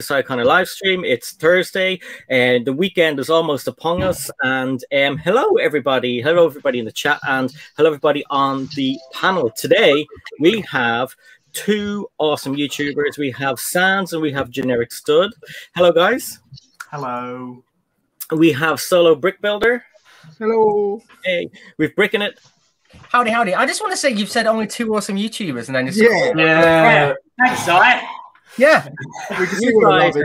kind of live stream. It's Thursday and the weekend is almost upon us. And hello everybody in the chat, and hello everybody on the panel. Today we have two awesome YouTubers. We have Sans and we have Generic Stud. Hello guys. Hello. We have Solo Brick Builder. Hello. Hey, we've Bricking It. Howdy, howdy. I just want to say you've said only two awesome YouTubers and then just Yeah. Thanks, Si. Yeah. You guys are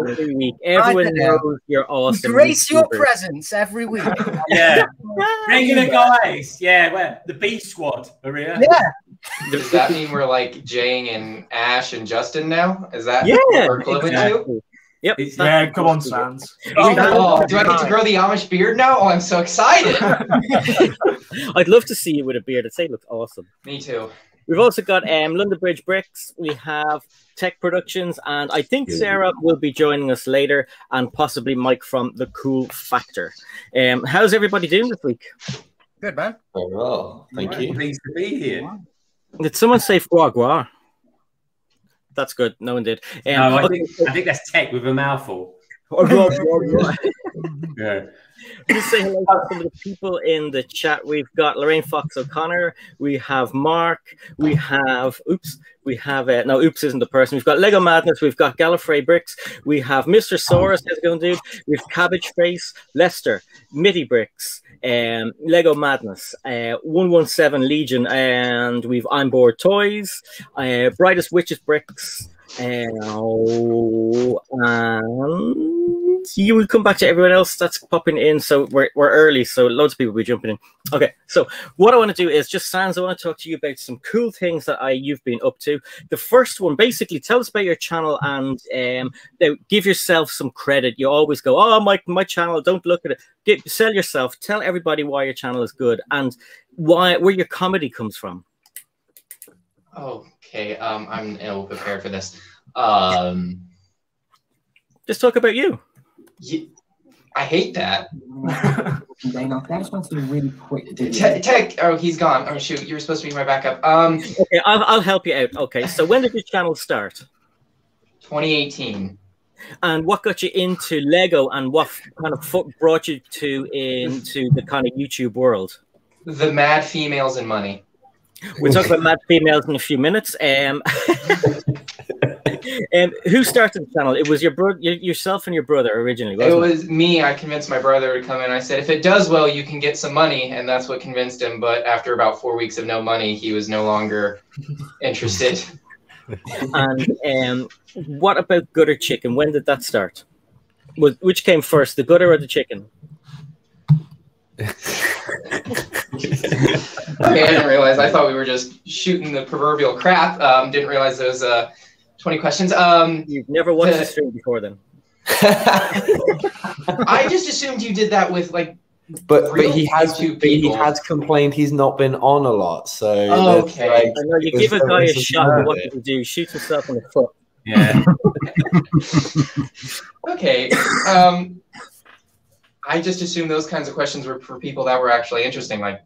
every week. Everyone knows you're awesome. Grace your presence every week. Yeah. Regular guys. Yeah, where the B squad are here. Yeah. Does that mean we're like Jang and Ash and Justin now? Is that what we're equivalent to? Yep. Yeah, come on, Sans. Oh, do I get to grow the Amish beard now? Oh, I'm so excited. I'd love to see you with a beard. I'd say it looks awesome. Me too. We've also got London Bridge Bricks. We have Tech Productions, and I think Sarah will be joining us later, and possibly Mike from The Cool Factor. How's everybody doing this week? Good, man. Very well. Thank you. Pleased to be here. Did someone say foie gras? That's good. No one did. No, I think that's Tech with a mouthful. Yeah. Just say hello to some of the people in the chat. We've got Lorraine Fox O'Connor. We have Mark. We have Oops. We have no, Oops isn't the person. We've got Lego Madness. We've got Gallifrey Bricks. We have Mr. Saurus. How's it going, dude? We've Cabbage Face, Lester, Mitty Bricks, Lego Madness, 117 Legion, and we've I'm Bored Toys, Brightest Witches Bricks, and you will come back to everyone else that's popping in. So we're early, so loads of people will be jumping in. Okay, so what I want to do is just, Sans, I want to talk to you about some cool things that you've been up to. The first one, basically, tell us about your channel and give yourself some credit. You always go, oh, my channel, don't look at it. Sell yourself. Tell everybody why your channel is good and where your comedy comes from. Okay, I'm ill prepared for this. Just talk about you. I hate that. I just want to be really quick. Tech, oh, he's gone. Oh, shoot, you were supposed to be my backup. Okay, I'll help you out. Okay, so when did your channel start? 2018. And what got you into Lego, and what kind of brought you into the kind of YouTube world? The mad females and money. We'll talk about mad females in a few minutes. Who started the channel? It was your brother, yourself, and your brother originally. Wasn't it? It was me. I convinced my brother to come in. I said, if it does well, you can get some money, and that's what convinced him. But after about 4 weeks of no money, he was no longer interested. And what about Gutter Chicken? When did that start? Which came first, the gutter or the chicken? Okay, I didn't realize. I thought we were just shooting the proverbial crap. Didn't realize there was 20 questions. You've never watched the stream before, then? I just assumed you did that with like. But he has complained he's not been on a lot. So okay, I know you give a guy a shot. What did he do? Shoot himself in the foot. Yeah. Okay. I just assumed those kinds of questions were for people that were actually interesting, like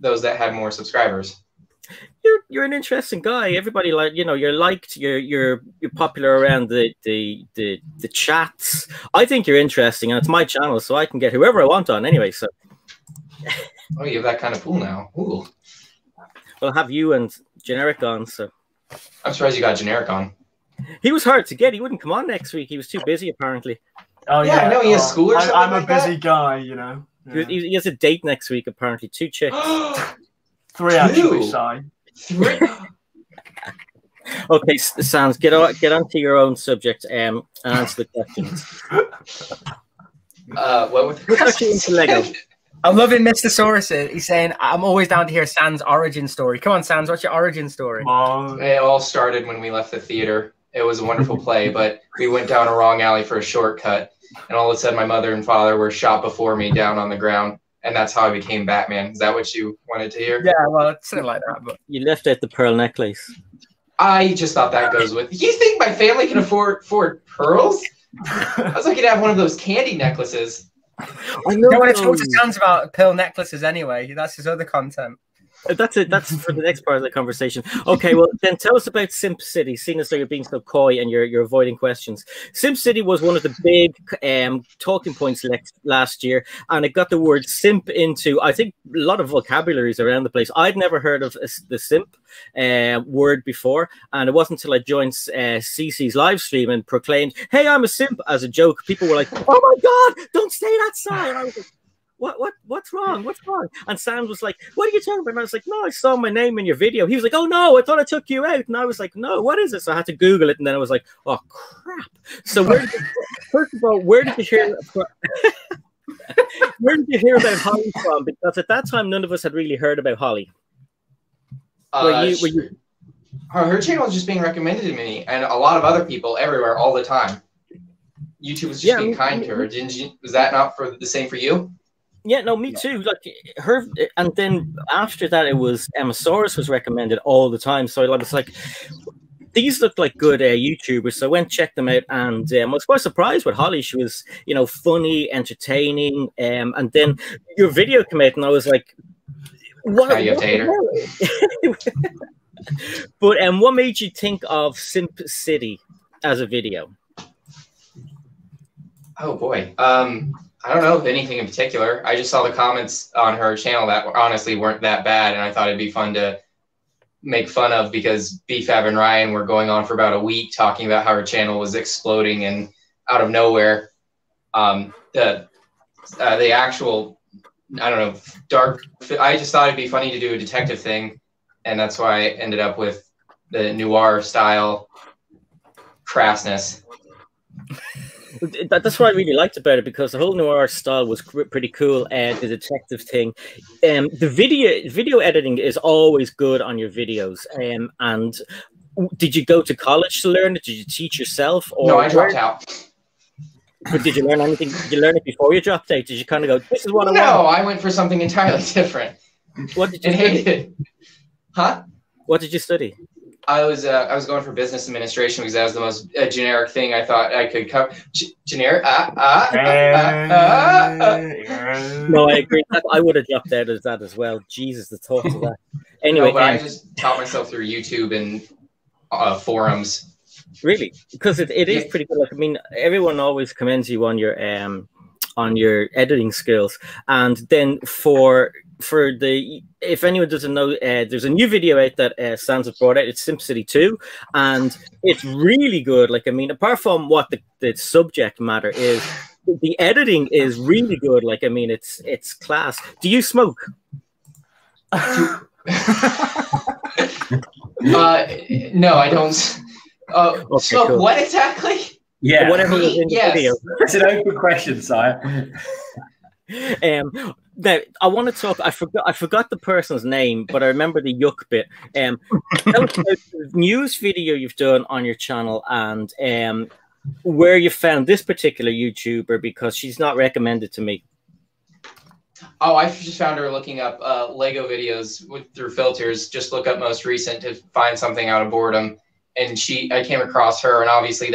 those that had more subscribers. You're an interesting guy. Everybody you're liked. You're popular around the chats. I think you're interesting, and it's my channel, so I can get whoever I want on anyway. So. Oh, you have that kind of pool now. Ooh. Well, I'll have you and Generic on. So. I'm surprised you got Generic on. He was hard to get. He wouldn't come on next week. He was too busy, apparently. Oh yeah, I know he has school or something. I'm like a busy that. guy, you know. Yeah. He has a date next week, apparently. 2 chicks. 3 actually, Si. 3. Okay, Sans, get onto your own subject and answer the questions. What with the questions? Into Lego. I'm loving Mr. Saurus. He's saying, I'm always down to hear Sans' origin story. Come on, Sans, what's your origin story? It all started when we left the theater. It was a wonderful play, but we went down a wrong alley for a shortcut, and all of a sudden my mother and father were shot before me down on the ground, and that's how I became Batman. Is that what you wanted to hear? Yeah, well, it's something like that. But you left out the pearl necklace. I just thought that goes with. You think my family can afford pearls? I was looking to have one of those candy necklaces. I know. You don't want to talk to Sans about pearl necklaces anyway. That's his other content. That's it. That's for the next part of the conversation. Okay, well then tell us about Simp City. Seeing as though you're being so coy and you're avoiding questions. Simp City was one of the big talking points last year, and it got the word simp into, I think, a lot of vocabularies around the place. I'd never heard of the simp word before, and it wasn't until I joined CC's live stream and proclaimed, "Hey, I'm a simp," as a joke. People were like, "Oh my god, don't say that, Si!" And I was like, What's wrong? What's wrong? And Sam was like, "What are you talking about?" And I was like, "No, I saw my name in your video." He was like, "Oh no, I thought I took you out." And I was like, "No, what is it?" So I had to Google it, and then I was like, "Oh crap!" So first of all, where did you hear? Where did you hear about Holly from? Because at that time, none of us had really heard about Holly. Her channel was just being recommended to me, and a lot of other people everywhere all the time. YouTube was just being kind to her. Was that not for the same for you? Yeah, no, me too. Like her, and then after that, it was EMMASAURUS was recommended all the time. So I was like, these look like good YouTubers. So I went check them out, and I was quite surprised with Holly. She was, funny, entertaining, and then your video came out, and I was like, "What?" But what made you think of Simp City as a video? Oh boy. I don't know of anything in particular. I just saw the comments on her channel that honestly weren't that bad, and I thought it'd be fun to make fun of because BFAB and Ryan were going on for about a week talking about how her channel was exploding, and out of nowhere, the actual, I don't know, dark. I just thought it'd be funny to do a detective thing, and that's why I ended up with the noir style crassness. That's what I really liked about it, because the whole noir style was pretty cool, and the detective thing. The video editing is always good on your videos. And did you go to college to learn it? Did you teach yourself? Or no, I dropped out. But did you learn anything? Did you learn it before you dropped out? Did you kind of go, "This is what I want"? No, I went for something entirely different. What did you study? Huh? What did you study? I was going for business administration because that was the most generic thing I thought I could cover. Generic. No, I agree. I would have dropped out of that as well. Jesus, the thought of that. Anyway, no, but I just taught myself through YouTube and forums. Really, because it is pretty good. Like, I mean, everyone always commends you on your editing skills, and then for the, if anyone doesn't know, there's a new video out that Sans has brought out. It's Simp City 2, and it's really good. Like, I mean, apart from what the subject matter is, the editing is really good. Like, I mean, it's class. Do you smoke? No, I don't. Okay, smoke cool. What exactly? Yeah, whatever was in the video. It's an open question, sire. Now, I want to talk. I forgot the person's name, but I remember the yuck bit. Tell us about the news video you've done on your channel, and where you found this particular YouTuber, because she's not recommended to me. Oh, I just found her looking up Lego videos through filters. Just look up most recent to find something out of boredom, and I came across her, and obviously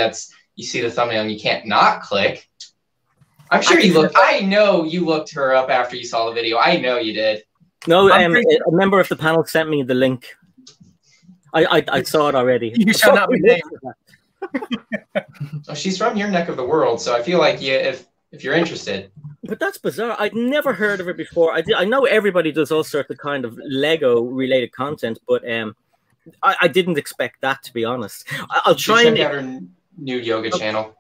you see the thumbnail and you can't not click. I'm sure you looked. I know you looked her up after you saw the video. I know you did. No, a member of the panel sent me the link. I saw it already. You shall not be named. Oh, she's from your neck of the world, so I feel like if you're interested. But that's bizarre. I'd never heard of her before. I know everybody does all sorts of kind of Lego related content, but I didn't expect that, to be honest. I'll try and check out her new yoga channel.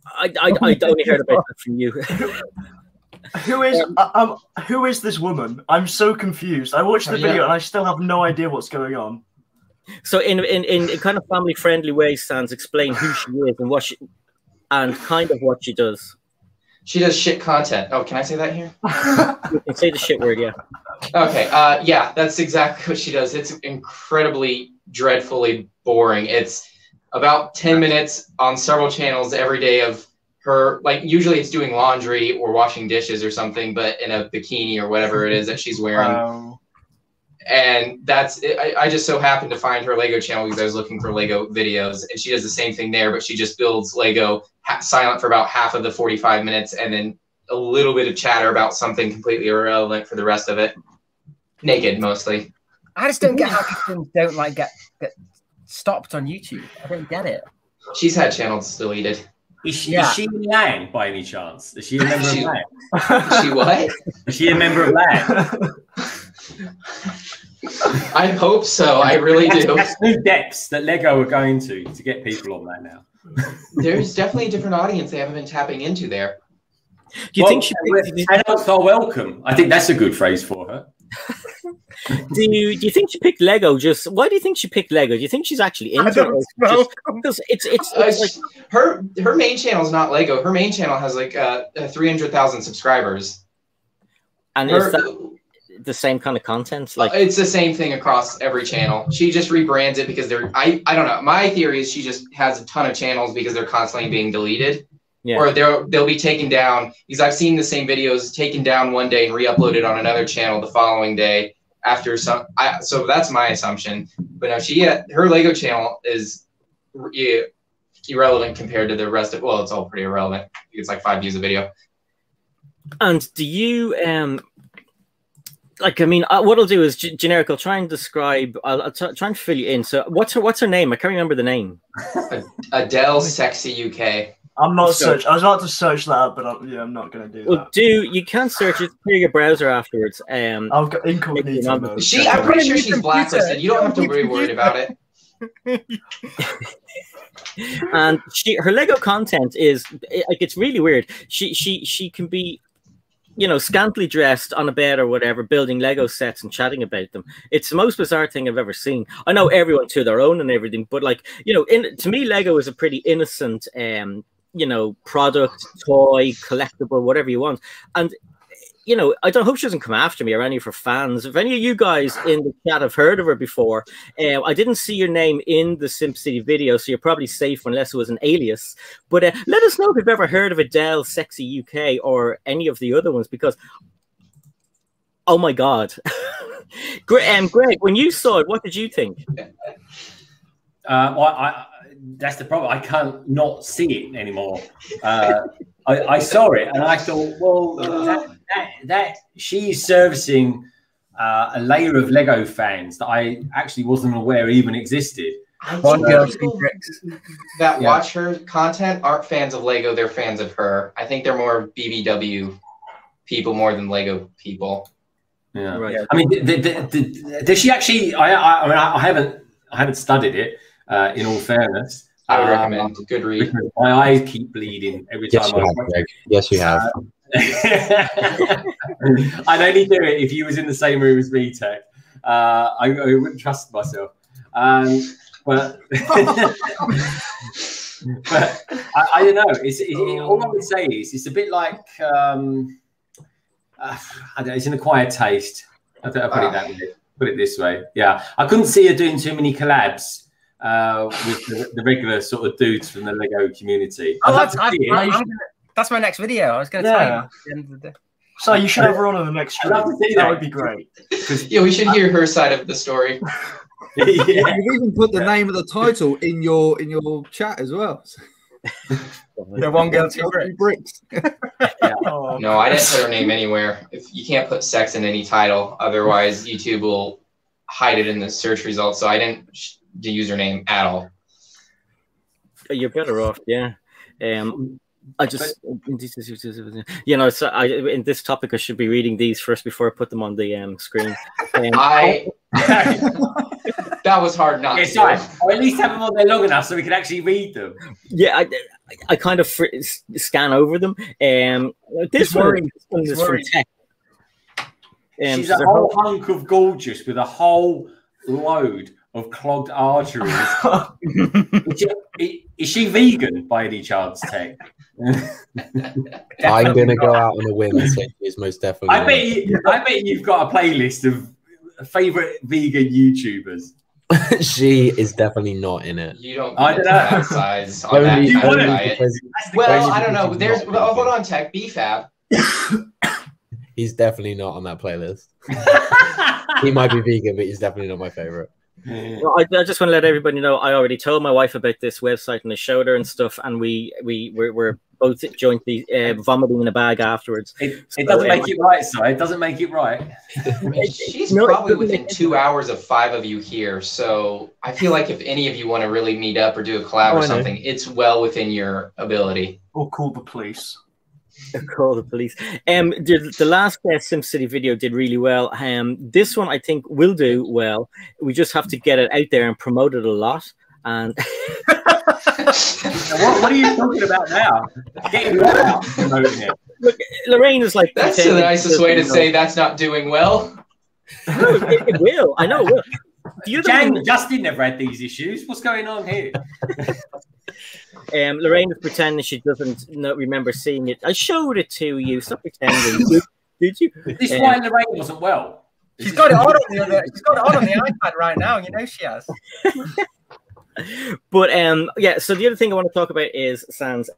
I only heard about that from you. Who is this woman? I'm so confused. I watched the video and I still have no idea what's going on. So in kind of family friendly ways, Sans, explain who she is and what and kind of what she does. She does shit content. Oh, can I say that here? You can say the shit word, yeah. Okay. Yeah, that's exactly what she does. It's incredibly, dreadfully boring. It's about 10 minutes on several channels every day of her, like, usually it's doing laundry or washing dishes or something, but in a bikini or whatever it is that she's wearing. Wow. And that's it. I just so happened to find her Lego channel because I was looking for Lego videos, and she does the same thing there, but she just builds Lego silent for about half of the 45 minutes and then a little bit of chatter about something completely irrelevant for the rest of it. Naked, mostly. I just don't get how these things don't like get stopped on YouTube. I don't get it. She's had channels deleted. Is she in LAN by any chance? Is she a member of LAN? Is she what? Is she a member of LAN? I hope so. I really do. That's new depths that Lego are going to get people on that now. There's definitely a different audience they haven't been tapping into there. Do you think she adults are welcome? I think that's a good phrase for her. Do you think she picked Lego? Why do you think she picked Lego? Do you think she's actually into it? Because it's like her main channel is not Lego. Her main channel has like 300,000 subscribers. And is that the same kind of content? Like it's the same thing across every channel. She just rebrands it because I don't know. My theory is she just has a ton of channels because they're constantly being deleted. Yeah. Or they'll be taken down, because I've seen the same videos taken down one day and re-uploaded on another channel the following day after some. So that's my assumption. But no, her Lego channel is irrelevant compared to the rest of. Well, it's all pretty irrelevant. It's like 5 views a video. And do you like? I mean, what I'll do is generic. I'll try and describe. I'll try and fill you in. So what's her name? I can't remember the name. Adele Sexy UK. I'm not search. I was about to search that up, but I'm not going to do that. You can search it through your browser afterwards. I've got incognito mode. I'm pretty sure she's blacklisted. You don't have to be worried about it. And her Lego content is like, it's really weird. She can be, you know, scantily dressed on a bed or whatever, building Lego sets and chatting about them. It's the most bizarre thing I've ever seen. I know everyone to their own and everything, but like, you know, to me, Lego is a pretty innocent, you know, product, toy, collectible, whatever you want. And, you know, I hope she doesn't come after me or any of her fans. If any of you guys in the chat have heard of her before, I didn't see your name in the Simp City video, so you're probably safe unless it was an alias. But let us know if you've ever heard of Adele Sexy UK or any of the other ones, because, oh my God. Greg, when you saw it, what did you think? That's the problem. I can't not see it anymore. I saw it and I thought, well, that she's servicing a layer of Lego fans that I actually wasn't aware even existed. That watch her content aren't fans of Lego; they're fans of her. I think they're more BBW people more than Lego people. Yeah, right. I mean, does she actually? I haven't studied it. In all fairness, I would recommend. Good read. My eyes keep bleeding every time. Yes, you have. I'd only do it if you was in the same room as me, Tech. I wouldn't trust myself. But I don't know. All I would say is it's a bit like I don't know, it's an acquired taste. I'll put it that way. Put it this way. Yeah, I couldn't see her doing too many collabs with the regular sort of dudes from the Lego community. Oh, that's my next video. I was going to tell you at the end of the day. So you should have her on the next stream. That would be great. Yeah, we should hear her side of the story. Yeah. You've even put the name of the title in your chat as well. The one girl, two bricks. No, I didn't put her name anywhere. If you can't put sex in any title, otherwise YouTube will hide it in the search results. So I didn't the username at all. You're better off, yeah. I just, you know, so in this topic, I should be reading these first before I put them on the screen. That was hard not to. Sorry. Or at least have them on there long enough so we can actually read them. Yeah, I kind of scan over them. This one is from Tech. She's a whole hunk of gorgeous with a whole load of clogged arteries. Is she vegan by any chance, Tech? I'm going to go out on a whim and say she is most definitely. I bet you've got a playlist of favorite vegan YouTubers. She is definitely not in it. You don't. I don't know. Size on that diet. Well, I don't know. There's. Well, hold on, Tech. BFAB. He's definitely not on that playlist. He might be vegan, but he's definitely not my favorite. Well, I just want to let everybody know I already told my wife about this website and I showed her and stuff, and we're both jointly vomiting in a bag afterwards. It doesn't make it right, so it doesn't make it right. I mean, she's probably within 2 hours of 5 of you here, so I feel like if any of you want to really meet up or do a collab or something, it's well within your ability. Or call the police. Call the police. The last Simp City video did really well. This one I think will do well. We just have to get it out there and promote it a lot. And what are you talking about now? Getting it out, promoting it. Look, Lorraine is like. That's the nicest way to say that's not doing well. No, it will. I know it will. Justin never had these issues. What's going on here? Lorraine is pretending she doesn't remember seeing it. I showed it to you. Stop pretending. Did you? This is why Lorraine wasn't well. She's got it on she's got it on the iPad right now. You know she has. But yeah. So the other thing I want to talk about is Sans.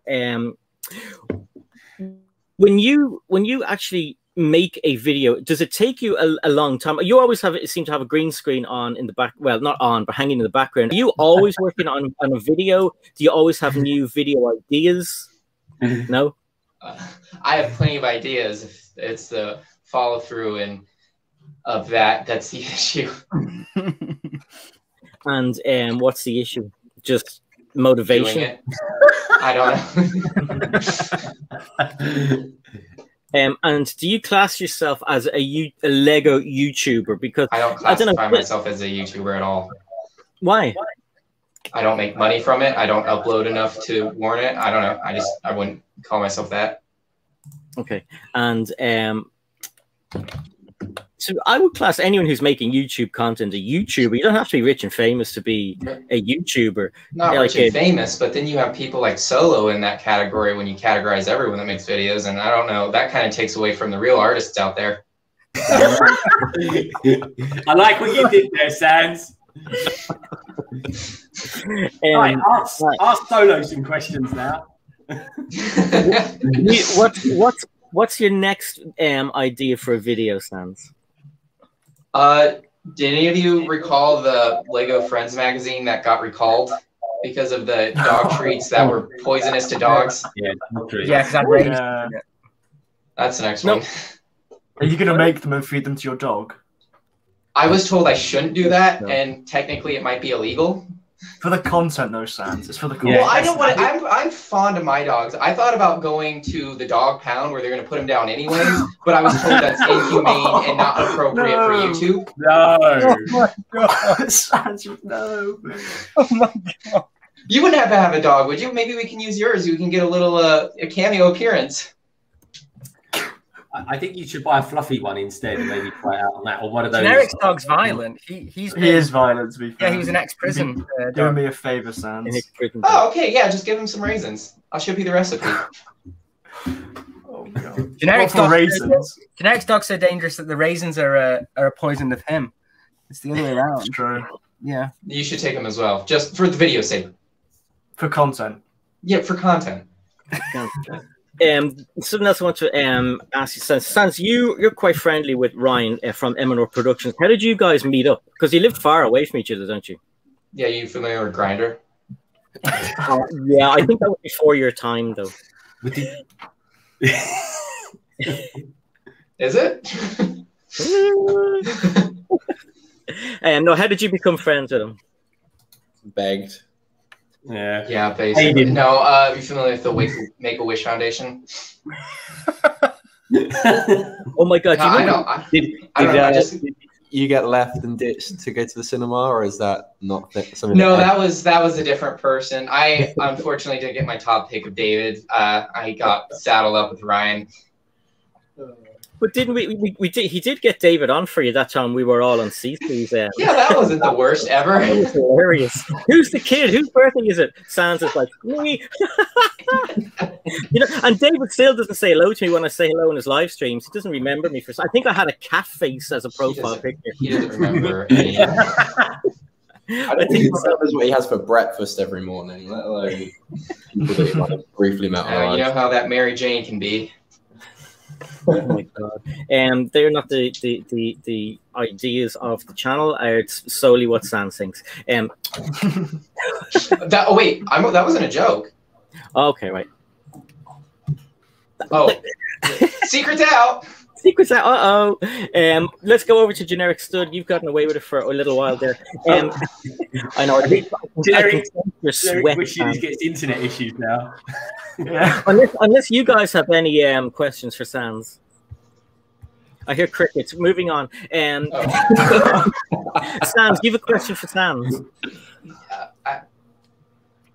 When you actually make a video, does it take you a long time? You always seem to have a green screen on in the back, well, not on, but hanging in the background. Are you always working on a video? Do you always have new video ideas? No? I have plenty of ideas. If it's the follow through and of that's the issue. And what's the issue? Just motivation? I don't know. And do you class yourself as a Lego YouTuber? Because I don't classify myself as a YouTuber at all. Why? I don't make money from it. I don't upload enough to warrant it. I don't know. I wouldn't call myself that. Okay. And so I would class anyone who's making YouTube content a YouTuber. You don't have to be rich and famous to be a YouTuber. Not rich and famous, but then you have people like Solo in that category when you categorize everyone that makes videos, and I don't know, that kind of takes away from the real artists out there. I like what you did there, Sans. Right, ask Solo some questions now. What's your next idea for a video, Sans? Did any of you recall the Lego Friends magazine that got recalled because of the dog treats that were poisonous to dogs? Yeah, because I'm ready. That's the next one. Are you going to make them and feed them to your dog? I was told I shouldn't do that, and technically it might be illegal. For the content, though, Sans. It's for the content. Well, I don't want. I'm fond of my dogs. I thought about going to the dog pound where they're going to put them down anyways, but I was told that's inhumane and not appropriate for YouTube. No. Oh my God, Sans, no. Oh my God. You wouldn't have to have a dog, would you? Maybe we can use yours. You can get a little a cameo appearance. I think you should buy a fluffy one instead and maybe try out on that, or one of those. Generic's dog's violent. He is violent, to be fair. Yeah, he was an ex-prison. Doing me a favor, Sans. Oh, okay, yeah, just give him some raisins. I'll ship you the recipe. Oh God. Generic's dog's so dangerous that the raisins are a poison of him. It's the other way around. It's true. Yeah. You should take them as well, just for the video's sake. For content. Yeah, for content. Something else I want to ask you, Sans, you're quite friendly with Ryan from MANDRPRODUCTIONS. How did you guys meet up? Because you live far away from each other, don't you? Yeah, you familiar with Grindr? Yeah, I think that was before your time, though. Is it? No, how did you become friends with him? Begged. Yeah. Yeah, basically. No, you familiar with the Make-A-Wish Foundation? Oh my God! Did you get left and ditched to go to the cinema, or is that not something? No, that was a different person. I unfortunately didn't get my top pick of David. I got saddled up with Ryan. But didn't we did? He did get David on for you that time. We were all on CC's. Yeah, that wasn't the worst ever. That was hilarious. Who's the kid? Whose birthday is it? Sans is like me. You know, and David still doesn't say hello to me when I say hello in his live streams. He doesn't remember me I think I had a cat face as a profile picture. He doesn't remember any. I think he remembers what he has for breakfast every morning. Let alone people that he might have briefly met. You know how that Mary Jane can be. Oh my God! They're not the ideas of the channel. It's solely what Sans thinks. Wait, that wasn't a joke. Okay, right. Oh, secret's out. Secrets out. Let's go over to Generic Stud. You've gotten away with it for a little while there. I know. Generic wishes gets internet issues now. Yeah. Unless you guys have any questions for Sans. I hear crickets. Moving on. Sans, do you have a question for Sans?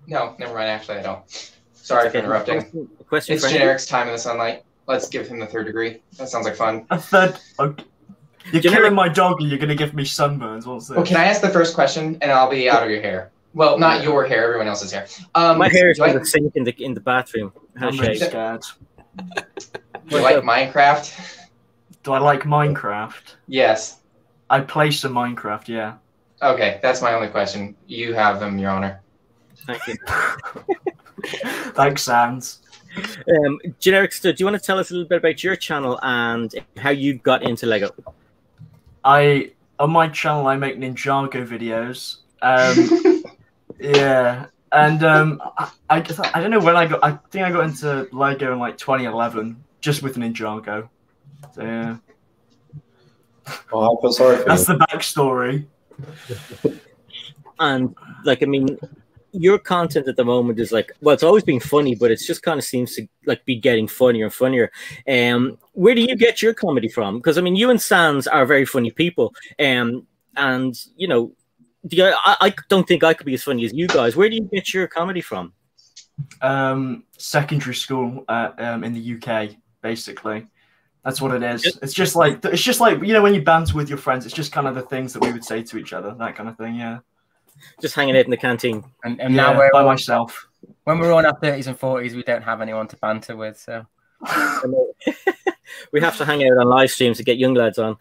No, never mind. Actually, I don't. Sorry for interrupting. Question it's Generic's time in the sunlight. Let's give him the 3rd degree. That sounds like fun. A third. Okay. You're killing my dog, and you're going to give me sunburns. What's this? Well, can I ask the first question, and I'll be out of your hair? Well, not your hair. Everyone else's hair. My hair is going to sink in the bathroom. I'm really scared. Do you like Minecraft? Do I like Minecraft? Yes. I play some Minecraft. Yeah. Okay, that's my only question. You have them, Your Honor. Thank you. Thanks, Sans. Generic Stud, do you want to tell us a little bit about your channel and how you got into Lego? On my channel, I make Ninjago videos. Yeah, and I don't know when I think I got into Lego in like 2011, just with Ninjago. So yeah. Oh, I feel sorry for That's you. the backstory. And like, I mean, your content at the moment is like, well, it's always been funny, but it just kind of seems to like be getting funnier and funnier. Where do you get your comedy from? Because I mean, you and Sans are very funny people, and you know, I don't think I could be as funny as you guys. Where do you get your comedy from? Secondary school in the UK, basically. That's what it is. It's just like you know, when you banter with your friends, it's just kind of the things that we would say to each other, that kind of thing. Yeah. Just hanging out in the canteen. And Yeah, now we're by all, myself. when we're all in our 30s and 40s, we don't have anyone to banter with. So We have to hang out on live streams to get young lads on.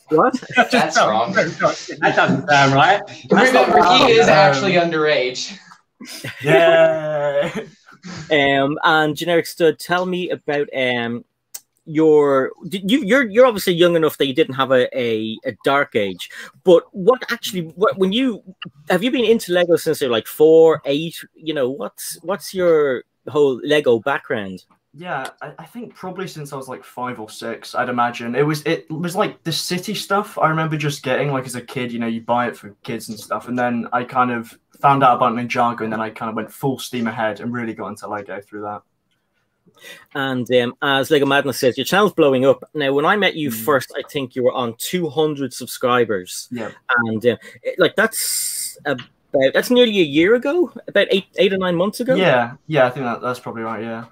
What? That's wrong. That doesn't sound right. Remember, he is actually underage. Yeah. And Generic Stud, tell me about you're obviously young enough that you didn't have a dark age, but when you have you been into Lego since you're like 4, 8? You know, what's your whole Lego background? Yeah, I think probably since I was like 5 or 6, I'd imagine. It was like the city stuff I remember just getting, like as a kid, you know, you buy it for kids and stuff. And then I kind of found out about Ninjago, and then I kind of went full steam ahead and really got into Lego through that. And as Lego Madness says, your channel's blowing up. Now, when I met you first, I think you were on 200 subscribers. Yeah. And like that's nearly a year ago, about 8 or 9 months ago. Yeah, I think that's probably right. Yeah.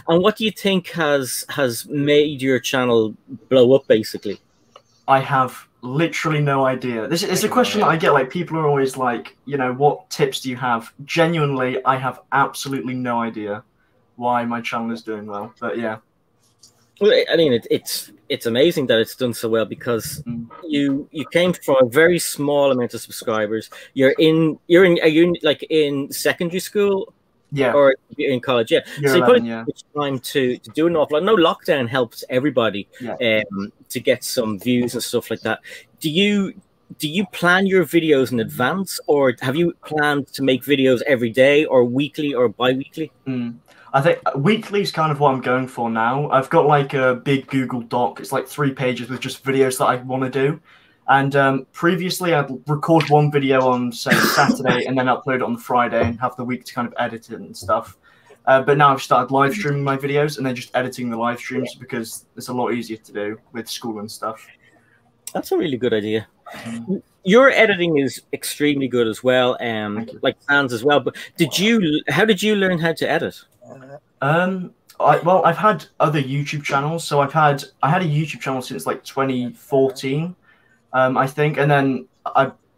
And what do you think has made your channel blow up, basically? I have literally no idea. This is a question that I get. Like, people are always like, you know, what tips do you have? Genuinely, I have absolutely no idea why my channel is doing well. But yeah. Well, I mean, it's amazing that it's done so well, because you came from a very small amount of subscribers. Are you in secondary school? Yeah. Or in college, yeah. Year so you 11, probably time to do an awful lot. No, lockdown helps everybody to get some views and stuff like that. Do you plan your videos in advance, or have you planned to make videos every day or weekly or bi-weekly? I think weekly is kind of what I'm going for now. I've got like a big Google Doc. It's like 3 pages with just videos that I want to do. And previously, I'd record one video on, say, Saturday and then upload it on the Friday and have the week to kind of edit it and stuff. But now I've started live streaming my videos and then just editing the live streams, because it's a lot easier to do with school and stuff. That's a really good idea. Your editing is extremely good as well, like Sans as well. But how did you learn how to edit? Well, I've had other YouTube channels. So I had a YouTube channel since like 2014. I think, and then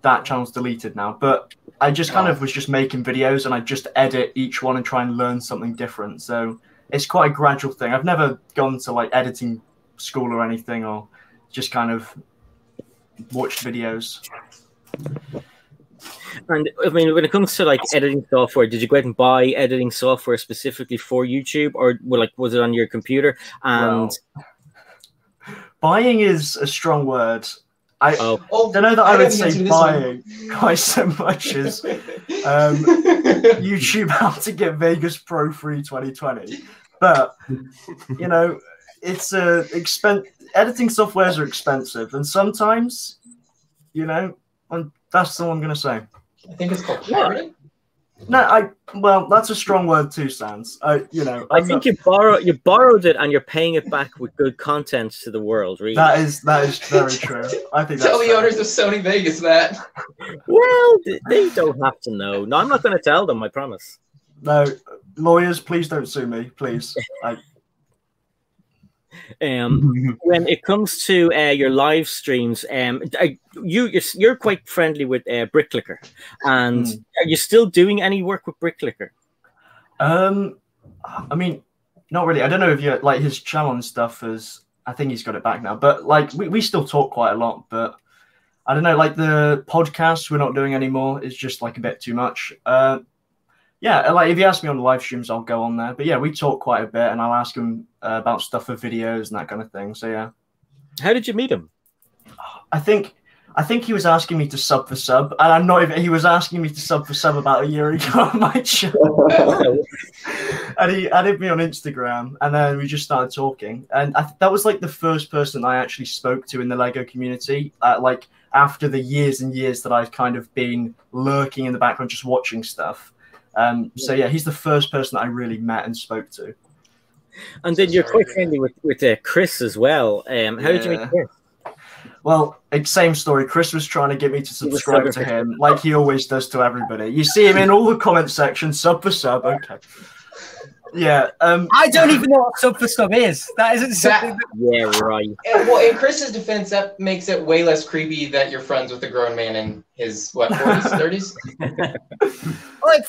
that channel's deleted now. But I just kind of was just making videos, and I just edit each one and try and learn something different. So it's quite a gradual thing. I've never gone to like editing school or anything, or just kind of watched videos. And I mean, when it comes to like editing software, did you go out and buy editing software specifically for YouTube, or was it on your computer? And buying is a strong word. I don't know that I would say buying quite so much as YouTube How to Get Vegas Pro Free 2020. But you know, it's editing softwares are expensive, and sometimes, you know, that's all I'm gonna say. I think it's called pirating. No, well, that's a strong word too, Sans. You know, I think you borrowed it and you're paying it back with good content to the world. Really, that is very true. I think. Tell the owners of Sony Vegas that. Well, they don't have to know. No, I'm not going to tell them. I promise. No, lawyers, please don't sue me, please. When it comes to your live streams, you're quite friendly with BRICKITECT, and are you still doing any work with BRICKITECT? I mean, not really. I don't know if you like his channel and stuff. I think he's got it back now, but like we still talk quite a lot. But I don't know, like the podcast we're not doing anymore. It's just like a bit too much. Yeah, like if you ask me on the live streams, I'll go on there. But yeah, we talk quite a bit, and I'll ask him about stuff for videos and that kind of thing. So yeah. How did you meet him? I think he was asking me to sub for sub, and I'm not even. He was asking me to sub for sub about a year ago on my channel, and he added me on Instagram, and then we just started talking. And that was like the first person I actually spoke to in the Lego community. Like after the years and years that I've kind of been lurking in the background, just watching stuff. So yeah, he's the first person that I really met and spoke to. And then you're quite friendly with Chris as well. How did you meet Chris? Well, same story. Chris was trying to get me to subscribe to him, like he always does to everybody. You see him in all the comment sections, sub for sub. Okay. Yeah. I don't even know what sub for sub is. That isn't something. Yeah, right. Well, in Chris's defense, that makes it way less creepy that you're friends with a grown man in his, what, 40s, 30s? Like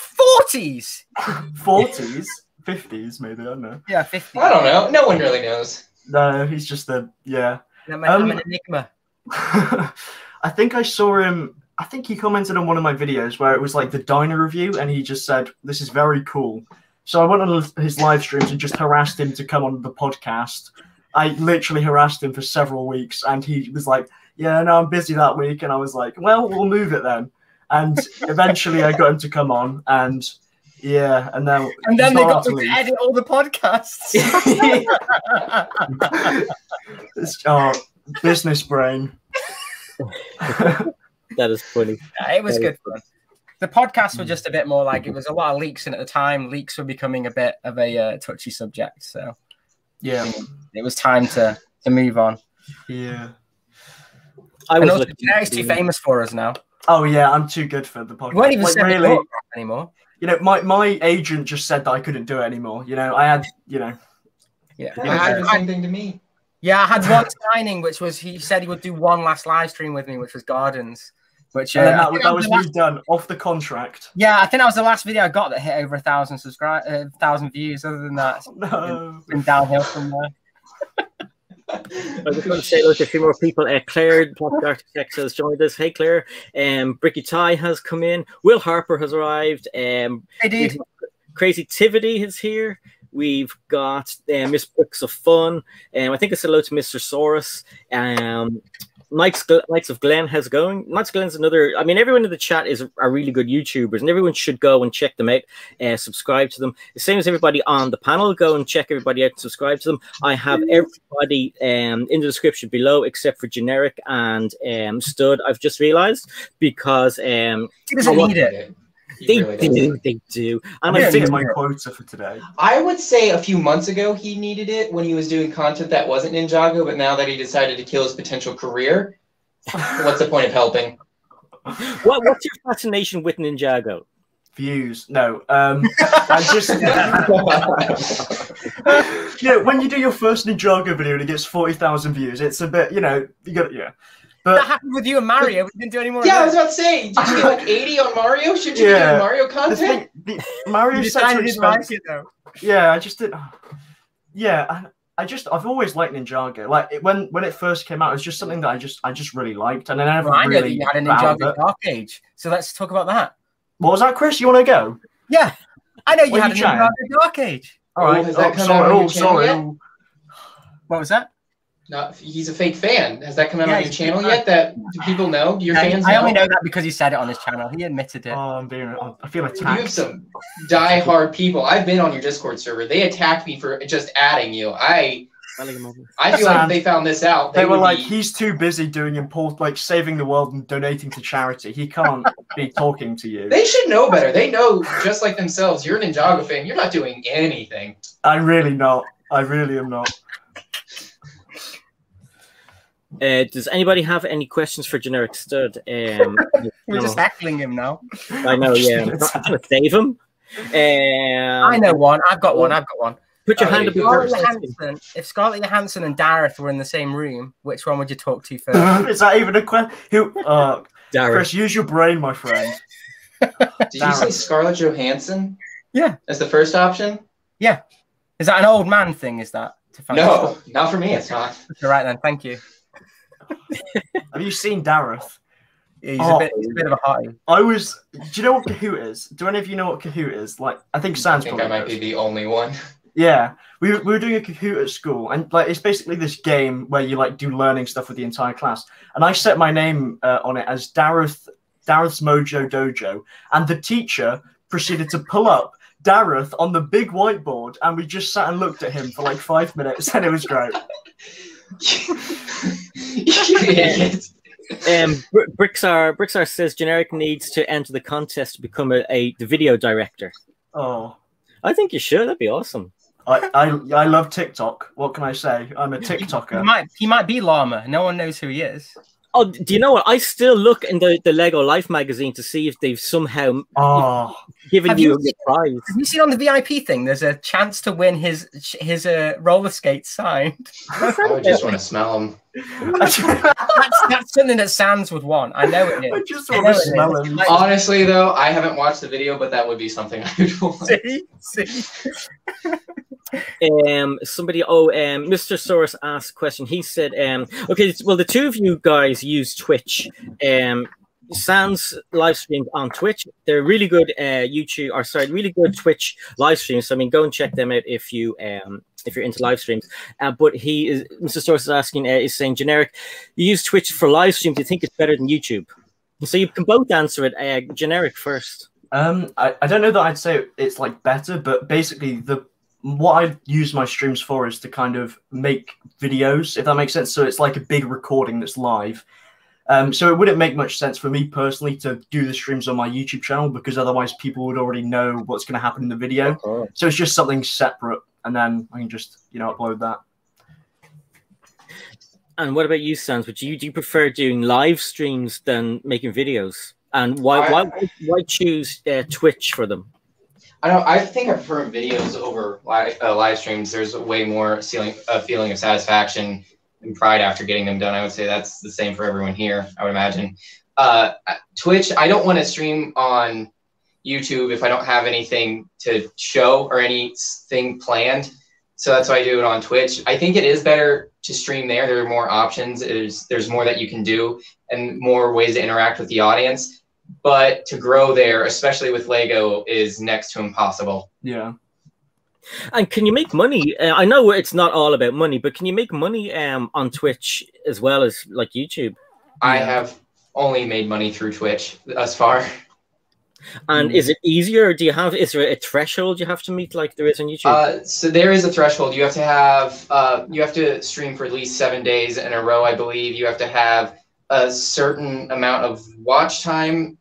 40s? 40s? 50s, maybe, I don't know. Yeah, 50s. I don't know. No one really knows. No, he's just yeah. I'm an enigma. I think I saw him, I think he commented on one of my videos where it was like the diner review, and he just said, "This is very cool." So I went on his live streams and just harassed him to come on the podcast. I literally harassed him for several weeks, and he was like, "Yeah, no, I'm busy that week." And I was like, "Well, we'll move it then." And eventually I got him to come on, and yeah, and then they got to edit all the podcasts. It's business brain. That is funny. Yeah, it was good fun. The podcasts were just a bit more like, it was a lot of leaks, and at the time leaks were becoming a bit of a touchy subject. So yeah, it was time to move on. Yeah. Generics too famous for us now. Oh yeah, I'm too good for the podcast. You weren't even really anymore. You know, my agent just said that I couldn't do it anymore. You know, I had, you know. Yeah, I had the same thing to me. Yeah, I had one signing, which was, he said he would do one last live stream with me, which was Gardens. Which that was me done off the contract. Yeah, I think that was the last video I got that hit over 1,000 1,000 views. Other than that, it's been downhill from there. I just want to say, look, a few more people. Claire, Black Architect, has joined us. Hey, Claire. BRICKITECT has come in. Will Harper has arrived. Hey, dude. Crazy Tivity is here. We've got Miss Books of Fun. I think it's hello to Mr. Saurus. Knights of Glen, how's it going? Knights of Glen's another. I mean, everyone in the chat are really good YouTubers, and everyone should go and check them out, subscribe to them. The same as everybody on the panel, go and check everybody out and subscribe to them. I have everybody in the description below, except for Generic and Stud. I've just realized because he doesn't need it. They do. And I think my quota for today. I would say a few months ago he needed it when he was doing content that wasn't Ninjago, but now that he decided to kill his potential career, what's the point of helping? What's your fascination with Ninjago? Views. No. I just you know, when you do your first Ninjago video and it gets 40,000 views, it's a bit, you know, you got But that happened with you and Mario. We didn't do any more. Yeah, I was about to say, did you get like 80 on Mario? Should you be doing Mario content? Mario sets are expensive. Yeah, I just did. Yeah, I've always liked Ninjago. Like when it first came out, it was just something that I just really liked, and then I never I know really. That you had a Ninjago Dark Age, so let's talk about that. What was that, Chris? You want to go? Yeah, I know you had a Ninjago Dark Age. All right. Sorry. What was that? No, he's a fake fan. Has that come out on your channel yet? Do people know? Do your fans know? I only know that because he said it on his channel. He admitted it. Oh, I feel attacked. You have some die-hard people. I've been on your Discord server. They attacked me for just adding you. I feel like if they found this out, they were like, he's too busy doing saving the world and donating to charity. He can't be talking to you. They should know better. They know just like themselves. You're a Ninjago fan. You're not doing anything. I'm really not. I really am not. Does anybody have any questions for Generic Stud? We're just heckling him now. I know, yeah. I'm going to save him. I know one. I've got one. Put your hand up. If Scarlett Johansson and Dareth were in the same room, which one would you talk to first? Is that even a question? Chris, use your brain, my friend. Did you say Scarlett Johansson? Yeah. As the first option? Yeah. Is that an old man thing? Is that? No, not for me. It's not. All right then. Thank you. Have you seen Dareth? Yeah, he's a bit of a hottie. Do you know what Kahoot is? Do any of you know what Kahoot is? Like, I think Sans I might be the only one. Yeah, we were doing a Kahoot at school, and it's basically this game where you do learning stuff with the entire class. And I set my name on it as Dareth's Mojo Dojo, and the teacher proceeded to pull up Dareth on the big whiteboard, and we just sat and looked at him for 5 minutes, and it was great. Bricksar says Generic needs to enter the contest to become the video director. Oh, I think you should. That'd be awesome. I love TikTok. What can I say? I'm a TikToker. He might be Llama. No one knows who he is. Oh, do you know what? I still look in the Lego Life magazine to see if they've somehow given you a prize. Have you seen on the VIP thing? There's a chance to win his roller skates signed. I just want to smell them. that's something that Sans would want. I know it is. I just want to smell them. Honestly, though, I haven't watched the video, but that would be something I would want. See? Mr. Saurus asked a question. He said, okay, well, the two of you guys use Twitch. Sans live streams on Twitch. They're really good really good Twitch live streams. So I mean, go and check them out if you're into live streams. But Mr. Saurus is asking, is saying, Generic, you use Twitch for live streams. Do you think it's better than YouTube? So you can both answer it. Generic first. I don't know that I'd say it's better, but basically what I use my streams for is to kind of make videos, if that makes sense. So it's like a big recording that's live. So it wouldn't make much sense for me personally to do the streams on my YouTube channel, because otherwise people would already know what's going to happen in the video. Oh. So it's just something separate, and then I can just upload that. And what about you, Sans? Do you prefer doing live streams than making videos? And why choose Twitch for them? I think I prefer videos over live streams. There's a way more feeling of satisfaction and pride after getting them done. I would say that's the same for everyone here, I would imagine. Twitch, I don't want to stream on YouTube if I don't have anything to show or anything planned. So that's why I do it on Twitch. I think it is better to stream there. There are more options. There's more that you can do and more ways to interact with the audience. But to grow there, especially with Lego, is next to impossible. Yeah. And can you make money? I know it's not all about money, but can you make money on Twitch as well as YouTube? I have only made money through Twitch thus far. And is it easier? Is there a threshold you have to meet like there is on YouTube? So there is a threshold. You have to stream for at least 7 days in a row, I believe. You have to have a certain amount of watch time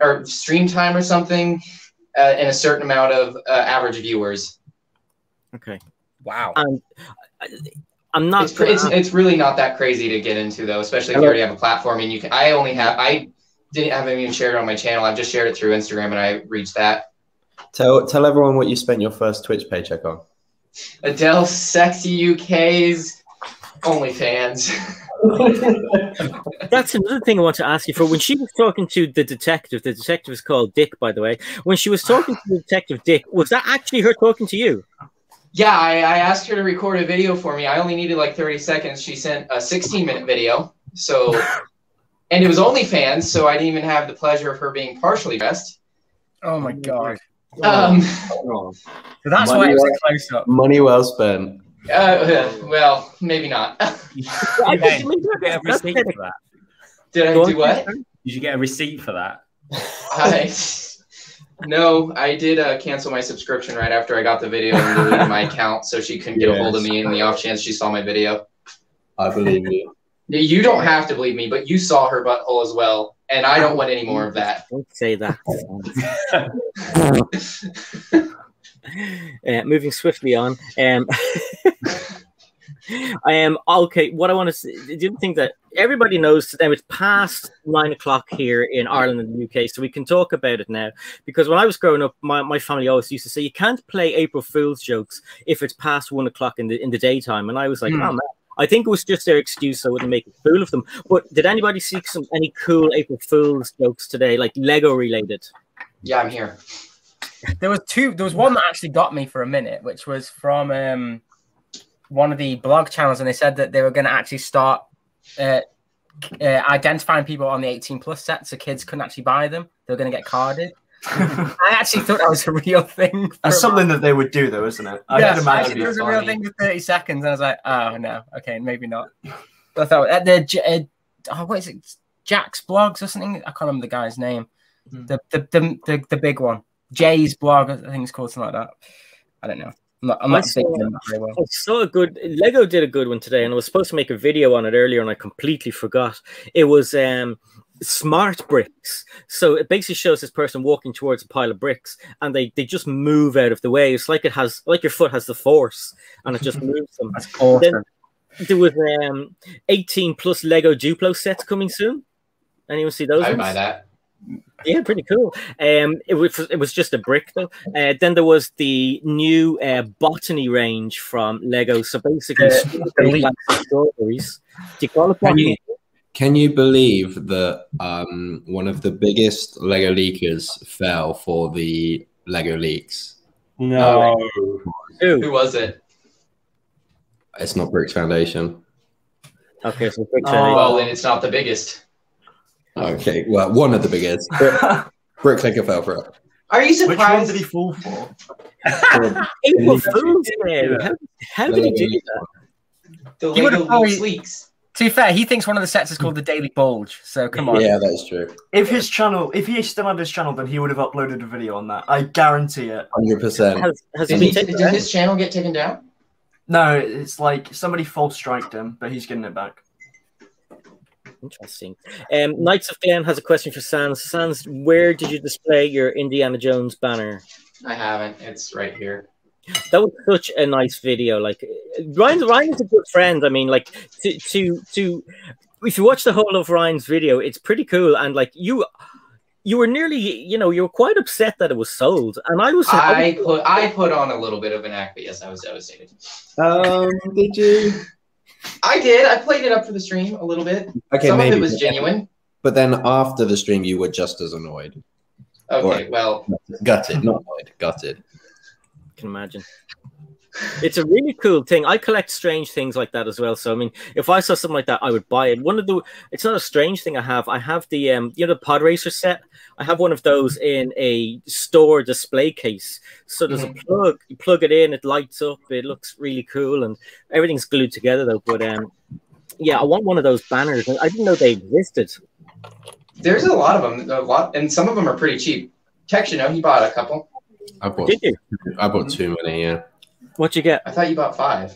or stream time or something, and a certain amount of average viewers. Okay. Wow. I'm not. It's really not that crazy to get into though, especially if you already have a platform and you can. I haven't even shared it on my channel. I've just shared it through Instagram and I reached that. Tell everyone what you spent your first Twitch paycheck on. Adele Sexy UK's OnlyFans. That's another thing I want to ask you for. When she was talking to the detective is called Dick, by the way. When she was talking to the detective Dick, was that actually her talking to you? Yeah, I asked her to record a video for me. I only needed 30 seconds. She sent a 16-minute video. So, and it was OnlyFans, so I didn't even have the pleasure of her being partially dressed. Oh my god. So that's why it was a close-up. Money well spent. Well, maybe not. Did you get a receipt for that? Did I do what? Did you get a receipt for that? No, I did cancel my subscription right after I got the video and deleted my account, so she couldn't get a hold of me in the off chance she saw my video. I believe you. You don't have to believe me, but you saw her butthole as well, and I don't want any more of that. Don't say that. Moving swiftly on. Okay. What I want to say, do you think that everybody knows today it's past 9 o'clock here in Ireland and the UK, so we can talk about it now. Because when I was growing up, my family always used to say you can't play April Fool's jokes if it's past 1 o'clock in the daytime, and I was like, oh man. I think it was just their excuse so I wouldn't make a fool of them. But did anybody see any cool April Fool's jokes today, like Lego related? Yeah, I'm here. There was two. There was one that actually got me for a minute, which was from one of the blog channels, and they said that they were going to actually start identifying people on the 18+ set, so kids couldn't actually buy them. They were going to get carded. I actually thought that was a real thing. That's something that they would do, though, isn't it? I Yeah, could imagine it was a real thing for 30 seconds, and I was like, oh no, okay, maybe not. But I thought what is it? Jack's blogs or something? I can't remember the guy's name. The big one, Jay's blog, I think it's called something like that. I don't know. I'm not thinking that very well. I saw a good Lego did a good one today, and I was supposed to make a video on it earlier, and I completely forgot. It was smart bricks. So it basically shows this person walking towards a pile of bricks, and they just move out of the way. It's like your foot has the force, and it just moves them. That's awesome. Then there was 18+ Lego Duplo sets coming soon. Anyone see those? I'd buy that. Yeah, pretty cool. It was just a brick though. Then there was the new botany range from Lego. So basically, strawberries. Do you call it botany? Can you believe that one of the biggest Lego leakers fell for the Lego leaks? No. Who was it? It's not Bricks Foundation. Okay, so Bricks Well, Foundation. then it's not the biggest. Okay, well, one of the biggest. Bricklaker fell for it. Are you Which one surprised? did he fall for? April Fool's Day. How did he do that? The He would've Lego probably- leaks. To be fair, he thinks one of the sets is called the Daily Bulge. So come on. Yeah, that's true. If he still had his channel, then he would have uploaded a video on that. I guarantee it. 100%. Has he Did, been he, taken did down? his channel get taken down? No, it's like somebody false striked him, but he's getting it back. Interesting. Knights of Glen has a question for Sans. Sans, where did you display your Indiana Jones banner? I haven't. It's right here. That was such a nice video. Like Ryan's a good friend. I mean, like to if you watch the whole of Ryan's video, it's pretty cool. And like you were nearly, you were quite upset that it was sold. And I put on a little bit of an act, but yes, I was devastated. Did you? I did. I played it up for the stream a little bit. Okay, Some maybe. of it was genuine. But then after the stream, you were just as annoyed. Okay, well, Gutted, not annoyed, gutted. can imagine. It's a really cool thing. I collect strange things like that as well. So I mean, if I saw something like that, I would buy it. It's not a strange thing I have. I have the the pod racer set. I have one of those in a store display case. So there's a plug. You plug it in, it lights up. It looks really cool, and everything's glued together though. But yeah, I want one of those banners. I didn't know they existed. there's a lot of them, and some of them are pretty cheap. Tex, he bought a couple. Did you? I bought too many, yeah. What'd you get? I thought you bought 5.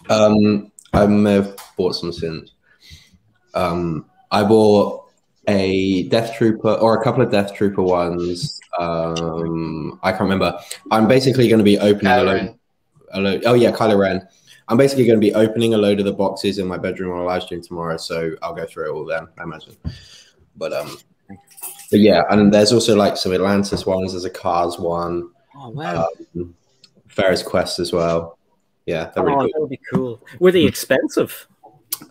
I may have bought some since. I bought a Death Trooper or a couple of Death Trooper ones. I can't remember. I'm basically going to be opening a load. Oh yeah, Kylo Ren. I'm basically going to be opening a load of the boxes in my bedroom on a live stream tomorrow, so I'll go through it all then, I imagine. But yeah, and there's also like some Atlantis ones. There's a Cars one. Oh wow. Ferris Quest as well. Yeah, they're really cool. That would be cool. Were they expensive?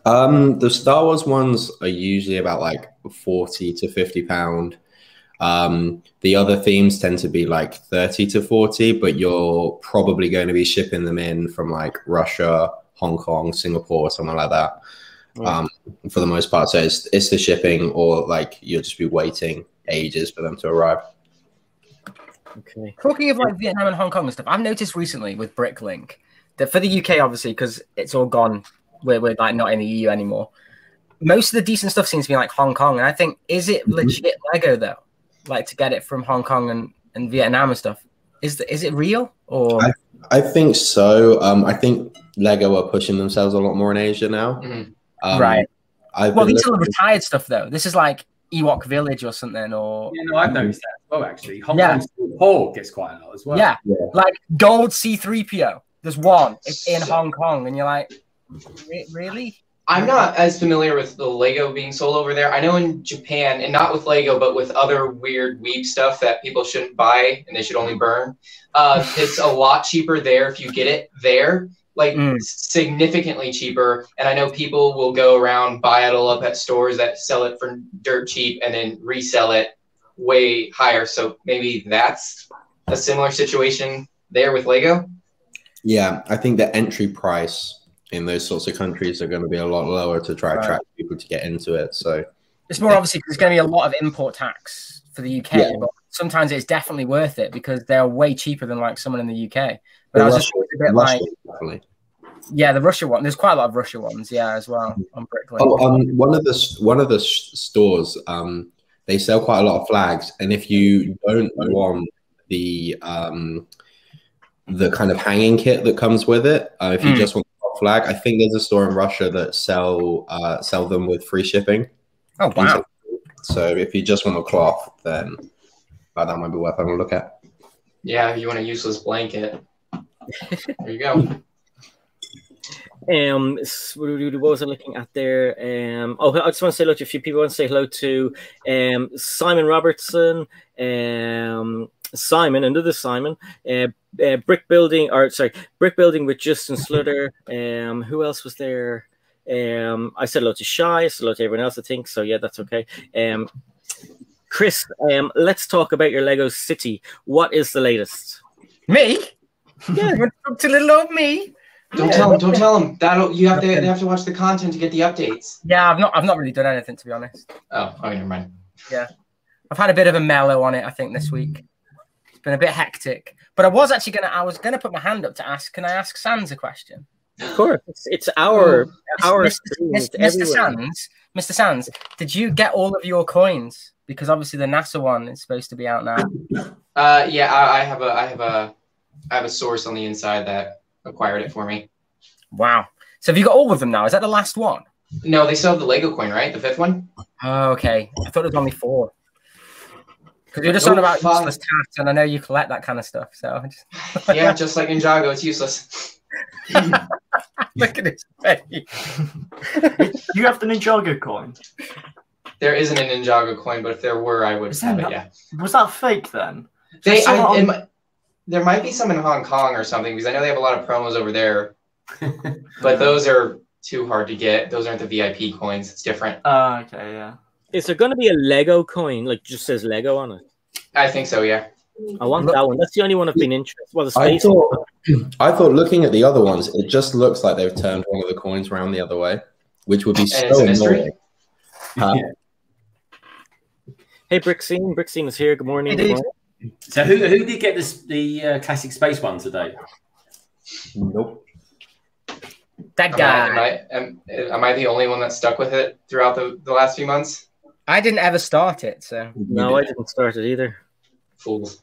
The Star Wars ones are usually about like £40 to £50. The other themes tend to be like 30 to 40, but you're probably going to be shipping them in from like Russia, Hong Kong, Singapore, something like that. Right. For the most part. So it's the shipping, or like you'll just be waiting ages for them to arrive. Okay. Talking of like Vietnam and Hong Kong and stuff, I've noticed recently with Bricklink for the UK, obviously, because it's all gone. We're like not in the EU anymore. Most of the decent stuff seems to be like Hong Kong, and I think, is it legit Lego though? Like to get it from Hong Kong and Vietnam and stuff. Is it real or? I think so. I think Lego are pushing themselves a lot more in Asia now. Right. Well, these are the retired stuff though. This is like Ewok Village or something, or yeah, no, I've noticed that as well. Actually, Hong Kong gets quite a lot as well. Yeah, like gold C-3PO. There's one in Hong Kong, and you're like, really? I'm not as familiar with the Lego being sold over there. I know in Japan, and not with Lego, but with other weird weeb stuff that people shouldn't buy and they should only burn. It's a lot cheaper there if you get it there, like significantly cheaper. And I know people will go around, buy it all up at stores that sell it for dirt cheap and then resell it way higher. So maybe that's a similar situation there with Lego. Yeah, I think the entry price in those sorts of countries are going to be a lot lower to try attract people to get into it. So it's more obviously because there's going to be a lot of import tax for the UK, but sometimes it's definitely worth it because they're way cheaper than like someone in the UK. But I was just a bit like, yeah, the Russia one. There's quite a lot of Russia ones, as well on BRICKITECT. One of the stores, they sell quite a lot of flags, and if you don't want the kind of hanging kit that comes with it, if you just want flag, I think there's a store in Russia that sell them with free shipping. Oh wow! So if you just want a cloth, then that might be worth having a look at. Yeah, if you want a useless blanket, there you go. What was I looking at there? I just want to say, look, a few people want to say hello to Simon Robertson, Simon, another Simon, brick building with Justin Slutter. Who else was there? I said hello to Shy. I said hello to everyone else, I think. So yeah, that's okay. Chris, let's talk about your Lego City. What is the latest? Me? Yeah, you want to talk to little old me? Don't tell him. Don't tell him. They have to watch the content to get the updates. Yeah, I've not really done anything, to be honest. Oh, never mind. Yeah, I've had a bit of a mellow on it, I think, this week. It's been a bit hectic, but I was gonna put my hand up to ask. Can I ask Sans a question? Of course, it's our Mr. Sans, did you get all of your coins? Because obviously the NASA one is supposed to be out now. Yeah, I have a source on the inside that acquired it for me. Wow. So have you got all of them now? Is that the last one? No, they still have the Lego coin, right? The 5th one? Oh, okay. I thought it was only 4. Because you're just on about useless tasks, and I know you collect that kind of stuff. So yeah, just like Ninjago, it's useless. Look at his face. You have the Ninjago coin? There isn't a Ninjago coin, but if there were, I would have it, yeah. Was that fake then? There might be some in Hong Kong or something, because I know they have a lot of promos over there. But those are too hard to get. Those aren't the VIP coins. It's different. Okay, yeah. Is there going to be a Lego coin, like just says Lego on it? I think so, yeah. I want that one. That's the only one I've been interested in. Well, the space I thought looking at the other ones, it just looks like they've turned one of the coins around the other way, which would be so annoying. Hey, Brickscene. Brickscene is here. Good morning. Good morning. So who did get the classic space one today? Nope. That guy. Am I the only one that stuck with it throughout the last few months? I didn't ever start it, so. No, I didn't start it either. Fools.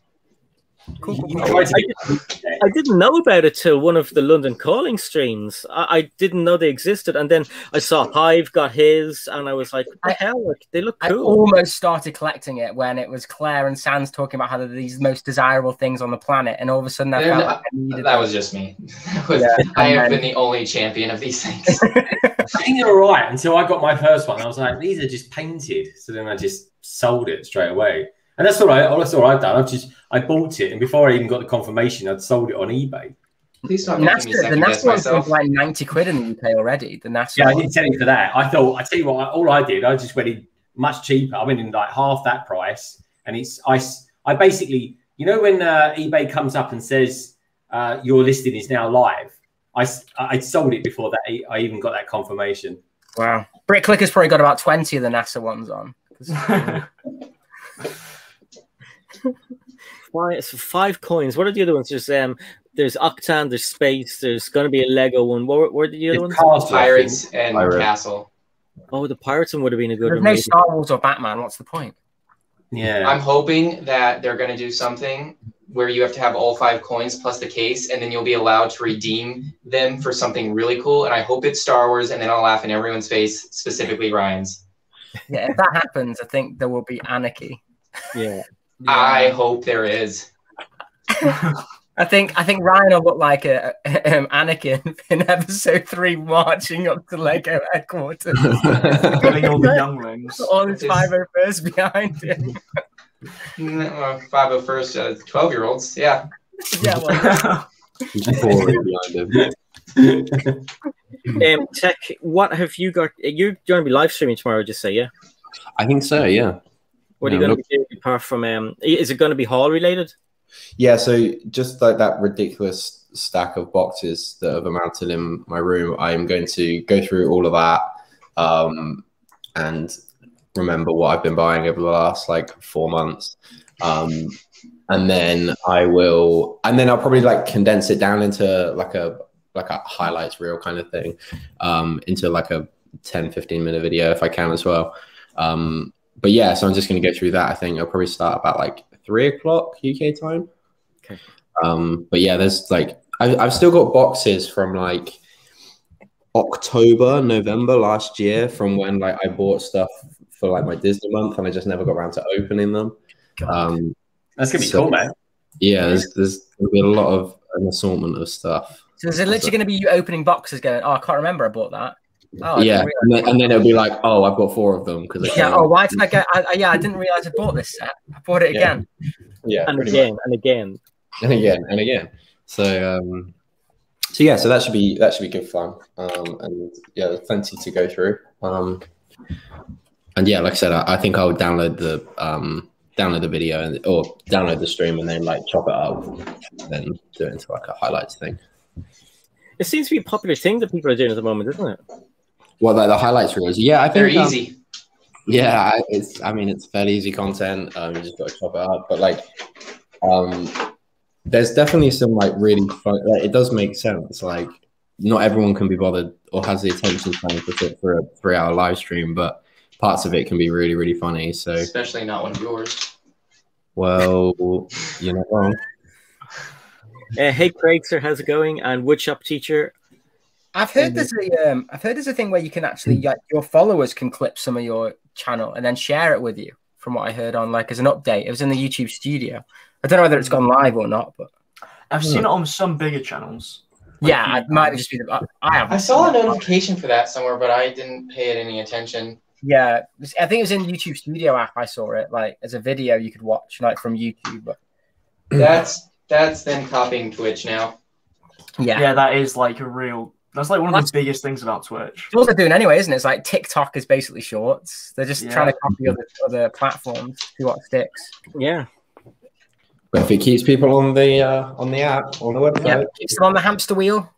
Cool. I didn't know about it till one of the London Calling streams. I didn't know they existed, and then I saw Hive got his, and I was like, "What the hell? Like, they look cool." I almost started collecting it when it was Claire and Sans talking about how they're these most desirable things on the planet, and all of a sudden I felt like I needed that. Was just me. I have been the only champion of these things. I think they're all right until I got my first one. I was like, "These are just painted," so then I just sold it straight away. And that's all I've done. I bought it, and before I even got the confirmation, I'd sold it on eBay. Please stop making me second guess myself. Like 90 quid in the UK already. The NASA. Yeah, I didn't tell you for that. I tell you what, all I did, I just went in much cheaper. I went in like half that price, and I basically, you know, when eBay comes up and says your listing is now live, I sold it before that I even got that confirmation. Wow, BRICKITECT's probably got about 20 of the NASA ones on. 5 coins. What are the other ones? Just there's Octan, there's Space, there's going to be a Lego one. What were the other ones? Pirates and Castle. Oh, the Pirates one would have been a good one. There's no Star Wars or Batman. What's the point? Yeah. I'm hoping that they're going to do something where you have to have all 5 coins plus the case, and then you'll be allowed to redeem them for something really cool. And I hope it's Star Wars, and then I'll laugh in everyone's face, specifically Ryan's. Yeah, if that happens, I think there will be anarchy. Yeah. I hope there is. I think Ryan will look like Anakin in episode 3, marching up to Lego headquarters, killing all the younglings. All his 501st behind him. 501st, 12-year-olds, yeah. Yeah, well. Tech, what have you got? You're going to be live streaming tomorrow, just say, yeah? I think so, yeah. What are you going to be doing apart from, is it going to be hall related? Yeah, so just like that ridiculous stack of boxes that have amounted in my room, I'm going to go through all of that and remember what I've been buying over the last like 4 months. And then I'll probably like condense it down into like a highlights reel kind of thing, into like a 10-15 minute video if I can as well. But yeah, so I'm just going to go through that. I think I'll probably start about like 3 o'clock UK time. Okay. But yeah, there's like I've still got boxes from like October, November last year, from when like I bought stuff for like my Disney month, and I just never got around to opening them. That's gonna be cool, man. Yeah, there's gonna be a lot of an assortment of stuff. So is it literally going to be you opening boxes, going, "Oh, I can't remember I bought that." Oh, yeah, and then it'll be like, "Oh, I've got 4 of them." Because oh, why did I get? I didn't realize I bought this set. I bought it again. Yeah, and again, and again, and again, and again. So yeah, so that should be good fun. And yeah, there's plenty to go through. And yeah, like I said, I think I'll download the video or download the stream and then like chop it up, and then do it into like a highlights thing. It seems to be a popular thing that people are doing at the moment, isn't it? Well, like the highlights reels, yeah, I think they're easy. Yeah, it's fairly easy content. You just got to chop it up, but like, there's definitely some like really fun. Like, it does make sense. Like, not everyone can be bothered or has the attention span to sit for a 3-hour live stream, but parts of it can be really, really funny. So, especially not one of yours. Well, you're not wrong. Hey, Craig, sir, how's it going? And Woodshop Teacher. I've heard there's a thing where you can actually your followers can clip some of your channel and then share it with you. From what I heard on like as an update, it was in the YouTube studio. I don't know whether it's gone live or not, but I've seen it on some bigger channels. Yeah, it might just be I saw a notification for that somewhere, but I didn't pay it any attention. Yeah, I think it was in the YouTube Studio app. I saw it like as a video you could watch like from YouTube. But that's them copying Twitch now. Yeah, that is like that's like one of the biggest things about Twitch. It's what they're doing anyway, isn't it? It's like TikTok is basically shorts. They're just trying to copy other platforms, see what sticks. Yeah. But if it keeps people on the app, on the website, keeps them on the hamster wheel.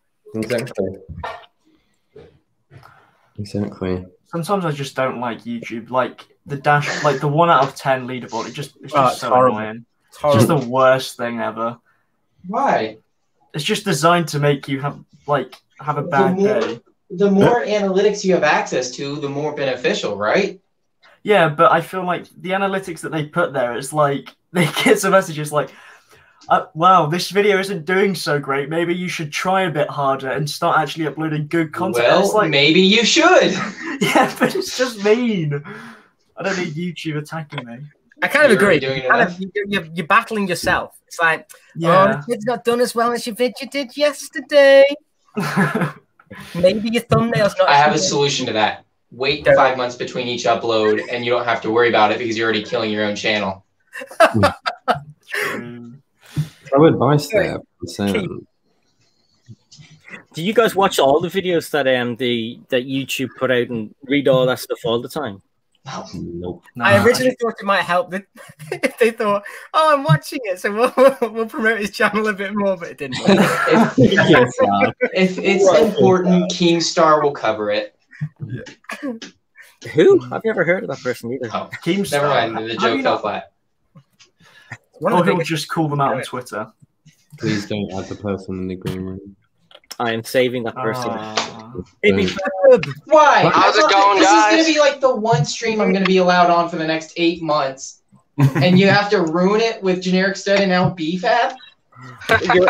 Exactly. Sometimes I just don't like YouTube. Like the 1 out of 10 leaderboard. It's just so horrible. Annoying. It's just the worst thing ever. Why? It's just designed to make you have a bad day. The more analytics you have access to, the more beneficial, right? Yeah, but I feel like the analytics that they put there is like they get some messages like, wow, this video isn't doing so great. Maybe you should try a bit harder and start actually uploading good content. Well, like, maybe you should. Yeah, but it's just mean. I don't need YouTube attacking me. I kind of agree. You're battling yourself. It's like, the kid's not done as well as your video did yesterday. Maybe your thumbnail's not. I have a solution to that. Wait 5 months between each upload, and you don't have to worry about it because you're already killing your own channel. Pro advice there. Do you guys watch all the videos that that YouTube put out and read all that stuff all the time? Nope. I originally thought it might help if they thought, "Oh, I'm watching it, so we'll promote his channel a bit more," but it didn't. If it's important, Keemstar will cover it. Who? I've never heard of that person either. Oh, Keemstar. Never mind. The joke fell flat. Or he'll just call them out on Twitter. Please don't add the person in the green room. I am saving that person. Why? How's it going, This guys? is gonna be like the one stream I'm gonna be allowed on for the next 8 months, and you have to ruin it with generic stud and now BFAB. You're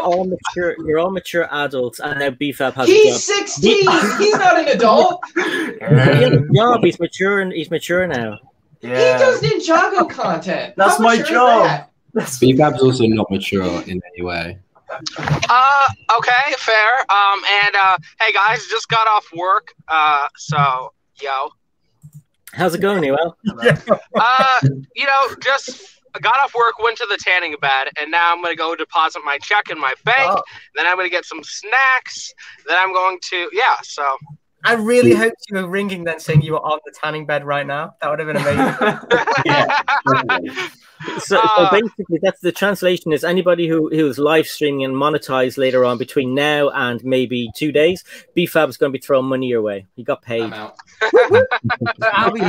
all mature. You're all mature adults, and now BFAB has a job. He's 16. He's not an adult. He has a job. He's mature, and he's mature now. He does Ninjago content. That's How my mature is job. that? BFAB's also not mature in any way. Okay, fair. Hey guys, just got off work. So yo. How's it going, Newell? Just got off work, went to the tanning bed, and now I'm gonna go deposit my check in my bank. Then I'm gonna get some snacks. Then I'm going to so. I really hoped you were ringing then saying you were on the tanning bed right now. That would have been amazing. So basically, that's the translation is anybody who's live streaming and monetized later on between now and maybe 2 days, BFAB's going to be throwing money your way. He got paid. I'll be so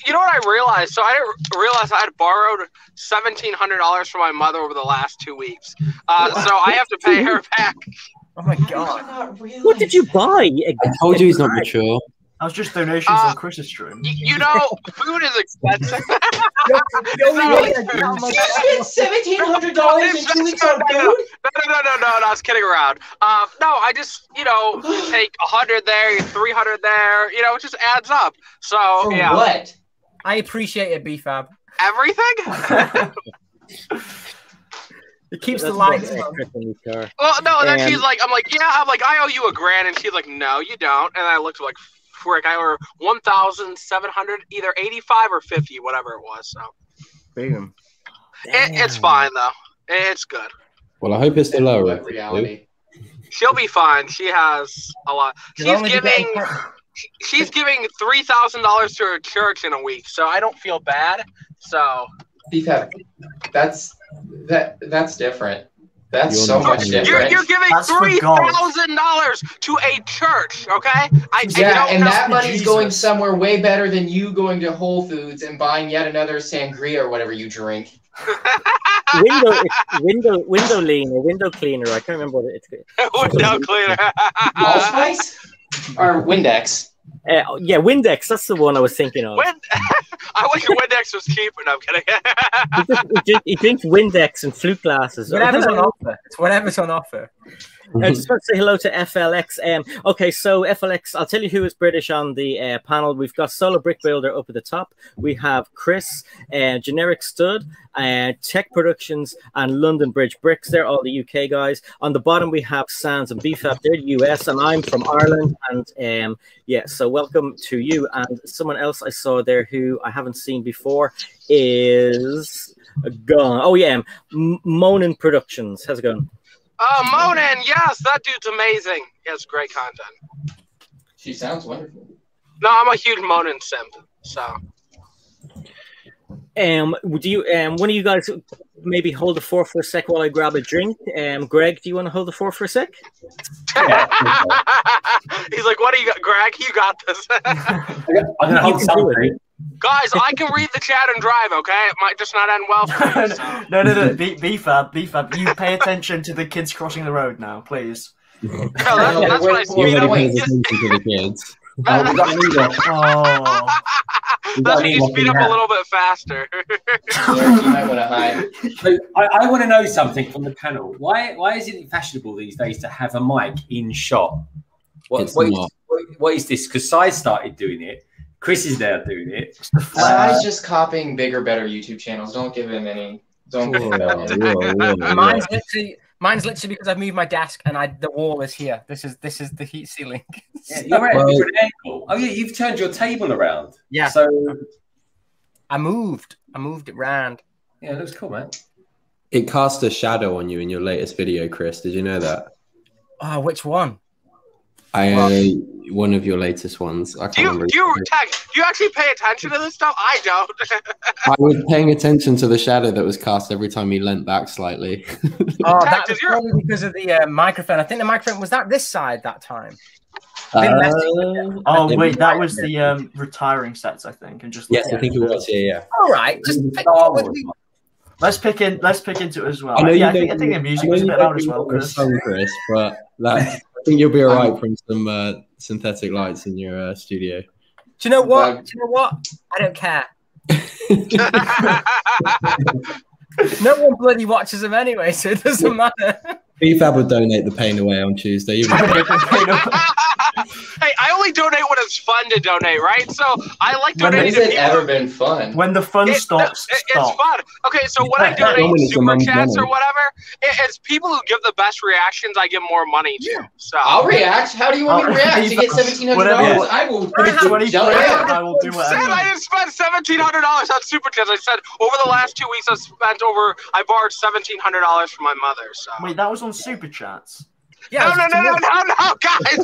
you know what I realized? So I didn't realize I had borrowed $1,700 from my mother over the last 2 weeks. So I have to pay her back. Oh my god! What did you buy? I told you he's not mature. That was just donations on Chris's stream. You know, food is expensive. You spent $1,700 in 2 weeks on food? No, I was kidding around. No, I just, you take 100 there, 300 there, it just adds up. So, For what? I appreciate it, BFAB. Everything? It keeps the lights on. Well, no, and then she's like, I'm like, I owe you $1,000, and she's like, no, you don't. And I looked like, frick, I owe her 1,700, either 85 or 50, whatever it was. So, boom. It's fine though. It's good. Well, I hope it's still lower. Reality. She'll be fine. She has a lot. She's giving $3,000 to her church in a week, so I don't feel bad. So, BFAB, that's different. That's so much different. You're giving $3,000 to a church, okay? And that money's going somewhere way better than you going to Whole Foods and buying yet another sangria or whatever you drink. window cleaner. I can't remember what it's called. Window cleaner. Allspice or Windex? Yeah, Windex. That's the one I was thinking of. I wish your Windex was cheaper. No, I'm kidding. He drinks Windex and flute glasses. Whatever's on offer. It's whatever's on offer. I just want to say hello to FLX. Okay, so FLX, I'll tell you who is British on the panel. We've got Solo Brick Builder up at the top. We have Chris, Generic Stud, Tech Productions, and London Bridge Bricks. They're all the UK guys. On the bottom, we have Sans and BFAB. They're the US, and I'm from Ireland. And yeah, so welcome to you. And someone else I saw there who I haven't seen before is gone. Oh, yeah, Monin Productions. How's it going? Monin, yes, that dude's amazing. He has great content. She sounds wonderful. No, I'm a huge Monin simp, so. Would you one of you guys maybe hold the fort for a sec while I grab a drink? Greg, do you want to hold the fort for a sec? Yeah. He's like, what do you got, Greg? You got this. I'm gonna hold something. Guys, I can read the chat and drive, okay? It might just not end well for you. So. No. BFAB, you pay attention to the kids crossing the road now, please. No, that's what I see. The kids. That's when you speed up a little bit faster. You might want to hide. So I want to know something from the panel. Why isn't it fashionable these days to have a mic in shot? What is this? Because Sai started doing it. Chris is now doing it. Sai's just copying bigger, better YouTube channels. Don't give him any. Don't give him Mine's literally because I've moved my desk and the wall is here. This is the heat ceiling. Yeah, you're at a different angle. Oh yeah, you've turned your table around. Yeah. So I moved it round. Yeah, it looks cool, man. It cast a shadow on you in your latest video, Chris. Did you know that? Oh, which one? One of your latest ones. I can't remember. Do you actually pay attention to this stuff? I don't. I was paying attention to the shadow that was cast every time he leant back slightly. Oh, that was probably because of the microphone. I think the microphone was this side that time. Oh wait, that was the retiring sets, I think, and just yes, I think it was. Yeah. All right, just Let's pick into it as well. I know Yeah, you I think the music was a bit loud as well, Chris. Chris, but I think you'll be alright from some synthetic lights in your studio. Do you know what? I don't care. No one bloody watches them anyway, so it doesn't matter. BFAB would donate the pain away on Tuesday. Hey, I only donate when it's fun to donate, right? So I like donating to Has it people. ever been fun? When the fun stops, It's stop. fun. Okay, so when I donate super chats or whatever, it's people who give the best reactions I give more money to. So I'll react. How do you want me to react? To get $1,700? I will I will do whatever. I didn't spend $1,700 on super chats. I said over the last 2 weeks I borrowed $1,700 from my mother. So Wait, that was on super chats. Yeah, no, guys,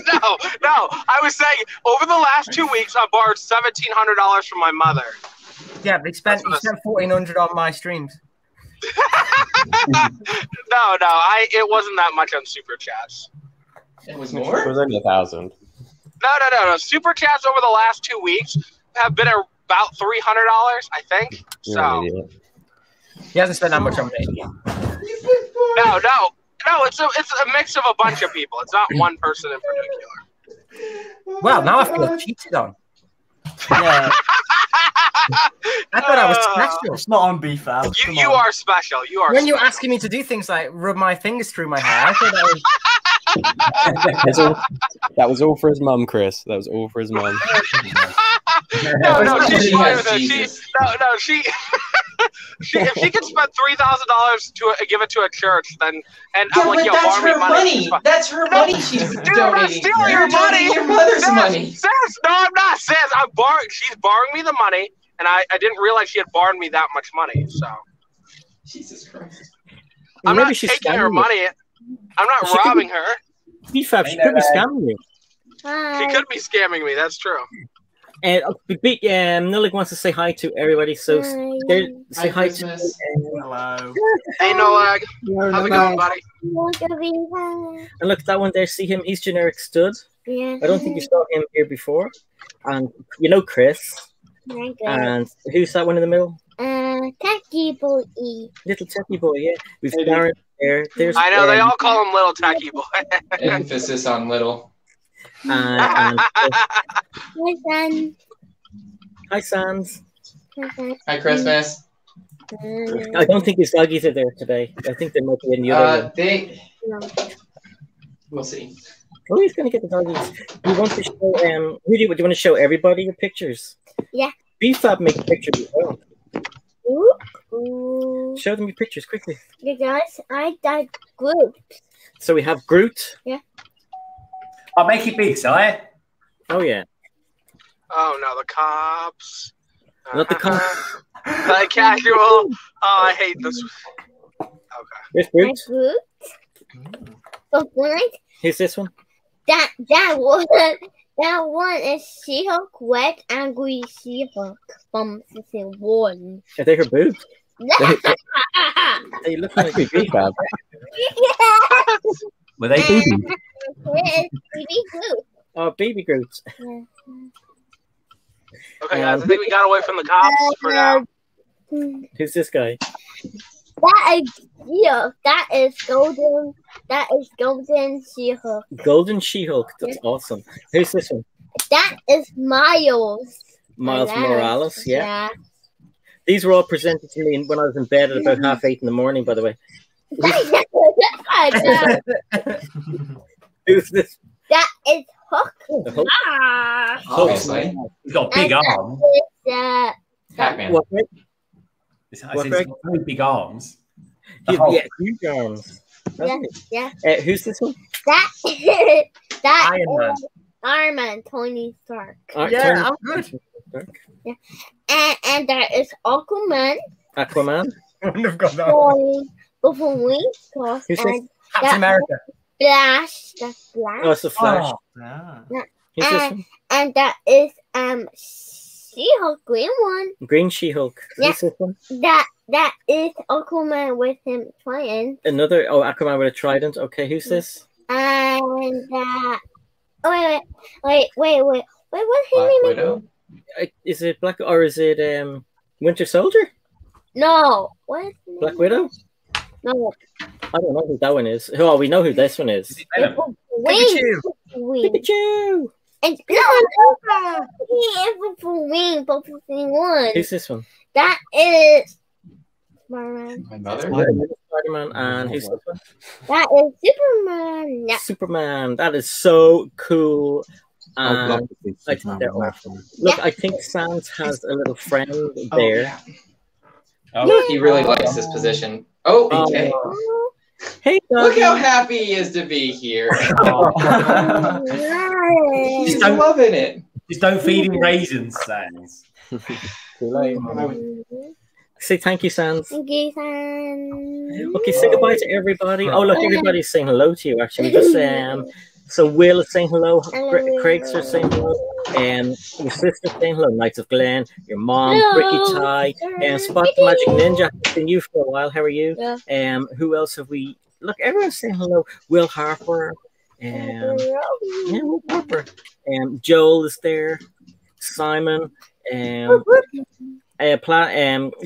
no. I was saying over the last 2 weeks I borrowed $1,700 from my mother. Yeah, but he spent $1,400 on my streams. No, it wasn't that much on super chats. It was more. It was only 1,000. No. Super chats over the last 2 weeks have been about $300, I think. So he hasn't spent that much on me. No, it's a mix of a bunch of people. It's not one person in particular. Well, now I feel cheated on. Yeah. I thought I was special. It's not on BFAB. You are special. You are. When you're asking me to do things like rub my fingers through my hair, I thought that was... That was all for his mum, Chris. That was all for his mum. No, she's fine with it. If she could spend $3,000 to give it to a church, then I'm like, yo, that's borrow me her money. That's her money. She's Dude, I'm not stealing your money. Your mother's money. Sis, no, I'm not. Sis, she's borrowing me the money, and I didn't realize she had borrowed me that much money. So, Jesus Christ, I'm not taking her money. I'm not robbing her. BFAB, she could be scamming you. She could be scamming me. That's true. And Nullig wants to say hi to everybody. So say hi to. Hello. Hey, Nullig. How's it going, buddy? And look, that one there. See him? He's generic stud. Yeah. I don't think you saw him here before. And you know Chris. And who's that one in the middle? Tacky boy. Little tacky boy. Yeah. We've Darren there. There's. I know they all call him Little Tacky Boy. Emphasis on little. And Hi, Sans. hi, Sans. Hi, Christmas. I don't think his doggies are there today. I think they might be in the other room. We'll see. Oh, he's going to get the doggies. Do you want to show, do you want to show everybody your pictures? Yeah. BFAB make pictures as well. Ooh. Show them your pictures quickly. You guys, I got Groot. So we have Groot. Yeah. I'll make it big, Si. Oh, yeah. Oh, no, the cops. Not the cops. Like casual. Oh, I hate this. Okay. Here's Groot. Groot. But Here's this one. that one is She-Hulk, Wet, Angry She-Hulk from season 1. Are they her boobs? They look like BFAB. Were they boobies? Baby Groot. Oh, baby Groot. Yeah. Okay, guys, I think we got away from the cops for now. Who's this guy? That is She-Hulk. That is Golden. That is Golden She-Hulk. Golden She-Hulk. That's awesome. Who's this one? That is Miles. Miles Morales. Yeah. These were all presented to me when I was in bed at about 8:30 in the morning, by the way. Who's this? That is Hook. Hook. Ah. Obviously. He's got big arms. Pac-Man. What? He's got very big arms. Yeah, huge arms. Yeah. Who's this one? That Iron Man. is Iron Man, Tony Stark. Yeah, I'm good. Yeah. And there is Aquaman. Aquaman. I wouldn't have got that. Before Wings Cross. Who's this? And Captain America. Flash. That's Flash. Oh, it's the Flash. Yeah. Who's this one? And that is She-Hulk, green one. Green She-Hulk. Yeah. Who's this one? That is Aquaman with him trying. Another. Oh, Aquaman with a trident. Okay, who's this? And wait, what's his Black name? Widow. Is it Black or is it Winter Soldier? No. What? Black Widow? No. I don't know who that one is. Oh, we know who this one is. Pikachu. Pikachu. And no, for wing, but for one. Who's this one? That is Spider-Man. My mother? Spider-Man, and who's this one? That is Superman. Yeah. Superman. That is so cool. I think they're awesome. Look, I think Sans has a little friend there. Yeah. Oh, he really likes this position. Oh, BK. Hey, look how happy he is to be here. He's Just loving it. Just don't feed him raisins, Sans. Too late. Say thank you, Sans. Thank you, Sans. Okay, say goodbye to everybody. Oh, look, everybody's saying hello to you, actually. Just so Will is saying hello. Craig's are saying hello. And your sister's saying hello. Knights of Glen. Your mom, Bricky Ty. And Spot the Magic Ninja. I've seen you for a while. How are you? Who else have we? Look, everyone's saying hello. Will Harper. Will Harper. Joel is there. Simon.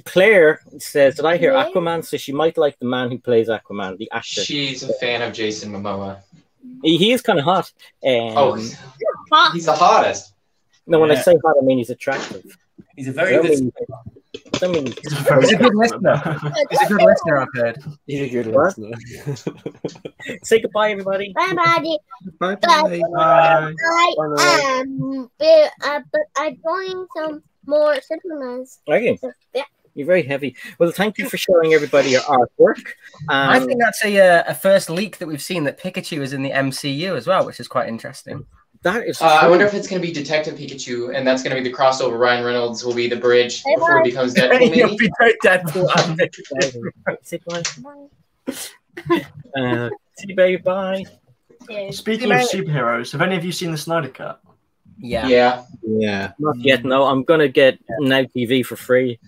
Claire says, did I hear Aquaman? So she might like the man who plays Aquaman, the actor. She's a fan of Jason Momoa. He is kind of hot. He's the hottest. No, when I say hot, I mean he's attractive. He's a very good. He's a good listener. He's a good listener, I've heard. He's a good listener. Say goodbye, everybody. Bye, buddy. Bye. But I joined some more Supermans. Okay. So, yeah. You're very heavy. Well, thank you for showing everybody your artwork. I think that's a first leak that we've seen that Pikachu is in the MCU as well, which is quite interesting. That is. I wonder if it's going to be Detective Pikachu, and that's going to be the crossover. Ryan Reynolds will be the bridge before he becomes Deadpool. He'll be Deadpool. Say bye. See you, bye. Speaking of superheroes, have any of you seen the Snyder Cut? Yeah. Not yet. No, I'm gonna get Now TV for free.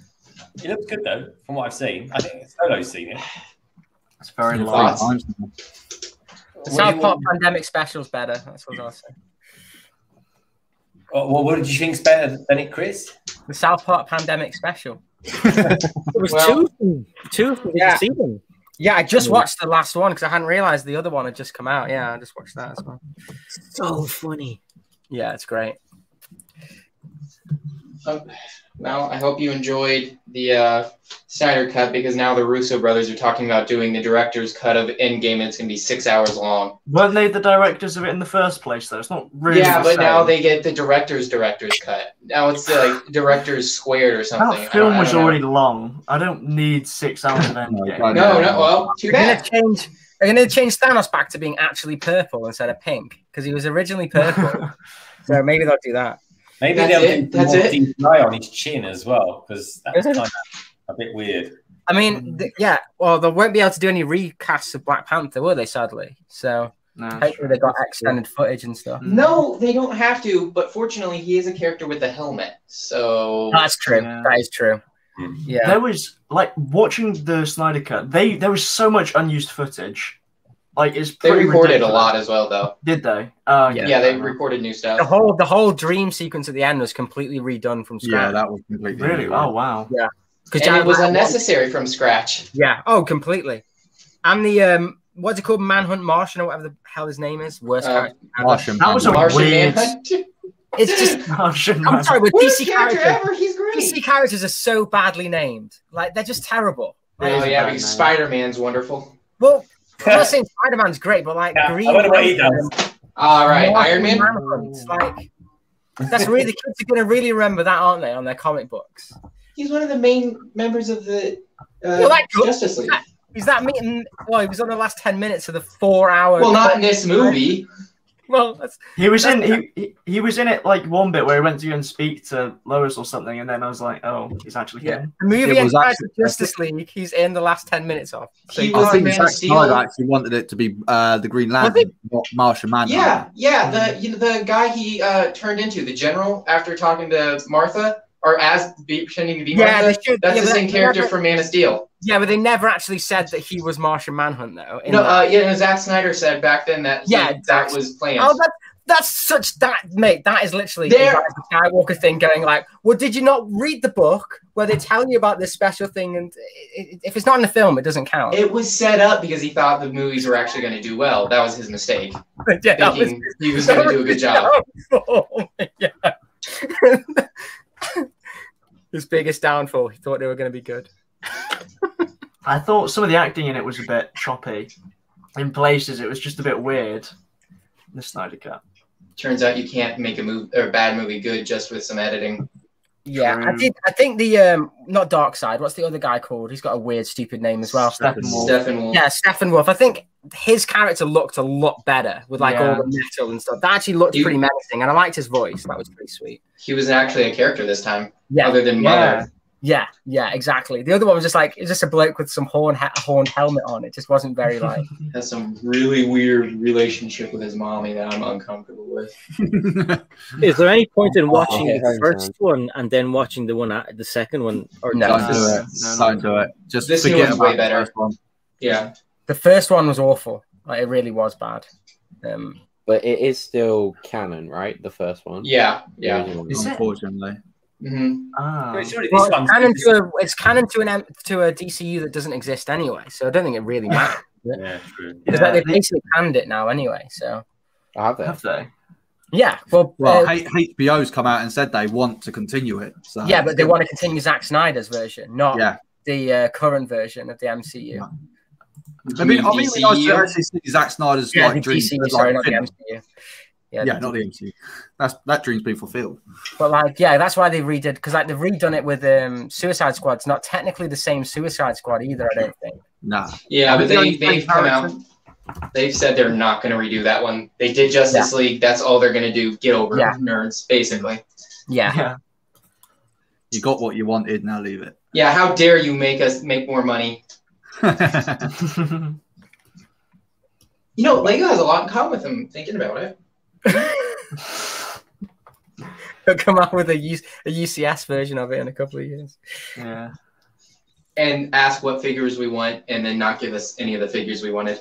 It looks good though, from what I've seen. I think Solo's seen it. It's very long. The South Park Pandemic Special's better. That's what I'll say. Well, what did you think's better than it, Chris? The South Park Pandemic Special. It was two of them. Did you see them? Yeah, I just watched the last one because I hadn't realized the other one had just come out. Yeah, I just watched that as well. So funny. Yeah, it's great. Well, I hope you enjoyed the Snyder Cut, because now the Russo brothers are talking about doing the director's cut of Endgame, and it's going to be 6 hours long. Weren't they the directors of it in the first place, though? It's not really. Yeah, but now they get the director's cut. Now it's like director's squared or something. That film was already long. I don't need 6 hours of Endgame. No. Well, too bad. They're going to change Thanos back to being actually purple instead of pink, because he was originally purple. So maybe they'll do that. Maybe they'll do more CGI on his chin as well, because that's kind of a bit weird. I mean, well, they won't be able to do any recasts of Black Panther, will they, sadly? So hopefully they got extended footage and stuff. No, they don't have to, but fortunately he is a character with a helmet, so... That's true. Yeah. That is true. Yeah. There was, like, watching the Snyder Cut, there was so much unused footage. Like, it's they recorded ridiculous. A lot as well, though. Did they? Yeah, they recorded new stuff. The whole dream sequence at the end was completely redone from scratch. Yeah, that was completely really. Oh wow. Yeah, because it was unnecessary from scratch. Yeah. Oh, completely. And the what's it called, Manhunt Martian or whatever the hell his name is, worst character. Martian. That was a weird. It's just. Martian. I'm sorry, but DC characters. He's great. DC characters are so badly named. Like they're just terrible. Oh yeah, because Spider-Man's wonderful. Well. I'm not saying Spider-Man's great, but like Green. I wonder what he does. All right, Iron Man. Like that's really the kids are going to really remember that, aren't they, on their comic books? He's one of the main members of the Justice League. Is that meeting? Well, he was on the last 10 minutes of the 4 hour. Well, not in this movie. Well, he was in it like one bit where he went to go and speak to Lois or something, and then I was like, oh, he's actually him. The movie Empire Justice League, he's in the last 10 minutes of. So I think Zack Snyder actually wanted it to be the Green Lantern, not Martian Manhunter. Yeah. The guy he turned into, the general, after talking to Martha, or pretending to be Martha. That's the same character from Man of Steel. Yeah, but they never actually said that he was Martian Manhunt, though. No, Zack Snyder said back then that that was planned. Oh, That's such that mate. That is literally There- the Skywalker thing. Going like, well, did you not read the book where they tell you about this special thing? And if it's not in the film, it doesn't count. It was set up because he thought the movies were actually going to do well. That was his mistake. Yeah, that was- Thinking he was going to do a good job. Yeah. His biggest downfall. He thought they were going to be good. I thought some of the acting in it was a bit choppy. In places, it was just a bit weird. The Snyder Cut. Turns out you can't make a movie or a bad movie good just with some editing. Yeah, True. I think the not Darkseid. What's the other guy called? He's got a weird, stupid name as well. Steppenwolf. Yeah, Steppenwolf. I think his character looked a lot better with like all the metal and stuff. That actually looked pretty menacing, and I liked his voice. That was pretty sweet. He was actually a character this time, Yeah, other than Mother. Yeah, exactly. The other one was just like, it's just a bloke with some horned helmet on. It just wasn't very like. Has some really weird relationship with his mommy that I'm uncomfortable with. Is there any point in watching the first one and then watching the second one? Or No. Don't do it. Don't do it. Just This new forget one's about way better. the first one. Yeah. The first one was awful. Like, it really was bad. But it is still canon, right? The first one. Yeah. The original. Unfortunately. Mm-hmm. It's canon to a DCU that doesn't exist anyway, so I don't think it really matters. Yeah, true. Because they basically canned it now anyway. So Have they? Have they? Yeah. Well, HBO's come out and said they want to continue it. So. yeah, but they want to continue Zack Snyder's version, not Yeah. the current version of the MCU. I mean, it's nice to actually see Zack Snyder's Yeah, like the dreams. DCU, like, sorry, not the finished. MCU. Yeah, not the MCU. That dream's been fulfilled. But like, yeah, that's why they redid, because like they've redone it with Suicide Squad. It's not technically the same Suicide Squad either, I don't think. Nah. Yeah, but It's the they've come out. They've said they're not going to redo that one. They did Justice League. That's all they're going to do. Get over it, nerds, basically. Yeah. You got what you wanted. Now leave it. Yeah. How dare you make us make more money? You know, Lego has a lot in common with them. Thinking about it. They'll come out with a UCS version of it in a couple of years. Yeah. And ask what figures we want, and then not give us any of the figures we wanted.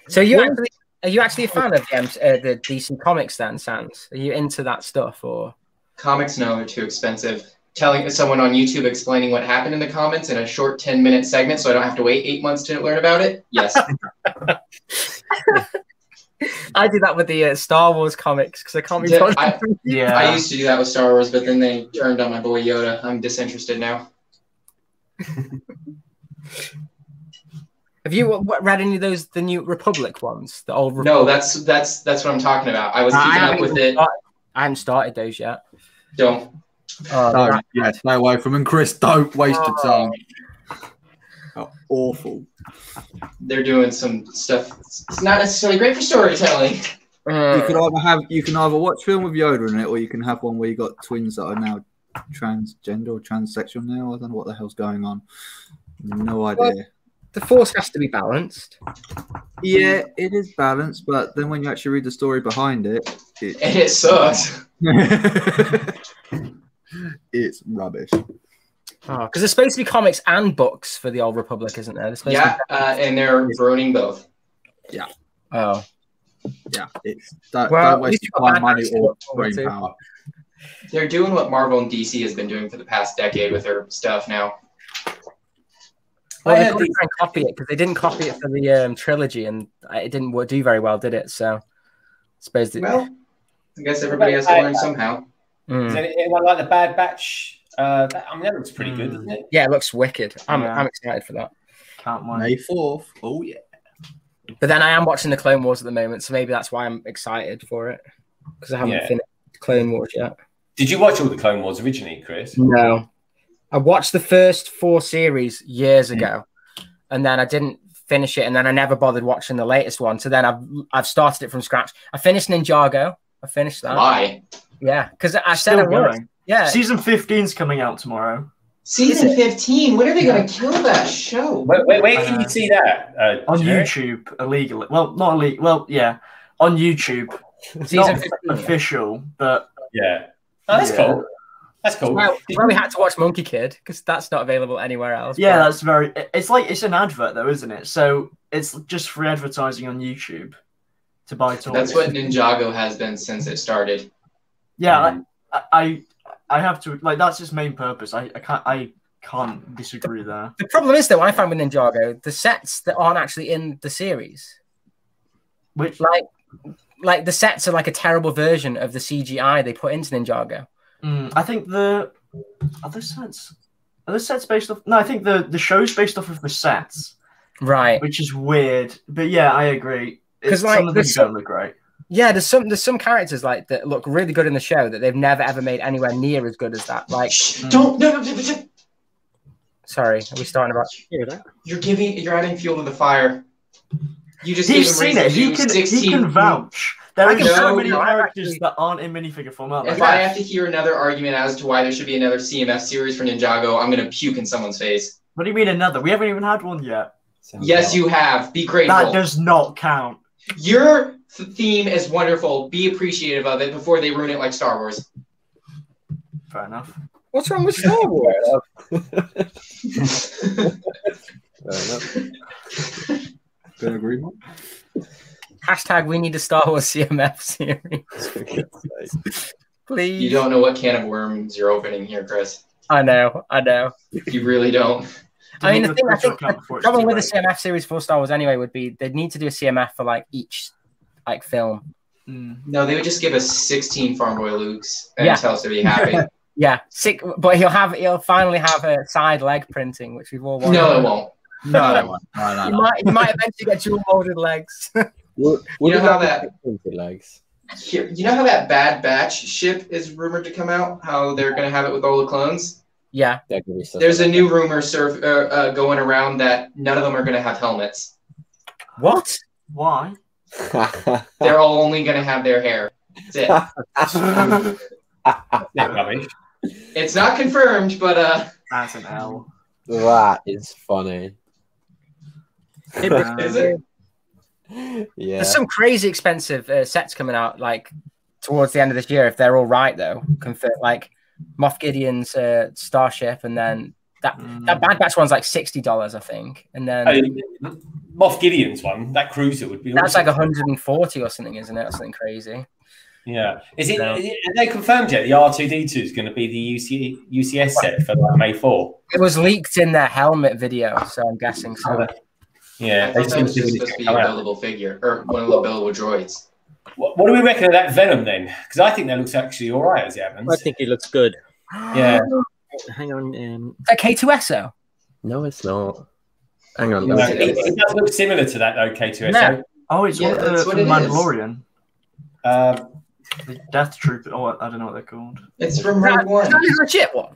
So are you actually a fan of the DC Comics then, Sans? Are you into that stuff or? Comics, no, they're too expensive. Telling someone on YouTube explaining what happened in the comics in a short 10-minute segment so I don't have to wait 8 months to learn about it? Yes. I do that with the Star Wars comics because I can't be bothered. I used to do that with Star Wars, but then they turned on my boy Yoda. I'm disinterested now. Have you read any of those, the New Republic ones? The old Republic? No, that's what I'm talking about. I was keeping up with it. I haven't started those yet. Don't. Don't. Yeah, stay away from them, Chris. Don't waste your time. Oh, awful. They're doing some stuff. It's not necessarily great for storytelling. You can either watch film with Yoda in it, or you can have one where you got twins that are now transgender or transsexual now. I don't know what the hell's going on. No idea. Well, the Force has to be balanced. Yeah, it is balanced, but then when you actually read the story behind it, it sucks. It's rubbish. Oh, because there's supposed to be comics and books for the Old Republic, isn't there? Yeah, and they're ruining both. Yeah. Oh. Yeah. Don't waste your time, money, or brain power. They're doing what Marvel and DC has been doing for the past decade with their stuff now. Well, they couldn't try and copy it because they didn't copy it for the trilogy, and it didn't do very well, did it? So, I suppose. Well, I guess everybody has to learn somehow. Is anyone like the Bad Batch? That looks pretty good, doesn't it? Yeah, it looks wicked. I'm excited for that. Can't wait. May 4th. Oh yeah. But then I am watching the Clone Wars at the moment, so maybe that's why I'm excited for it because I haven't finished Clone Wars yet. Did you watch all the Clone Wars originally, Chris? No, I watched the first 4 series years ago, and then I didn't finish it, and then I never bothered watching the latest one. So then I've started it from scratch. I finished Ninjago. I finished that. Why? Yeah, because I said I would. Yeah, season 15's coming out tomorrow. Season 15. When are they going to kill that show? Where can you see that? On YouTube, illegally. Well, not illegal. Well, yeah, on YouTube. It's not official, but yeah. Oh, that's cool. That's cool. Well, we had to watch Monkey Kid because that's not available anywhere else. Yeah, that's very. It's like it's an advert though, isn't it? So it's just free advertising on YouTube to buy toys. That's what Ninjago has been since it started. Yeah, I have to like that's its main purpose. I can't disagree there. The problem is though, I find with Ninjago, the sets that aren't actually in the series, which like the sets are like a terrible version of the CGI they put into Ninjago. I think the other sets based off. No, I think the show's based off of the sets, right? Which is weird, but yeah, I agree. Because like some of them don't look great. Yeah, there's some characters like that look really good in the show that they've never ever made anywhere near as good as that. Like, don't no. Sorry, are we starting about hear that? You're adding fuel to the fire. You just He's seen it. He can vouch. There are so many characters that aren't in minifigure form. If I have to hear another argument as to why there should be another CMF series for Ninjago, I'm gonna puke in someone's face. What do you mean another? We haven't even had one yet. Yes, you have. Be grateful. That does not count. Your theme is wonderful. Be appreciative of it before they ruin it like Star Wars. Fair enough. What's wrong with Star Wars? Good agreement. Hashtag we need a Star Wars CMF series. Please. You don't know what can of worms you're opening here, Chris. I know. You really don't. I mean, I think the problem with the CMF series for Star Wars anyway would be they'd need to do a CMF for like each like film. No, they would just give us 16 Farm Boy Lukes and tell us to be happy. Yeah, sick. But he'll finally have a side leg printing, which we've all wanted. No, it won't. No, it won't. You might eventually get dual molded legs. You know how that legs. You know how that Bad Batch ship is rumored to come out? How they're going to have it with all the clones? Yeah. There's a new rumor going around that none of them are going to have helmets. What? Why? They're all only going to have their hair. That's it. Rubbish. It's not confirmed, but that's an L. That is funny. Is it? Yeah. There's some crazy expensive sets coming out like towards the end of this year if they're all right though. Like Moff Gideon's starship, and then that Bad Batch one's like $60, I think, and then Moff Gideon's one, that cruiser would be. That's like 140 or something, isn't it? Or something crazy. Yeah, is it? Have they confirmed yet the R2D2 is going to be the UCS set for like May 4? It was leaked in their helmet video, so I'm guessing so. Yeah, I thought that was just supposed to be a buildable figure or one of the buildable droids. What do we reckon of that Venom then? Because I think that looks actually all right as it happens. I think it looks good. Yeah. Hang on. A K2SO? No, it's not. Hang on. No, it does look similar to that though, K2SO. No. Oh, it's Yeah, one of that's the what it Mandalorian. The Death Trooper. Oh, I don't know what they're called. It's from Rogue One. Is that a legit one?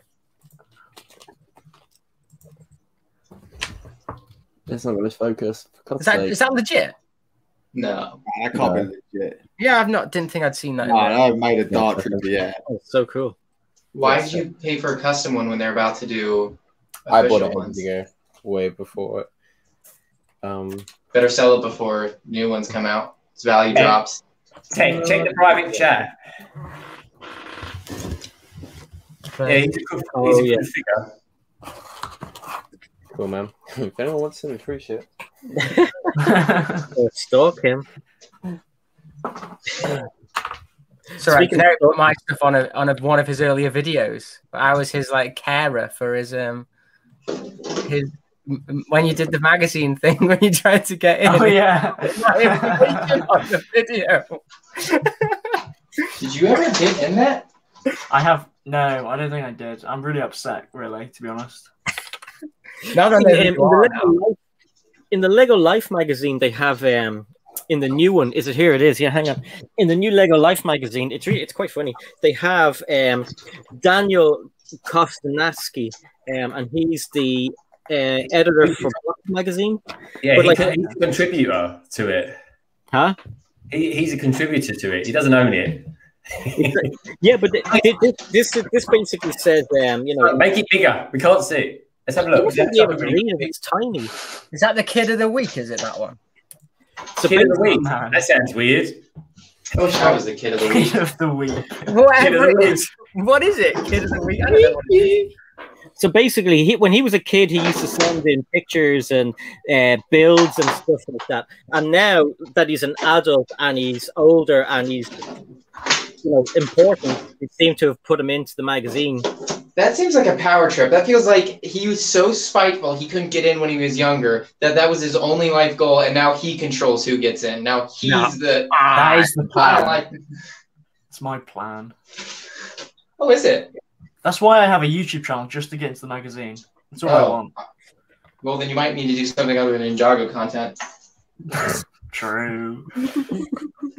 It's not going to focus. Is that legit? No. That can't be legit. Yeah, didn't think I'd seen that. No, I made a Dark Trooper, yeah. Oh, so cool. Why did you pay for a custom one when they're about to do I bought official it ones? way before it. Better sell it before new ones come out. Its value drops. Check the private chat. Yeah, he's a good figure. Cool, man. If anyone wants some free shit, stalk him. Sorry, Canary put my stuff on one of his earlier videos. I was his like carer for his when you did the magazine thing when you tried to get in. Oh yeah. On the video. Did you ever get in that? No, I don't think I did. I'm really upset, really, to be honest. In the Lego Life magazine, they have in the new one. Is it here? It is. Yeah, hang on. In the new Lego Life magazine, it's quite funny. They have Daniel Kostanaski, and he's the editor for Block magazine. Yeah, but he's a contributor to it. Huh? He's a contributor to it. He doesn't own it. Yeah, but this basically says, make it bigger. We can't see it. Let's have a look. It's tiny. Is that the kid of the week? Is it that one? Kid of the week. That sounds weird. I wish I was the kid of the week. Kid of the week. Whatever it is. What is it? Kid of the week. I don't know what it is. So basically, when he was a kid, he used to send in pictures and builds and stuff like that. And now that he's an adult and he's older and he's, you know, important, they seem to have put him into the magazine. That seems like a power trip. That feels like he was so spiteful he couldn't get in when he was younger, that was his only life goal, and now he controls who gets in. Now he's that is the plan. I don't like... It's my plan. Oh, is it? That's why I have a YouTube channel, just to get into the magazine. That's all I want. Well, then you might need to do something other than Ninjago content. True.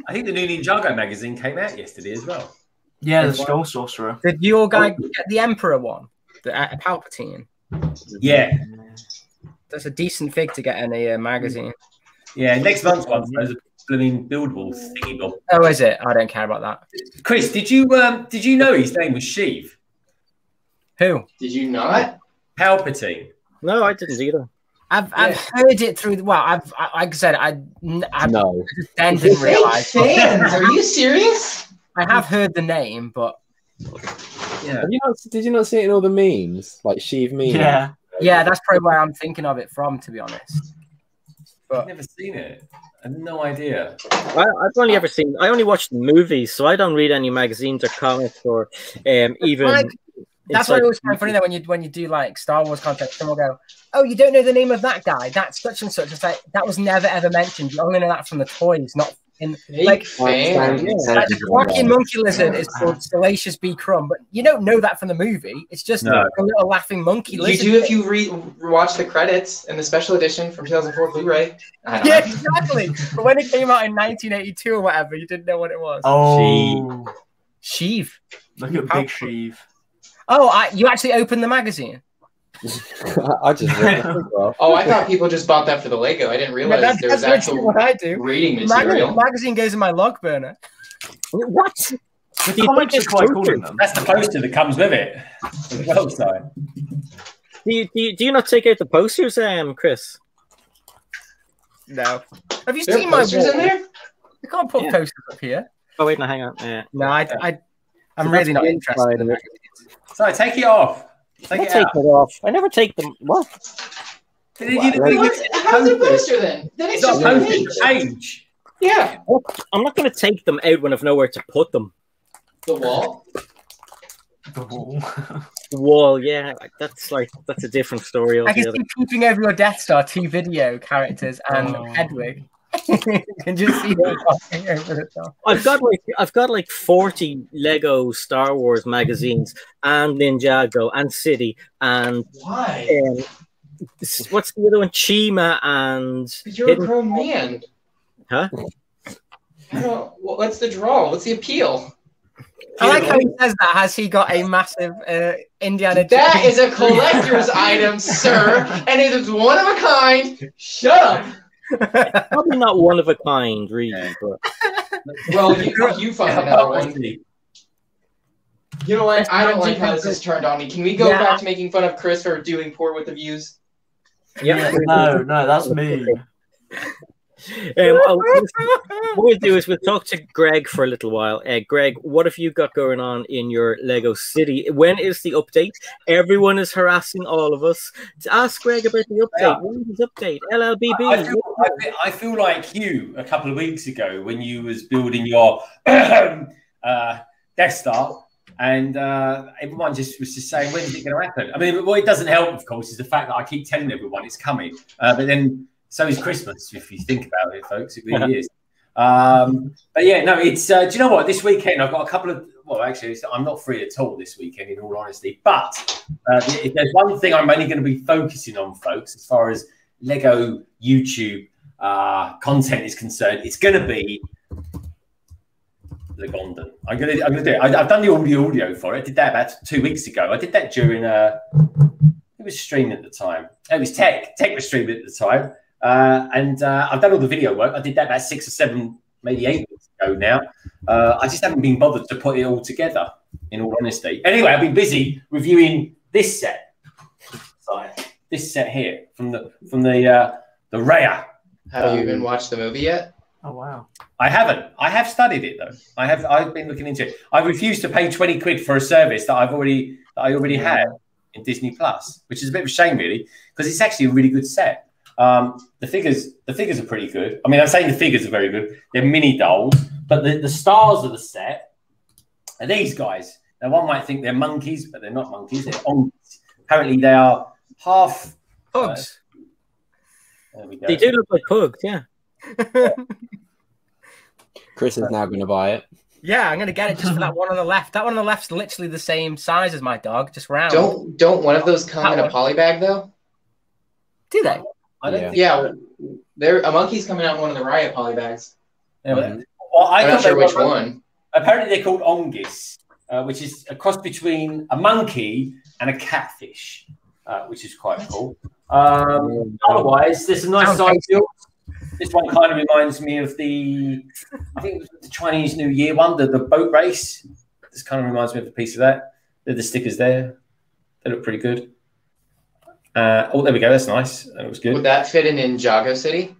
I think the new Ninjago magazine came out yesterday as well. Yeah, the Skull Sorcerer. Did your guy get the Emperor one? The Palpatine? Yeah. That's a decent fig to get in a magazine. Yeah, next month's one, there's a blooming buildable thingy bob. Oh, is it? I don't care about that. Chris, did you know his name was Sheev? Who? Did you not? Palpatine. No, I didn't either. I've heard it through. Well, like I said, I No. then didn't realize. Fans, are you serious? I have heard the name, but yeah. Did you not see it in all the memes, like Sheev memes? Yeah. Yeah, that's probably where I'm thinking of it from, to be honest. But I've never seen it. I have no idea. I've only ever seen. I only watched the movies, so I don't read any magazines or comics or even. That's why I always find funny that when you do like Star Wars content, someone will go, "Oh, you don't know the name of that guy? That's such and such." It's like that was never ever mentioned. You only know that from the toys, not in like. Rocking Monkey Lizard is called Salacious B. Crumb, but you don't know that from the movie. It's just a little laughing monkey lizard. You do if you watch the credits in the special edition from 2004 Blu-ray. Yeah, exactly. But when it came out in 1982 or whatever, you didn't know what it was. Oh, Sheev. Look at Big Sheev. Oh, you actually opened the magazine? I just read it as well. Oh, I thought people just bought that for the Lego. I didn't realize there was actual what I do. reading material. The magazine goes in my log burner. What? The comics are quite cool in them. That's the poster that comes with it. Well side. Do you not take out the posters, Chris? No. Have you There seen are my posters in wall? there? You can't put posters up here. Oh wait, no, hang on. No, I'm really not interested in it. Sorry, take it off. Take it off. I never take them. What? How's the poster then? Then it's just a page. Yeah. I'm not going to take them out when I've nowhere to put them. The wall. The wall. The wall, yeah. That's a different story I can altogether. see peeping over your Death Star 2 video characters and Hedwig. You can just see them walking over the top. I've got like 40 Lego Star Wars magazines and Ninjago and City and why? What's the other one? Chima and You're a grown man. Huh? What's the draw? What's the appeal? I like how he says that. Has he got a massive Indiana Jones? That is a collector's item, sir, and it is one of a kind. Shut up. Probably not one of a kind, really. But... Well, you find another one. You know what? I don't like how this has turned on me. Can we go back to making fun of Chris for doing poor with the views? Yeah. No, that's me. What we'll do is we'll talk to Greg for a little while. Greg, what have you got going on in your Lego City? When is the update? Everyone is harassing all of us to ask Greg about the update. Yeah. When is the update? LLBB. I feel like you a couple of weeks ago when you was building your Death Star, and everyone just was just saying, when is it going to happen? I mean, what it doesn't help, of course, is the fact that I keep telling everyone it's coming, but then. So is Christmas, if you think about it, folks. It really is. But yeah, no, it's. Do you know what? This weekend I've got a couple of. Well, actually, I'm not free at all this weekend, in all honesty. But if there's one thing I'm only going to be focusing on, folks, as far as Lego YouTube content is concerned, it's going to be Legondon. I'm going to do it. I've done the audio for it. I did that about 2 weeks ago. I did that during. It was streaming at the time. It was Tech was streaming at the time. And I've done all the video work. I did that about 6 or 7, maybe 8 weeks ago now. I just haven't been bothered to put it all together, in all honesty. Anyway, I've been busy reviewing this set. Sorry, this set here from the Raya. Have you even watched the movie yet? Oh wow! I haven't. I have studied it though. I've been looking into it. I refused to pay 20 quid for a service that I already had. in Disney Plus, which is a bit of a shame, really, because it's actually a really good set. The figures are pretty good. I mean, I'm saying the figures are very good. They're mini dolls, but the stars of the set are these guys. Now, one might think they're monkeys, but they're not monkeys. They're onkeys. Apparently, they are half pugs. There we go. They do look like pugs, yeah. Chris is now going to buy it. Yeah, I'm going to get it just for that one on the left. That one on the left's literally the same size as my dog, just round. Don't one of those come in a poly bag though? Do they? I don't think yeah, a monkey's coming out in one of the Riot poly bags. Yeah, well, I'm not sure which one. Apparently, they're called ongis, which is a cross between a monkey and a catfish, which is quite cool. Otherwise, there's some nice side builds. This one kind of reminds me of I think it was the Chinese New Year one, the boat race. This kind of reminds me of a piece of that. There are the stickers there. They look pretty good. Oh, there we go. That's nice. That looks good. Would that fit in Ninjago City?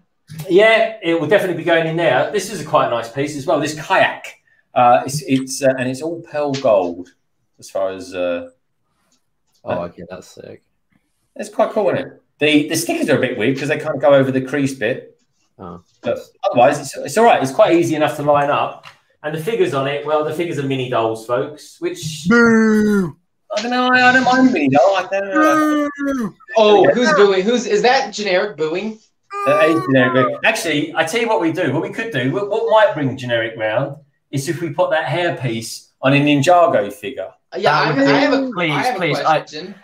Yeah, it will definitely be going in there. This is a quite nice piece as well. This kayak. It's all pearl gold as far as. Oh, okay, that's sick. It's quite cool, isn't it? The stickers are a bit weird because they kind of go over the crease bit. Oh. But otherwise, it's all right. It's quite easy enough to line up. And the figures on it, well, the figures are mini dolls, folks, which... Boo! I don't know. I don't mind mini doll. I don't know. Oh, who's booing? Is that generic booing? Generic. Actually, I tell you what we do. What we could do, what might bring generic round, is if we put that hairpiece on a Ninjago figure. Yeah, I have a question.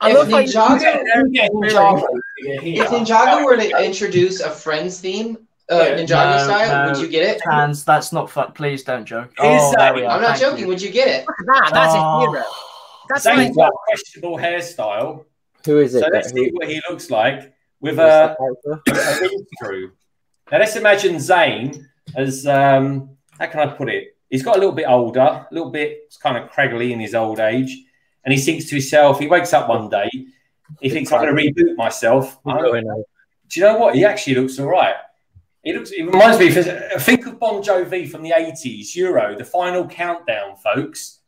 If Ninjago were to introduce a Friends theme, Ninjago style, would you get it? Hans, that's not fun. Please don't joke. I'm not joking. Would you get it? Look at that. That's a hero. That's Zane's got a questionable hairstyle. Who is it? So let's see what he looks like with a read-through. Now let's imagine Zane as how can I put it? He's got a little bit older, a little bit kind of craggly in his old age, and he thinks to himself. He wakes up one day, he thinks, "I'm going to reboot myself." Do you know what? He actually looks all right. It reminds me. Think of Bon Jovi from the '80s, Euro, the final countdown, folks.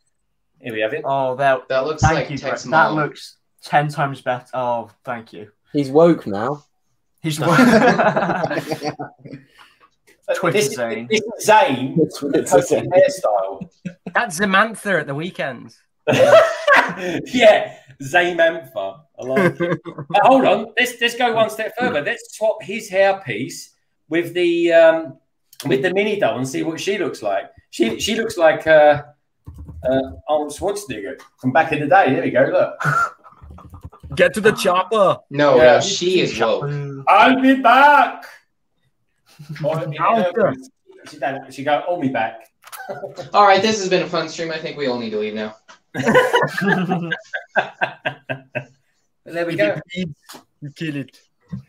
Here we have it. Oh, that looks thank like you, Tex that Mom. looks 10 times better. Oh, thank you. He's woke now. He's woke. This is Zane. Hairstyle. That's Samantha at the weekends. Yeah, Zamantha. I like it. But hold on, let's go one step further. Let's swap his hairpiece with the mini doll and see what she looks like. She looks like Arnold Schwarzenegger from back in the day. There we go. Look. Get to the chopper. No, she is woke. I'll be back. She go, "I'll be back." All right, this has been a fun stream. I think we all need to leave now. There we go. You kill it.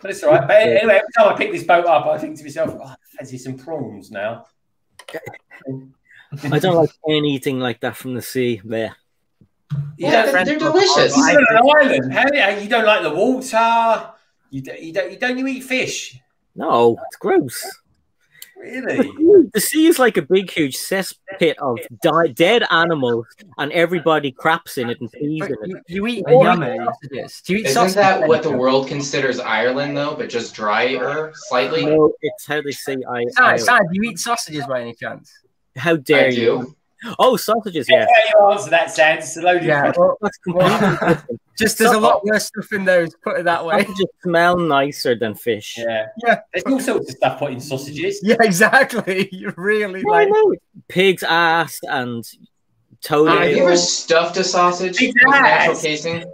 But it's all right. But anyway, every time I pick this boat up, I think to myself, "Oh, I fancy some prawns now." I don't like anything like that from the sea there. Yeah, they're delicious. You live on an island. How you don't like the water? You don't eat fish? No, it's gross. Really? The sea is like a big, huge cesspit of dead animals, and everybody craps in it and pees in it. You eat sausages. Do you eat Isn't sausages? that what the world considers Ireland, though, but just drier slightly? No, it's how they say Sorry, do you eat sausages by any chance? How dare I you? do. Oh, sausages, yeah. You answer that, Sam. It's a load of That's completely different. Just there's a lot worse stuff in those, put it that way. Sausages smell nicer than fish. Yeah. There's all sorts of stuff put in sausages. Yeah, exactly. You really I know. Pig's ass and toenail. Have you ever stuffed a sausage with natural casing?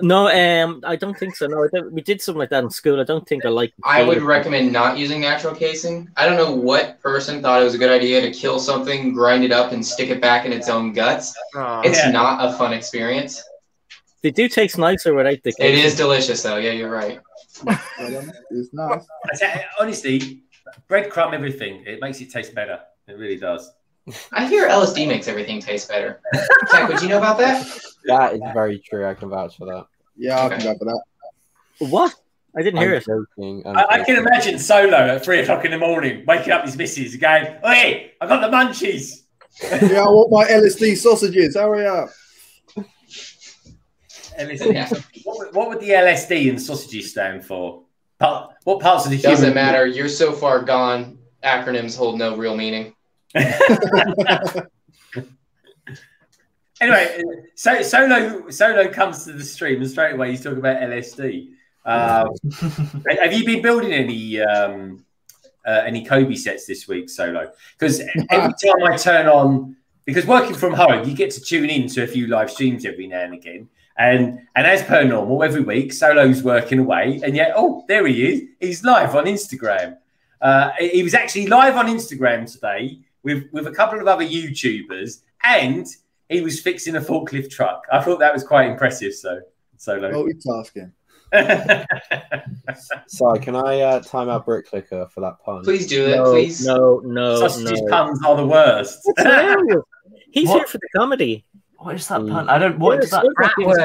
No, I don't think so. No, we did something like that in school. I don't think I like. I would recommend not using natural casing. I don't know what person thought it was a good idea to kill something, grind it up, and stick it back in its own guts. It's not a fun experience. They do taste nicer without the casing. It is delicious, though. Yeah, you're right. It's nice. Honestly, breadcrumb everything. It makes it taste better. It really does. I hear LSD makes everything taste better. Jack, would you know about that? That is very true. I can vouch for that. Yeah, I can go for that. What? I didn't hear it. I can imagine Solo at 3 o'clock in the morning waking up his missus going, "Hey, I got the munchies." Yeah, I want my LSD sausages. Hurry up. LSD. What would the LSD and sausages stand for? What parts of the human... Doesn't matter. You're so far gone. Acronyms hold no real meaning. Anyway, Solo comes to the stream and straight away he's talking about LSD. Have you been building any Kobe sets this week, Solo? Because every time I turn on, because working from home, you get to tune in to a few live streams every now and again. And as per normal, every week, Solo's working away. And yet, oh, there he is. He's live on Instagram. He was actually live on Instagram today with a couple of other YouTubers. And he was fixing a forklift truck. I thought that was quite impressive, Solo. Multitasking. Sorry, can I time out Brick Clicker for that pun? Please do it, please. No. Sausage puns are the worst. He's here for the comedy. What is that pun? I don't. What is that?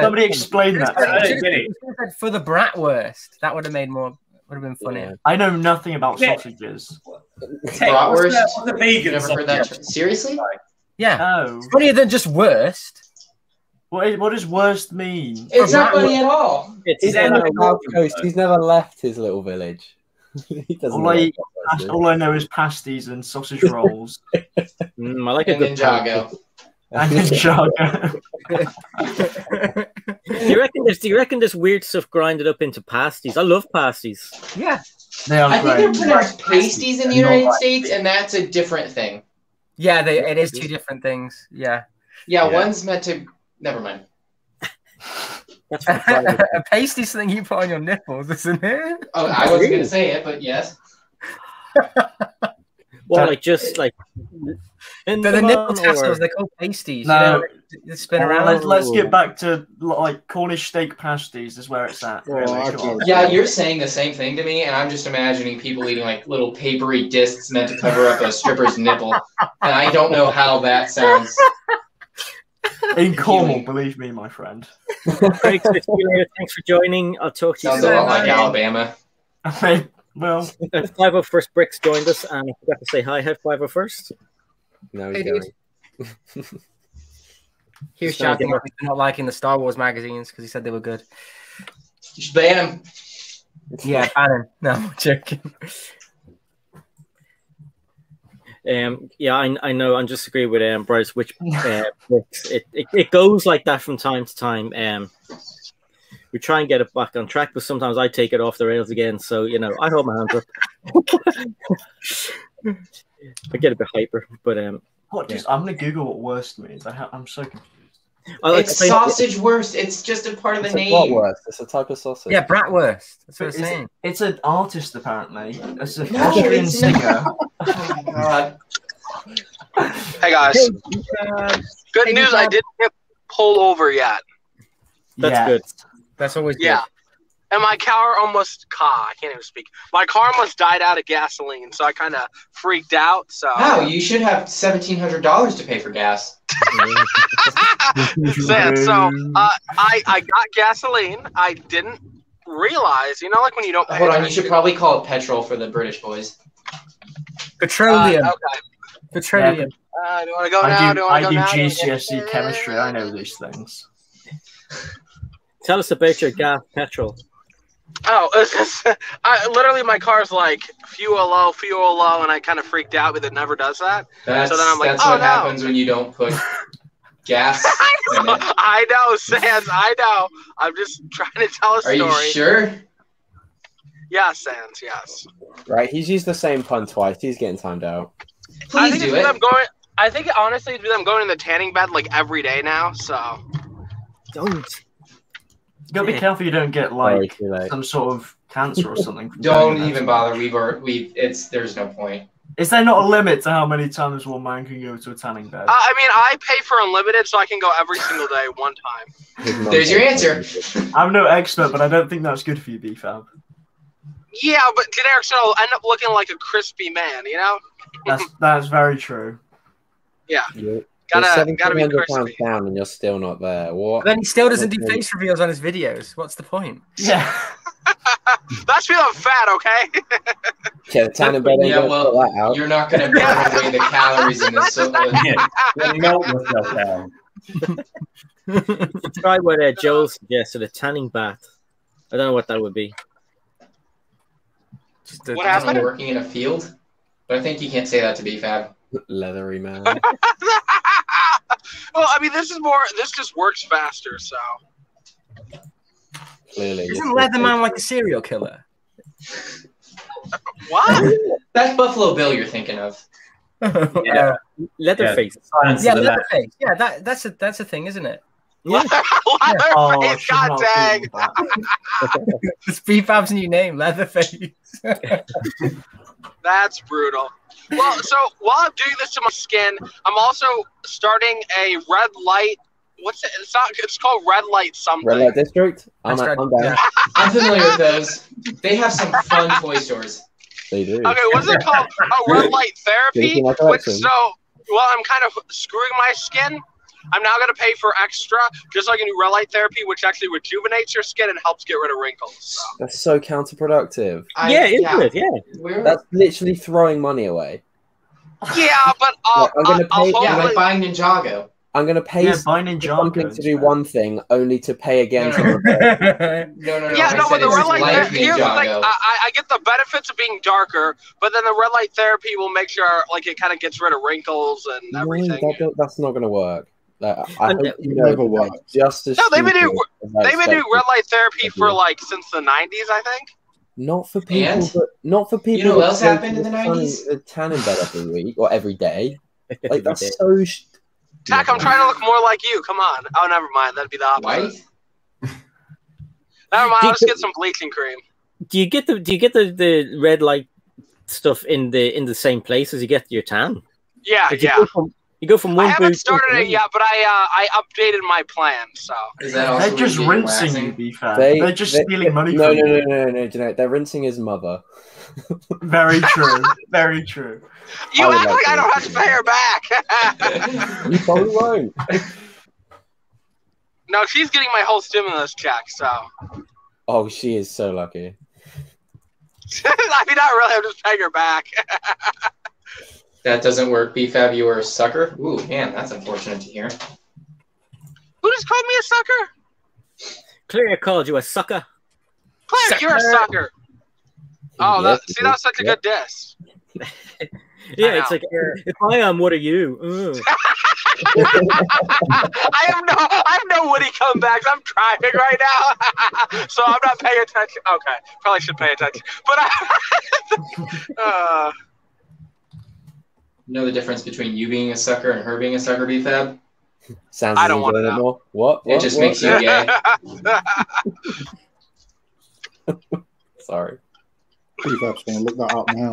Somebody explain that. I don't get it. For the bratwurst, that would have made more. Would have been funnier. I know nothing about sausages. Bratwurst? What's the vegan? Never heard that. Seriously? Yeah. Oh. It's funnier than just worst. What does worst mean? It's not funny at all. He's never left his little village. He doesn't. All I know is pasties and sausage rolls. I like a good Ninjago. And Ninjago. Do you reckon there's weird stuff grinded up into pasties? I love pasties. Yeah. I think they're pronounced pasties in the United States, and that's a different thing. Yeah, it is two different things. Yeah. Yeah, one's meant to. Never mind. That's a pasty something you put on your nipples, isn't it? Oh, I wasn't going to say it, but yes. Well, the nipple tassels, they're called pasties. No, they spin around. Let's get back to like Cornish steak pasties is where it's at. Really. Yeah, you're saying the same thing to me, and I'm just imagining people eating like little papery discs meant to cover up a stripper's nipple, and I don't know how that sounds. In Cornwall, believe me, my friend. Craig, thanks for joining. I'll talk to you soon. Sounds a lot like Alabama. Well, 501st Bricks joined us, and I forgot to say hi. Hi, 501st. No, he's going. He was shouting about not liking the Star Wars magazines because he said they were good. You should ban him. Yeah, ban him. No, I'm joking. Yeah, I know. I disagree with Bryce. Which it goes like that from time to time. We try and get it back on track, but sometimes I take it off the rails again. So I hold my hands up. I get a bit hyper, but I'm gonna Google what worst means. I'm so confused. It's sausage worst. It's just a part of the name. Bratwurst. It's a type of sausage. Yeah, bratwurst. That's what I'm saying. It's an artist apparently. It's a Austrian singer. Oh my god. Hey guys. Good news. I didn't get pulled over yet. That's good. That's always good. Yeah. And my car I can't even speak. My car almost died out of gasoline, so I kind of freaked out. So wow, you should have $1,700 to pay for gas. So I got gasoline. I didn't realize, like when you don't pay. Hold on, you should probably call it petrol for the British boys. Petroleum. Okay. Petroleum. Do you want to go now? I do GCSE chemistry. I know these things. Tell us about your gas petrol. Oh, literally my car's like fuel low, and I kind of freaked out because it never does that. So then I'm like, that's what happens when you don't put gas in it. I know, Sans, I know. I'm just trying to tell a story. Are you sure? Yeah, Sans, yes. Right, he's used the same pun twice. He's getting timed out. Please do it. I think honestly it's because I'm going in the tanning bed like every day now, so. Don't. You gotta be careful you don't get like some sort of cancer or something. Don't even bother. There's no point. Is there not a limit to how many times one man can go to a tanning bed? I mean, I pay for unlimited, so I can go every single day one time. There's your answer. I'm no expert, but I don't think that's good for you, BFAB. Yeah, but generic will end up looking like a crispy man, That's very true. Yeah. Gotta be crispy. Down and you're still not there. What? But then he still doesn't do face reveals on his videos. What's the point? Yeah. That's because I'm fat, okay? Yeah, the tanning bed ain't gonna put that out. You're not gonna burn away the calories in this. Melt yourself down. Try what Joel suggested, a tanning bath. I don't know what that would be. What happened? Working in a field? But I think you can't say that to BFAB. Leathery man. Well, I mean, this just works faster, so. Clearly. Isn't Leatherman like a serial killer? What? That's Buffalo Bill you're thinking of. Yeah. Leatherface. Yeah, Leatherface. Yeah, that's a thing, isn't it? Yeah. Leatherface, god dang. It's BFAB's new name, Leatherface. That's brutal. Well, so while I'm doing this to my skin, I'm also starting a red light. What's it? It's called red light something. Red light district. I'm down. I'm familiar with those. They have some fun toy stores. They do. Okay, what's it called? Oh, red light therapy. Well, I'm kind of screwing my skin. I'm now going to pay for extra, just like a new red light therapy, which actually rejuvenates your skin and helps get rid of wrinkles. So. That's so counterproductive. Isn't it? Yeah. That's literally throwing money away. Yeah, but I'm going to pay. Like buying Ninjago. I'm going to pay something to do one thing, only to pay again. No. Yeah, no, but the red light therapy, here's the thing. I get the benefits of being darker, but then the red light therapy will make sure like it kind of gets rid of wrinkles and everything. That's not going to work. I hope you know never work. Just as they've been doing red light therapy for like since the 90s, I think. Not for people, not for people. You know what else happened in the 90s? Tanning bed every week or every day. Like that's so. Tack, I'm trying to look more like you. Come on. Oh, never mind. That'd be the opposite. White? Never mind. I'll just get some bleaching cream. Do you get the red light stuff in the same place as you get your tan? Yeah, You go from one. I haven't started it yet, but I updated my plan. So they're just rinsing you, BFAB. They're just stealing money from you. No. They're rinsing his mother. Very true. Very true. You act like I don't have to pay her back. You probably won't. No, she's getting my whole stimulus check. So. Oh, she is so lucky. I mean, not really. I'm just paying her back. That doesn't work, BFAB. You are a sucker. Ooh, man, that's unfortunate to hear. Who just called me a sucker? Claire called you a sucker. Claire, you're a sucker. Oh, that was such a good diss. Yeah, it's like, if I am, what are you? I have no witty comebacks. I'm driving right now, so I'm not paying attention. Okay, probably should pay attention, but You know the difference between you being a sucker and her being a sucker, BFAB? Sounds I don't want to know. More. What? It just makes you gay. Sorry. BFAB's going to look that up now.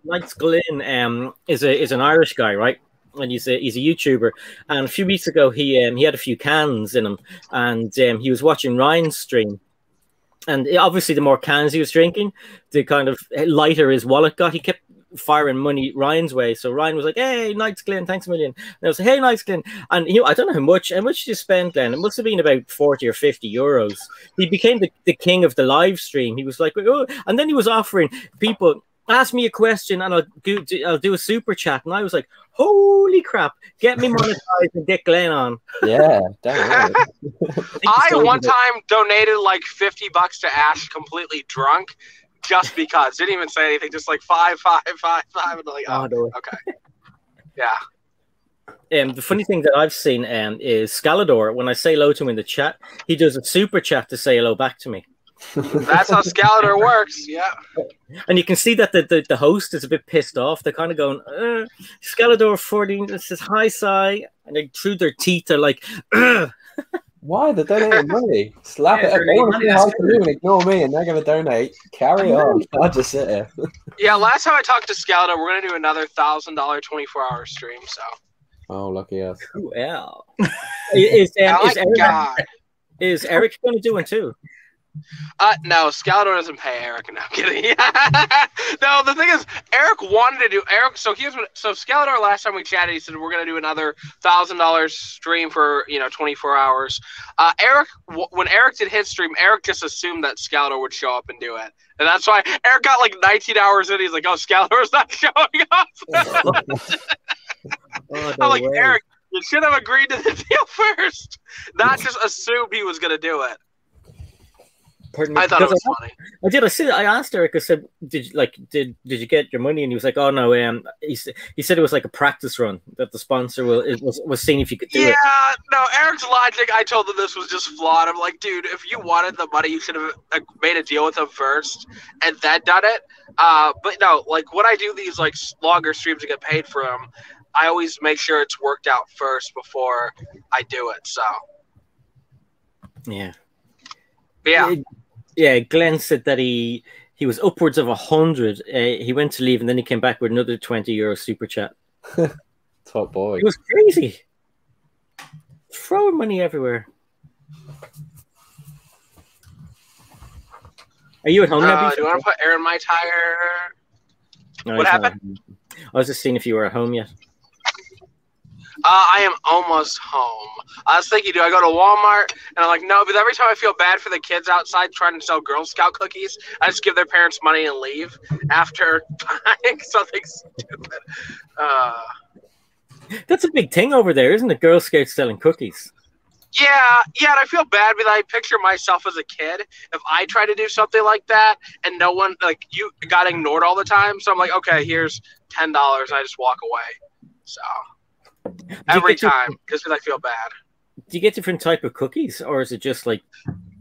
Knights Glynn is an Irish guy, right? And he's a YouTuber. And a few weeks ago, he had a few cans in him, and he was watching Ryan's stream. And obviously, the more cans he was drinking, the kind of lighter his wallet got. He kept firing money Ryan's way. So Ryan was like, "Hey, Knights Glenn, thanks a million." And I was like, "Hey, Knights Glenn," and I don't know how much did you spend, Glenn? It must have been about 40 or 50 euros. He became the king of the live stream. He was like, oh, and then he was offering people, ask me a question and I'll do a super chat. And I was like, holy crap, get me monetized and get Glenn on. Yeah, damn. I one time donated like $50 to Ash completely drunk just because. Didn't even say anything, just like 5, 5, 5, 5. And like, oh, okay. Yeah. The funny thing that I've seen is Scalador. When I say hello to him in the chat, he does a super chat to say hello back to me. That's how Scalador works, yeah. And you can see that the host is a bit pissed off. They're kind of going, Scalador 14 says hi, Sai, and they through their teeth are like, why? They're donating money. Slap it. They want to say hi to you and ignore me, and they're going to donate. Carry on. I'll just sit here. Yeah, last time I talked to Scalador, we're going to do another $1,000 24-hour stream. So. Oh, lucky us. Is Eric going to do one too? No, Skeletor doesn't pay Eric. No, I'm kidding. No, the thing is, Eric wanted to do Eric. So Skeletor. Last time we chatted, he said we're gonna do another $1,000 stream for 24 hours. When Eric did his stream, Eric just assumed that Skeletor would show up and do it, and that's why Eric got like 19 hours in. He's like, "Oh, Skeletor's not showing up." I'm like, Eric, you should have agreed to the deal first, not just assumed he was gonna do it. Pardon me, I thought it was funny. I did. I asked Eric. I said, "Did you get your money?" And he was like, "Oh no." He said it was like a practice run that the sponsor was seeing if you could do it. Yeah, no. Eric's logic. I told him this was just flawed. I'm like, dude, if you wanted the money, you should have made a deal with him first and then done it. But no, like when I do these like longer streams to get paid for them, I always make sure it's worked out first before I do it. So yeah. Yeah, Glenn said that he was upwards of 100. He went to leave and then he came back with another €20 super chat. Top boy. It was crazy. Throwing money everywhere. Are you at home now? Do you want to put air in my tire? No, what happened? I was just seeing if you were at home yet. I am almost home. I was thinking, do I go to Walmart? And I'm like, no, but every time I feel bad for the kids outside trying to sell Girl Scout cookies, I just give their parents money and leave after buying something stupid. That's a big thing over there, isn't it? Girl Scouts selling cookies. Yeah, and I feel bad because I picture myself as a kid if I try to do something like that and no one, like, you got ignored all the time. So I'm like, okay, here's $10. And I just walk away. So every time, just because I feel bad. Do you get different type of cookies, or is it just like?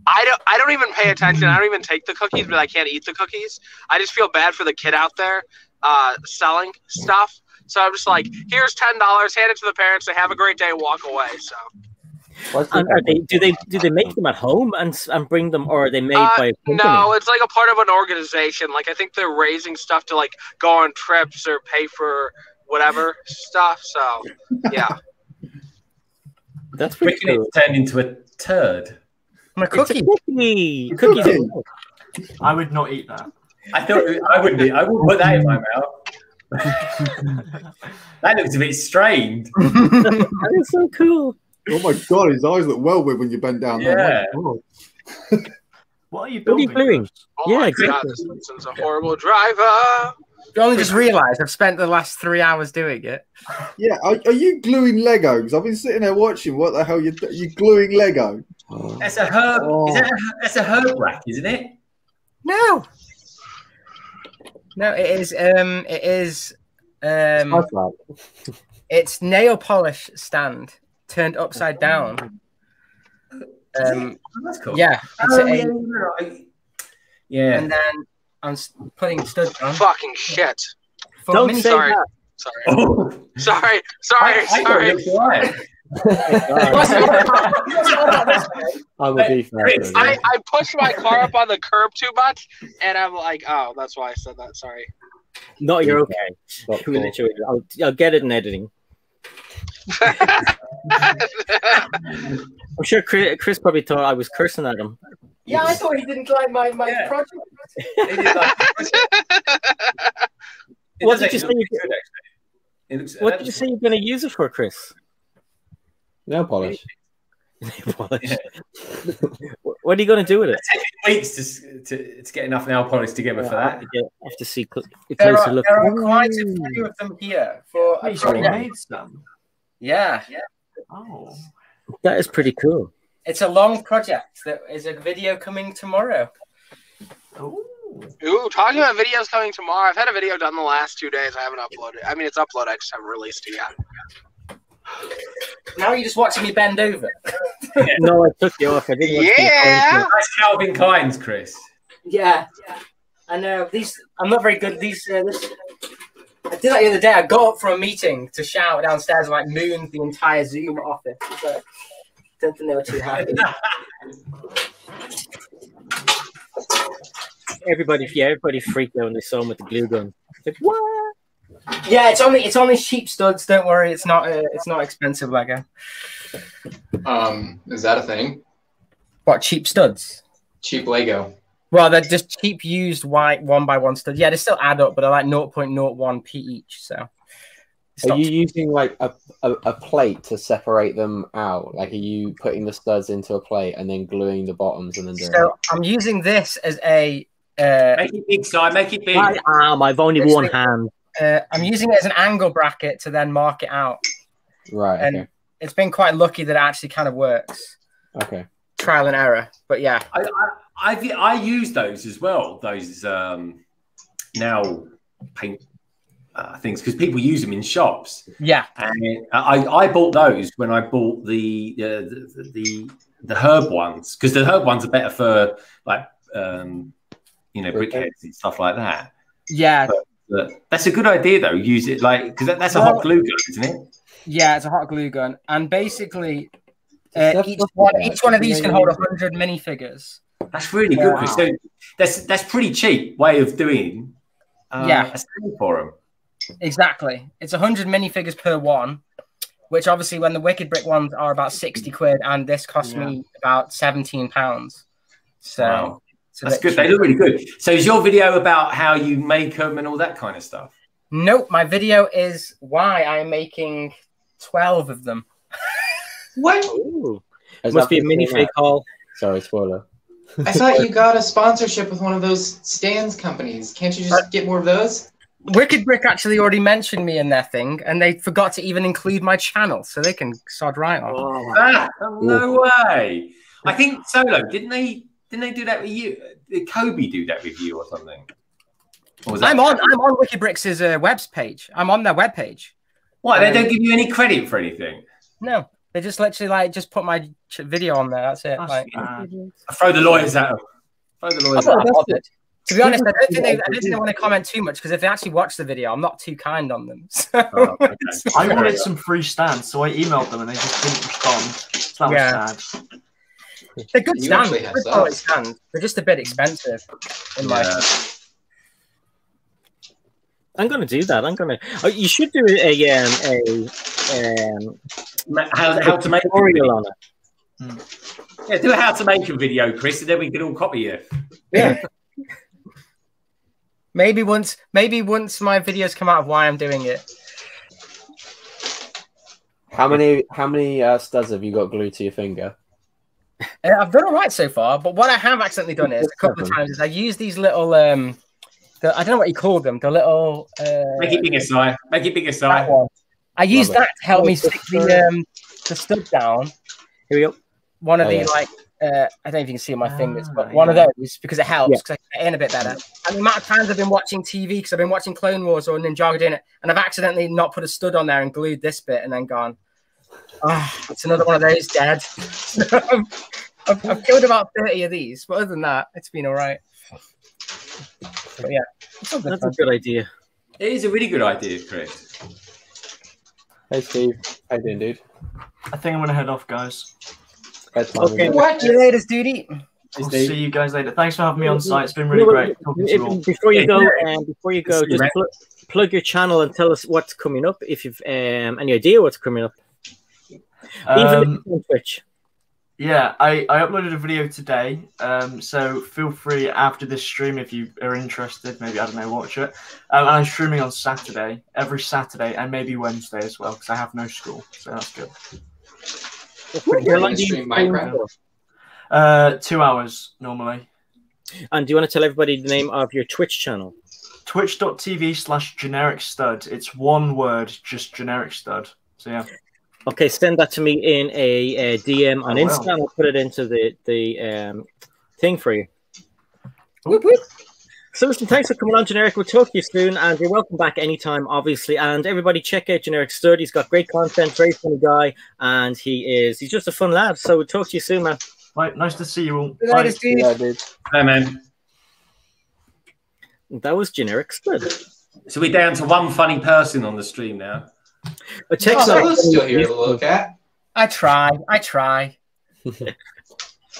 I don't even pay attention. I don't even take the cookies, but I can't eat the cookies. I just feel bad for the kid out there selling stuff. So I'm just like, here's $10. Hand it to the parents. They have a great day. Walk away. So. And do they make them at home and bring them, or are they made by a company? No, it's like a part of an organization. Like I think they're raising stuff to like go on trips or pay for whatever stuff. So yeah, that's pretty cool. Turned into a turd. A cookie. Cookies. I would not eat that. I thought I wouldn't put that in my mouth. That looks a bit strained. That is so cool. Oh my god, his eyes look well with when you bend down there. Yeah. What are you building? Oh yeah, my God, this person's a horrible driver. You only just realised I've spent the last 3 hours doing it. Yeah, are you gluing Lego? Because I've been sitting there watching. What the hell you gluing Lego? That's a herb. Oh. That's a herb rack, isn't it? No. No, it is. It's nail polish stand turned upside down. That's cool. Yeah. Yeah. And then I'm putting studs on. Fucking shit. Don't say that. Sorry. Oh. Sorry. I pushed my car up on the curb too much, and I'm like, oh, that's why I said that. Sorry. No, you're okay. I'll get it in editing. I'm sure Chris probably thought I was cursing at him. Yeah, I thought he didn't like my project. What did you say you're going to use it for, Chris? Nail polish. Nail polish. Yeah. What are you going to do with it? It's taken weeks to get enough nail polish to get me for that. I have to see there are quite a few of them here. You made some. Yeah. Oh. That is pretty cool. It's a long project. There is a video coming tomorrow. Ooh, talking about videos coming tomorrow. I've had a video done the last 2 days. I haven't uploaded. I mean, it's uploaded. I just haven't released it yet. Now you're just watching me bend over. No, I took you off. I didn't watch That's Calvin Klein's, Chris. Yeah. I know. I'm not very good. I did that the other day. I got up from a meeting to shout downstairs and like mooned the entire Zoom office. So, don't think they were too happy. Everybody freaked out when they saw him with the glue gun. Like, what? Yeah, it's only cheap studs. Don't worry, it's not expensive Lego. Is that a thing? What, cheap studs? cheap Lego. Well, they're just cheap used white 1x1 studs. Yeah, they still add up, but they're like 0.01p each. So, are you using like a plate to separate them out? Like, are you putting the studs into a plate and then gluing the bottoms and then doing So I'm using this as a. Make it big, Si. Make it big. I've only one hand. I'm using it as an angle bracket to then mark it out. Right. And okay. it's been quite lucky that it actually kind of works. Okay. Trial and error, but yeah. I use those as well. Those now paint things because people use them in shops. Yeah, and I bought those when I bought the herb ones because the herb ones are better for like brickheads and stuff like that. Yeah, but that's a good idea though. Use it like because that's a hot glue gun, isn't it? Yeah, it's a hot glue gun, and basically each one of these can hold 100 minifigures. That's really good, Chris. So that's pretty cheap way of doing. A stand for them. Exactly. It's 100 minifigures per one, which obviously when the Wicked Brick ones are about 60 quid, and this cost me about £17. So wow. That's good. They look really good. So is your video about how you make them and all that kind of stuff? Nope. My video is why I'm making 12 of them. What? Must be a minifig haul. Sorry, spoiler. I thought you got a sponsorship with one of those stands companies. Can't you just get more of those? Wicked Brick actually already mentioned me in their thing, and they forgot to even include my channel, so they can sod right on. No way! I think Solo didn't they do that with you? Did Kobe do that with you or something? Or was that I'm on Wicked Brick's web page. I'm on their web page. What? They don't give you any credit for anything? No. They just literally just put my video on there. That's it. I throw the lawyers at them. Throw the lawyers at them. To be honest, I don't think they want to comment too much because if they actually watch the video, I'm not too kind on them. So. Okay. I wanted some free stands, so I emailed them and they just didn't respond. So that was sad. They're good stands. Good quality stands. They're just a bit expensive, in my opinion. I'm going to do that. You should do how to make tutorial on it. Yeah, do a how to make a video, Chris, and then we can all copy you. Yeah. Maybe once my videos come out of why I'm doing it. How many studs have you got glued to your finger? I've done all right so far, but what I have accidentally done is a couple of times is I use these little I don't know what you call them. The little make it bigger, Si. Make it bigger, Si. I use that to help me stick the stud down. Here we go. One of the I don't know if you can see my fingers, but one of those because it helps because I get in a bit better. And the amount of times I've been watching TV because I've been watching Clone Wars or Ninjago doing it, and I've accidentally not put a stud on there and glued this bit and then gone, it's another one of those dead. I've killed about 30 of these, but other than that, it's been all right. But yeah, that's a good idea. It is a really good idea, Chris. Hey, Steve. How you doing, dude? I think I'm going to head off, guys. Okay, see you later, duty. I'll see you guys later. Thanks for having me on site. It's been really great talking to you all. Before you go, just plug your channel and tell us what's coming up. If you've any idea what's coming up, even on Twitch. Yeah, I uploaded a video today, so feel free after this stream if you are interested. Maybe, I don't know, watch it. And I'm streaming on Saturday, every Saturday, and maybe Wednesday as well because I have no school, so that's good. How long do you stream Minecraft? 2 hours normally. And do you want to tell everybody the name of your Twitch channel? Twitch.tv/generic stud. It's one word, just generic stud. So yeah. Okay, send that to me in a DM on Insta, and I'll put it into the thing for you. Whoop, whoop. So listen, thanks for coming on, Generic. We'll talk to you soon, and you're welcome back anytime, obviously. And everybody, check out Generic Stud. He's got great content, very funny guy, and he's just a fun lad. So we'll talk to you soon, man. Right, nice to see you all. Bye, Steve. Yeah, dude. Hey, man. That was Generic Stud. So we're down to one funny person on the stream now. Solo's still here to look at. I try.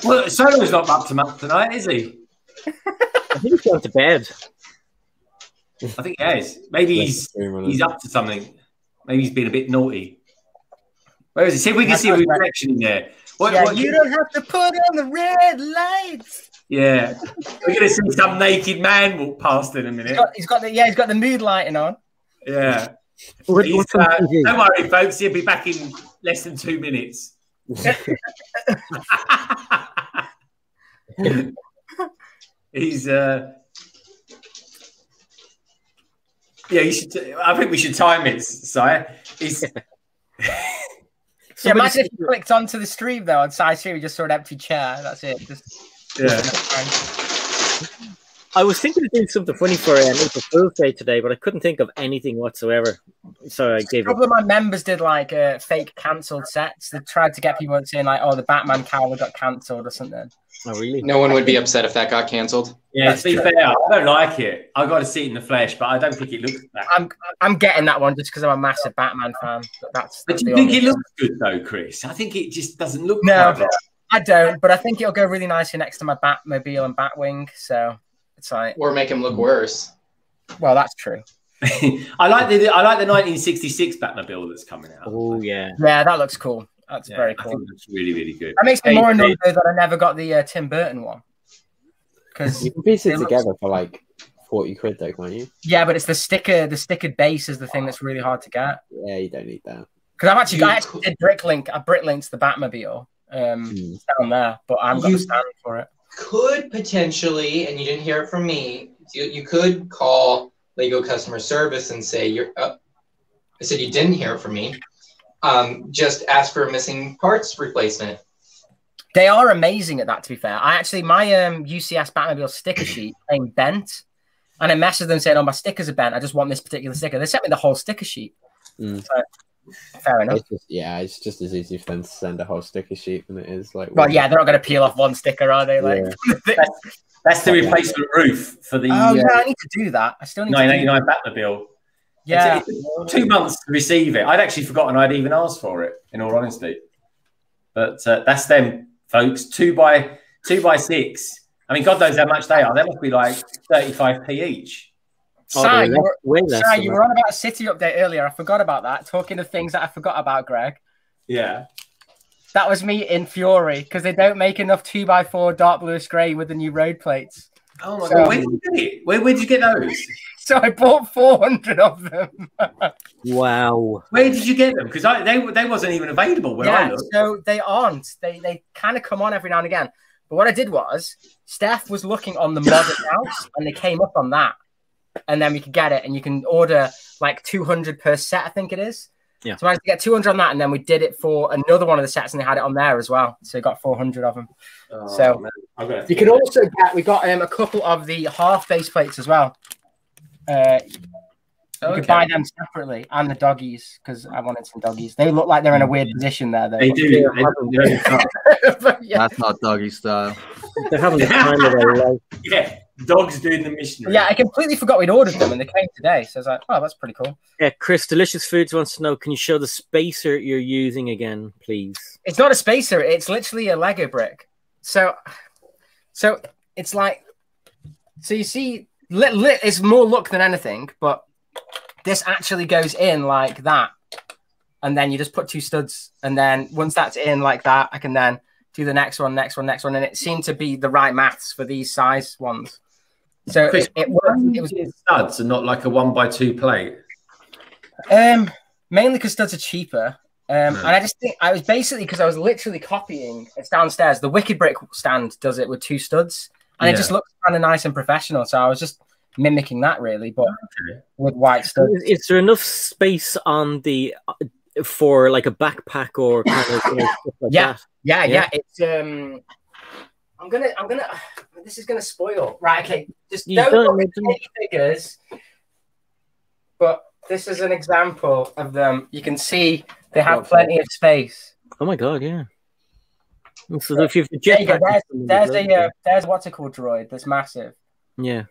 Well, Solo's not up to much tonight, is he? I think he's going to bed. I think he is. Maybe he's up to something. Maybe he's been a bit naughty. Where is he? See if we can see a reflection in there. You don't have to put on the red lights. Yeah, we're gonna see some naked man walk past in a minute. He's got the mood lighting on. Yeah. Don't worry, folks. He'll be back in less than 2 minutes. He's you should. I think we should time it, Sire. He's. Imagine if you clicked onto the stream though on side stream, you just saw an empty chair. That's it. I was thinking of doing something funny for April Fool's Day today, but I couldn't think of anything whatsoever. So I gave. A couple of my members did like fake cancelled sets. They tried to get people saying like, "Oh, the Batman cowl got cancelled" or something. Oh, really? No one would be upset if that got cancelled. Yeah, to be fair, I don't like it. I got to see it in the flesh, but I don't think it looks that. I'm getting that one just because I'm a massive Batman fan. But do you think it looks good though, Chris? I think it just doesn't look. No, I don't. But I think it'll go really nicely next to my Batmobile and Batwing. So it's like, or make him look worse. Well, that's true. I like the 1966 Batmobile that's coming out. Oh yeah, that looks cool. That's very cool. I think that's really, really good. That makes me more annoyed though that I never got the Tim Burton one. Because you can piece it together for like 40 quid though, can't you? Yeah, but it's the stickered base is the thing that's really hard to get. Yeah, you don't need that. Because I actually did Bricklink. I Bricklinked the Batmobile down there, but I haven't got a stand for it. Could potentially, and you didn't hear it from me, you could call Lego customer service and say you're. I said you didn't hear it from me. Just ask for a missing parts replacement. They are amazing at that, to be fair. My UCS Batmobile sticker sheet came bent, and I messaged them saying, "Oh, my stickers are bent. I just want this particular sticker." They sent me the whole sticker sheet. So, fair enough. It's just as easy for them to send a whole sticker sheet than it is like. Well, yeah, they're not going to peel off one sticker, are they? Like, that's the replacement roof for the. Oh yeah, I need to do that. I still need 989 Batmobile. Yeah, it took 2 months to receive it. I'd actually forgotten I'd even asked for it, in all honesty. But that's them, folks. 2x6. I mean, God knows how much they are. They must be like 35p each. Sai, you were on about a city update earlier. I forgot about that. Talking of things that I forgot about, Greg. Yeah. That was me in fury because they don't make enough 2x4 dark bluish grey with the new road plates. Oh my God. Where did you get it? Where did you get those? So I bought 400 of them. Wow. Where did you get them? Because they wasn't even available when I looked. So they aren't. They kind of come on every now and again. But what I did was, Steph was looking on the modern house, and they came up on that. And then we could get it, and you can order like 200 per set, I think it is. Yeah. So I managed to get 200 on that, and then we did it for another one of the sets, and they had it on there as well. So we got 400 of them. So you can also get, we got a couple of the half base plates as well. You could buy them separately, and the doggies, because I wanted some doggies. They look like they're in a weird position there, though. They do. That's not doggy style. They're having the time of their life. Yeah, dogs doing the mission. Yeah, I completely forgot we'd ordered them, and they came today. So I was like, oh, that's pretty cool. Yeah, Chris, Delicious Foods wants to know, can you show the spacer you're using again, please? It's not a spacer. It's literally a Lego brick. So it's like, so you see, it's more look than anything, but this actually goes in like that. And then you just put two studs. And then once that's in like that, I can then do the next one. And it seemed to be the right maths for these size ones. So Chris, it was studs and not like a 1x2 plate. Mainly because studs are cheaper. And I just think I was basically, because I was literally copying, it's downstairs. The Wicked Brick stand does it with two studs. And it just looks kind of nice and professional. So I was just mimicking that really, but with white studs. Is there enough space on the for like a backpack or kind of stuff like that? Yeah. It's I'm gonna this is gonna spoil. Right, okay. Just don't look at any figures. But this is an example of them. You can see they have plenty of space. Oh my God, yeah. So if you've there's what's it called droid that's massive. Yeah.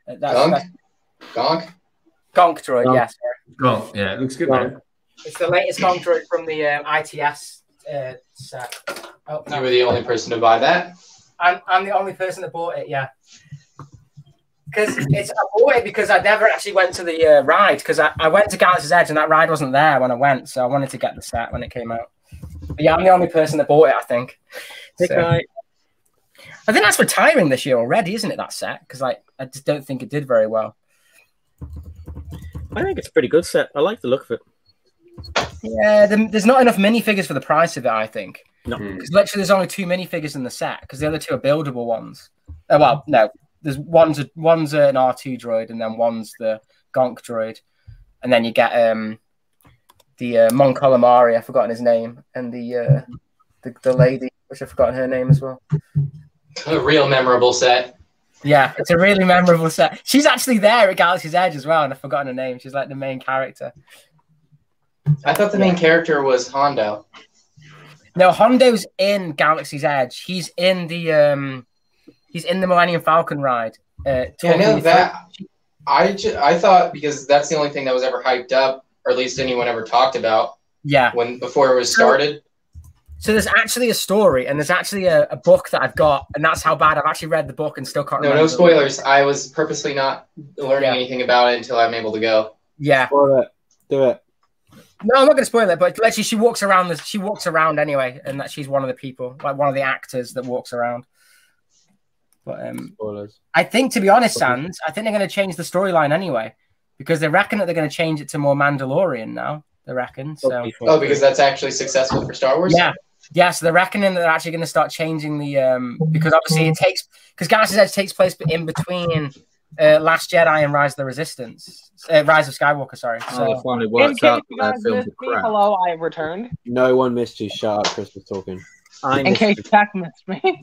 Gonk droid, yes. Gonk, yeah, it looks good, man. It's the latest Gonk droid from the ITS set. Oh, no. You were the only person to buy that? I'm the only person that bought it, yeah. Because I bought it because I never actually went to the ride, because I went to Galaxy's Edge and that ride wasn't there when I went, so I wanted to get the set when it came out. But yeah, I'm the only person that bought it, I think. So, I think that's retiring this year already, isn't it, that set? Because like, I just don't think it did very well. I think it's a pretty good set. I like the look of it. Yeah, there's not enough minifigures for the price of it, I think. No. Because literally there's only 2 minifigures in the set, because the other 2 are buildable ones. Well, no. There's one's an R2 droid, and then one's the Gonk droid. And then you get the Mon Calamari, I've forgotten his name, and the lady, which I've forgotten her name as well. A real memorable set. Yeah, it's a really memorable set. She's actually there at Galaxy's Edge as well, and I've forgotten her name. She's like the main character. I thought the main character was Hondo. No, Hondo's in Galaxy's Edge. He's in the Millennium Falcon ride. Yeah, I know that. I thought, because that's the only thing that was ever hyped up, or at least anyone ever talked about. Yeah. Before it was started. So there's actually a story, and there's actually a book that I've got, and that's how bad I've actually read the book and still can't remember. No spoilers. I was purposely not learning anything about it until I'm able to go. Yeah. Spoil it. Do it. No, I'm not going to spoil it, but actually she walks around. She walks around anyway, and that she's one of the people, like one of the actors that walks around. But spoilers. I think, to be honest, Sans, I think they're going to change the storyline anyway, because they reckon that they're going to change it to more Mandalorian now. They reckon. So. Oh, because that's actually successful for Star Wars. Yeah. Yeah, so they're reckoning that they're actually going to start changing the because obviously it takes, because Galaxy's Edge takes place in between Last Jedi and Rise of the Resistance, Rise of Skywalker. Sorry. So finally worked out that film's crap. Hello, I have returned. No one missed you. Shut up, Chris was talking. In case Jack missed me.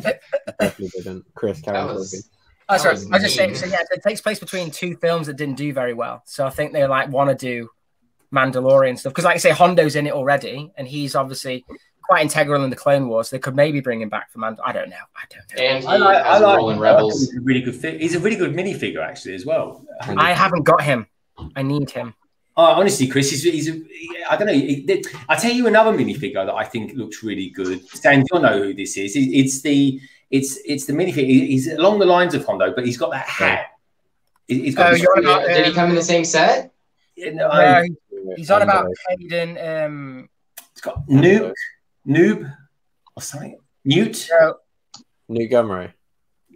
Definitely didn't. Chris, carry on talking. Oh, sorry. I was just saying. So yeah, it takes place between 2 films that didn't do very well. So I think they like want to do Mandalorian stuff because, like I say, Hondo's in it already, and he's obviously quite integral in the Clone Wars. They could maybe bring him back for Mandalorian. I don't know. And he has a role in Rebels. He's a really good He's a really good minifigure actually as well. I haven't got him. I need him. Oh, honestly, Chris, I don't know. I'll tell you another minifigure that I think looks really good. Stan, you'll know who this is. It's the minifigure. He's along the lines of Hondo, but he's got that hat. He's got did he come in the same set? Yeah, no, he's on about Hayden. It's got Noob or something. Newt? Newt Gumray.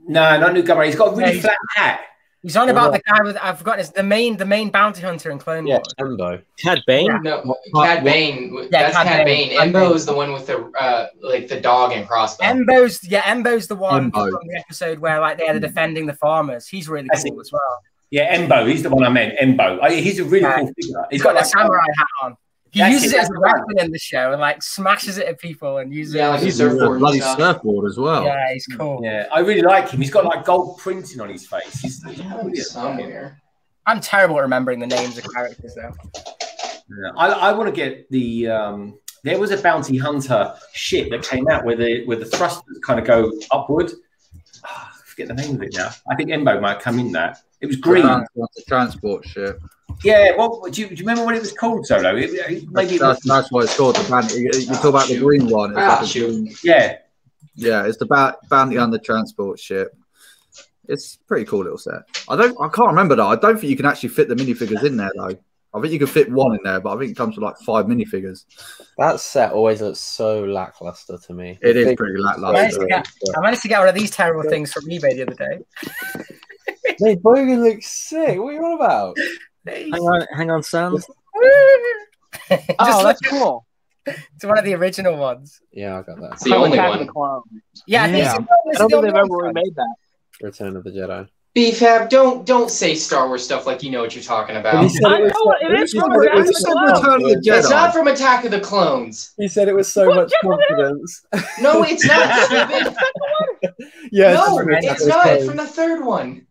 No, not Newt Gumray. He's got a really flat hat. He's on about the guy with, I've forgotten, it's the main bounty hunter in Clone Wars. Embo. Cad Bane? Yeah. No, Cad Bane. That's Cad Bane. Embo's the one with the like the dog and crossbow. Embo's the one from the episode where like they're defending the farmers. He's really cool as well. Yeah, Embo. He's the one I meant. Embo. He's a really cool figure. He's got that samurai hat on. He uses it as a weapon in the show and like smashes it at people and uses it. He's a bloody surfboard as well. Yeah, he's cool. Yeah, I really like him. He's got like gold printing on his face. He's somewhere. I'm terrible at remembering the names of characters though. Yeah. I want to get the. There was a bounty hunter ship that came out where the thrusters kind of go upward. I forget the name of it now. I think Embo might come in that. It was green. The transport ship. Yeah, well, do you remember what it was called, Solo? Maybe that's what it's called. The bounty. You talk about the green one. Yeah, it's the bounty on the transport ship. It's a pretty cool little set. I can't remember though. I don't think you can actually fit the minifigures in there though. I think you can fit one in there, but I think it comes with like 5 minifigures. That set always looks so lackluster to me. It is pretty lackluster. I managed to get one of these terrible things from eBay the other day. Hey, Bogan looks sick. What are you on about? Hang on, Sans. Oh, that's cool. It's one of the original ones. Yeah, I got that. It's the only one. Yeah, I don't think they've ever remade that. Return of the Jedi. BFAB, don't say Star Wars stuff like you know what you're talking about. It's not from Attack of the Clones. He said it was so much confidence. No, it's not, stupid. Yeah, no, it's not. It's from the third one.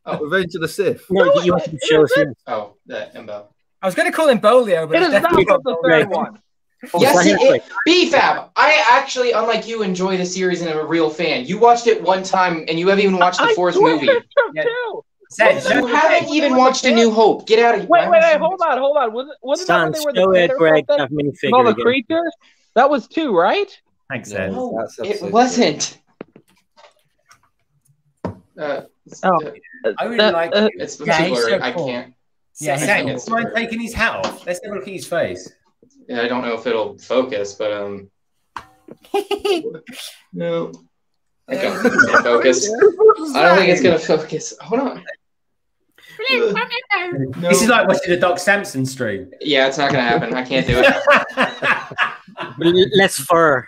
Oh. Revenge of the Sith. No, you want to show us here. Oh, the Embo. I was going to call him Bolio, but it is not the third one. Yes, BFAB. I actually, unlike you, enjoy the series and am a real fan. You watched it one time, and you haven't even watched the fourth movie. You haven't even watched A New Hope. Get out of here. Wait, hold on. Wasn't that when they were the all the creatures? That was 2, right? Thanks, Ed. No, it wasn't. I really like it. It's blurry. I can't. Yeah, mind taking his hat off. Let's have a look at his face. I don't know if it'll focus, but no. I don't think it's gonna focus. I don't think it's gonna focus. Hold on. No. This is like watching a Doc Samson stream. Yeah, it's not gonna happen. I can't do it. Less fur.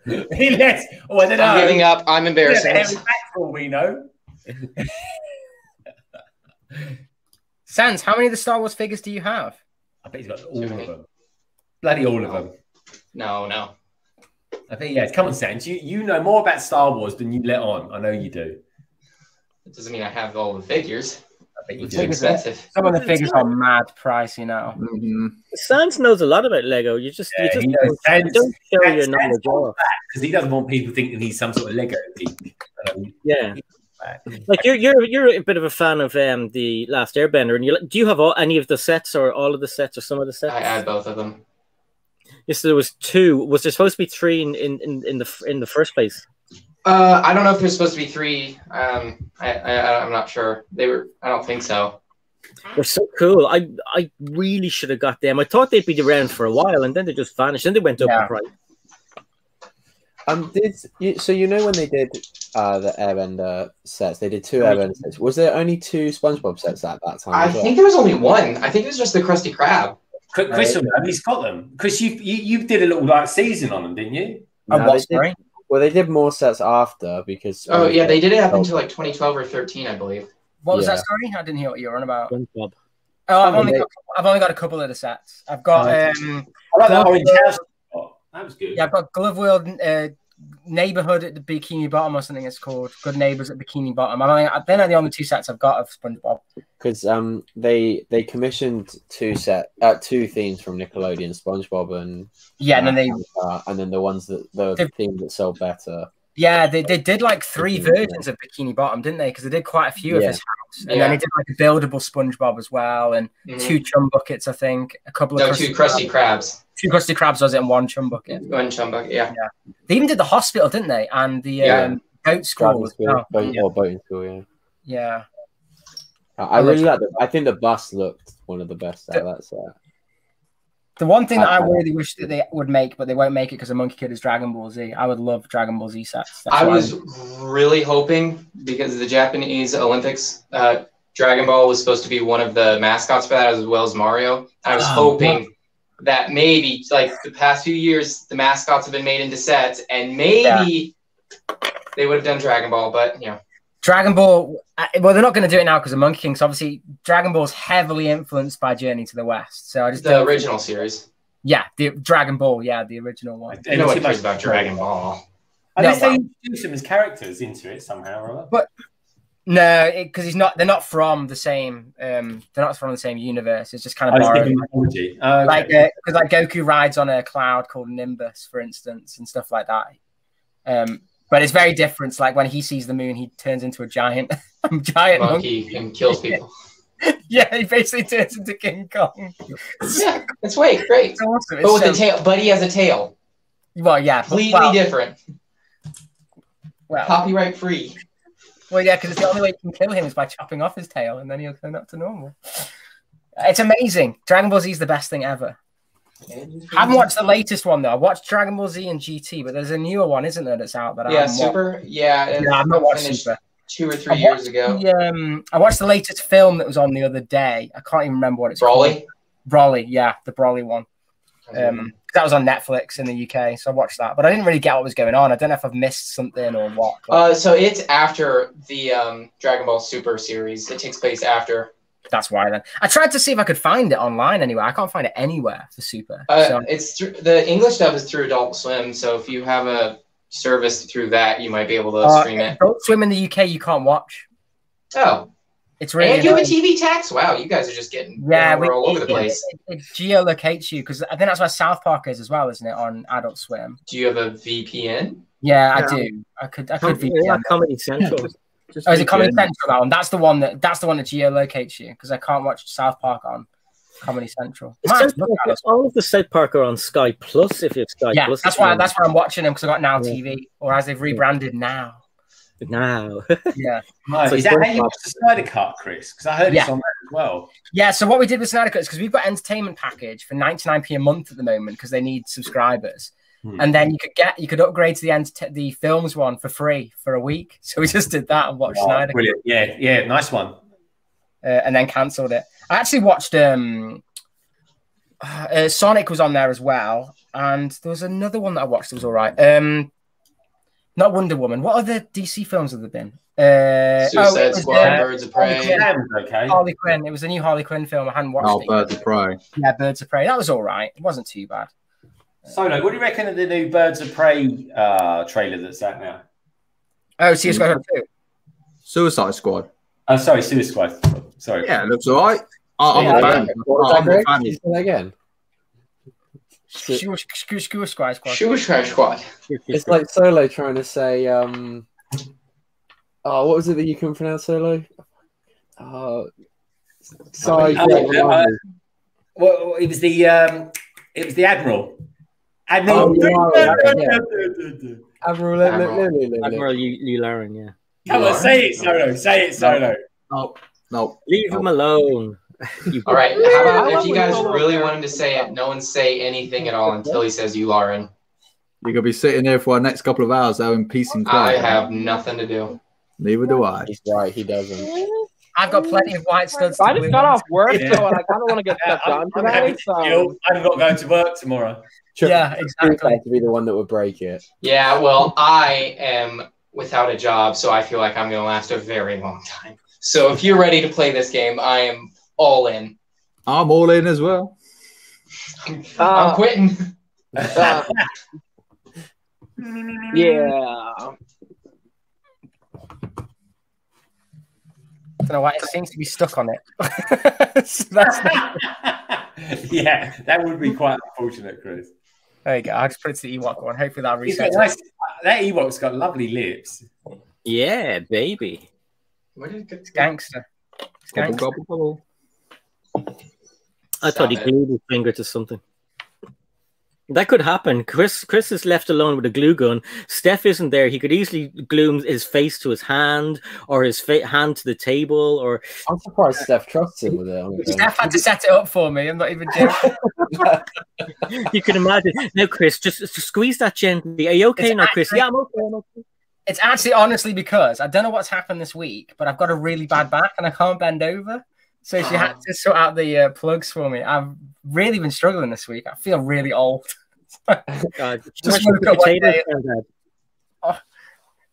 Less. Oh, I don't know. I'm giving up. I'm embarrassing. We know. Sans, how many of the Star Wars figures do you have? I bet he's got all of them. Bloody all of them. No. I think, yeah, come on, Sans. You know more about Star Wars than you let on. I know you do. It doesn't mean I have all the figures. I bet you do. Expensive. Some of the figures are mad pricey now. Sans knows a lot about Lego. You just don't show your knowledge off. Because he doesn't want people thinking he's some sort of Lego geek. Yeah. Like you're a bit of a fan of the Last Airbender, and do you have any of the sets, or all of the sets, or some of the sets? I had both of them. Yes, there was 2. Was there supposed to be 3 in the first place? I don't know if there's supposed to be 3. I'm not sure. They were. I don't think so. They're so cool. I really should have got them. I thought they'd be around for a while, and then they just vanished. Then they went up in price. So you know when they did the Airbender sets, they did 2 Airbender sets. Was there only 2 SpongeBob sets at that time? I think there was only 1. I think it was just the Krusty Krab. Chris, he's got them. Chris, you did a little season on them, didn't you? Well, they did more sets after because. Oh yeah, they did it up until like 2012 or 13, I believe. What was that story? I didn't hear what you were on about. SpongeBob. Oh, I've only got a couple of the sets. I've got. I like that orange house. That was good. Yeah, I've got Glove World Neighborhood at the Bikini Bottom, or something it's called. Good Neighbors at Bikini Bottom. They're the only 2 sets I've got of SpongeBob. Because they commissioned 2 themes from Nickelodeon, SpongeBob and and then the ones the theme that sold better. Yeah, they did like 3 versions of Bikini Bottom, didn't they? Because they did quite a few of his house, and then they did like a buildable Speongebob as well, and 2 chum buckets, I think, a couple of 2 Krusty Krabs. 2 Krusty Krabs, was it, and 1 chum bucket? 1 chum bucket, yeah. They even did the hospital, didn't they? And the boat school. Boating school, yeah. Yeah. I really like them. I think the bus looked one of the best out of that set. The one thing that I really wish that they would make, but they won't make it because the Monkey Kid is Dragon Ball Z. I would love Dragon Ball Z sets. I was really hoping, because of the Japanese Olympics, Dragon Ball was supposed to be one of the mascots for that, as well as Mario. I was hoping that maybe, like the past few years, the mascots have been made into sets, and maybe they would have done Dragon Ball, but Dragon Ball, well, they're not going to do it now because of Monkey King. So obviously, Dragon Ball is heavily influenced by Journey to the West. So I just the original series. Yeah, the Dragon Ball. Yeah, the original one. I know what cares about Dragon Ball. Unless they introduce them as characters into it somehow or other. But no, because they're not from the same. They're not from the same universe. It's just kind of borrowed. Like because like Goku rides on a cloud called Nimbus, for instance, and stuff like that. But it's very different. It's like when he sees the moon, he turns into a giant monkey and kills people. Yeah, he basically turns into King Kong. Yeah, that's great. It's awesome. But with the tail, but he has a tail. Well, yeah, completely different. Well, copyright free. Well, yeah, because the only way you can kill him is by chopping off his tail, and then he'll turn up to normal. It's amazing. Dragon Ball Z is the best thing ever. I haven't watched the latest one though. I watched Dragon Ball Z and GT, but there's a newer one, isn't there, that's out? That Super. Yeah, I've not watched Super. 2 or 3 years ago. I watched the latest film that was on the other day. I can't even remember what it's called. Broly, yeah, the Broly one. That was on Netflix in the UK, so I watched that. But I didn't really get what was going on. I don't know if I've missed something or what. So it's after the Dragon Ball Super series. It takes place after. That's why then. I tried to see if I could find it online anywhere. I can't find it anywhere for Super. It's the English stuff is through Adult Swim. So if you have a service through that, you might be able to stream it. Adult Swim in the UK, you can't watch. Oh, it's really. And you have a TV tax? Wow, you guys are just getting all over the place. It geolocates you because I think that's where South Park is as well, isn't it? On Adult Swim. Do you have a VPN? Yeah, I do. I could VPN. Yeah, Comedy Central. Oh, is it Comedy Central? That one? That's the one that geolocates you because I can't watch South Park on Comedy Central. All of the South Park are on Sky Plus. If you have Sky Plus, that's where I'm watching them because I got Now TV, or as they've rebranded Now. now. Yeah. Right. So Is that how you watch the Snyder Cut, Chris? Because I heard it's on there as well. Yeah, so what we did with Snyder Cut is because we've got entertainment package for 99p a month at the moment because they need subscribers. And then you could upgrade to the films one for free for a week. So we just did that and watched Snyder. Brilliant. Yeah, nice one. And then cancelled it. I actually watched Sonic was on there as well, and there was another one that I watched that was all right. Not Wonder Woman. What other DC films have there been? Suicide Squad, Birds of Prey. Harley Quinn. It was a new Harley Quinn film. I hadn't watched it. Birds of Prey. Yeah, Birds of Prey. That was all right. It wasn't too bad. Solo, what do you reckon of the new Birds of Prey trailer that's out now? Oh, Suicide Squad 2. Suicide Squad. Oh, sorry, Suicide Squad. Sorry. Yeah, it looks all right. I'm a fan. I'm a fan. Again. Suicide Squad. It's like Solo trying to say, oh, what was it that you couldn't pronounce, Solo? Sorry. Well, it was the Admiral. Admiral Yularen, yeah. Come on, say it, Solo. Say it, Solo. No. Leave him alone. All right. How about if you guys really want him to say it, no one say anything at all until he says Yularen. You're going to be sitting here for our next couple of hours, though, in peace and quiet. I have nothing to do. Neither do I. He's right, he doesn't. I've got plenty of white studs. I just got off work, so I kind of want to get stuff done today. I'm not going to work tomorrow. Yeah, exactly. To be the one that would break it. Yeah, well, I am without a job, so I feel like I'm going to last a very long time. So if you're ready to play this game, I am all in. I'm all in as well. I'm quitting. Yeah. I don't know why it seems to be stuck on it. Yeah, that would be quite unfortunate, Chris. There you go. I'll just put it to the Ewok one. Hopefully that resets. Nice, that Ewok's got lovely lips. Yeah, baby. It's gangster. It's gangster. Gobble, gobble, gobble. I thought he glued his finger to something. That could happen. Chris is left alone with a glue gun. Steph isn't there. He could easily glue his face to his hand or his hand to the table. Or I'm surprised Steph trusts him with it. Steph had to set it up for me. I'm not even joking. You can imagine. Now, Chris, just squeeze that gently. Are you okay now, Chris? Yeah, I'm okay. I'm okay. It's actually honestly because I don't know what's happened this week, but I've got a really bad back and I can't bend over. So she had to sort out the plugs for me. I've really been struggling this week. I feel really old. Just woke up one day. Oh,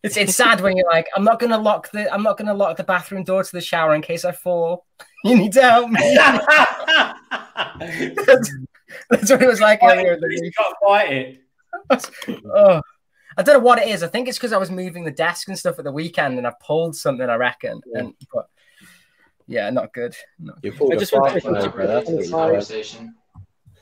it's sad when you're like, I'm not gonna lock the bathroom door to the shower in case I fall. You need to help me. That's what it was like earlier. You can't fight it. Oh, I don't know what it is. I think it's because I was moving the desk and stuff at the weekend and I pulled something, I reckon. Yeah. But yeah, not good. I just want to conversation.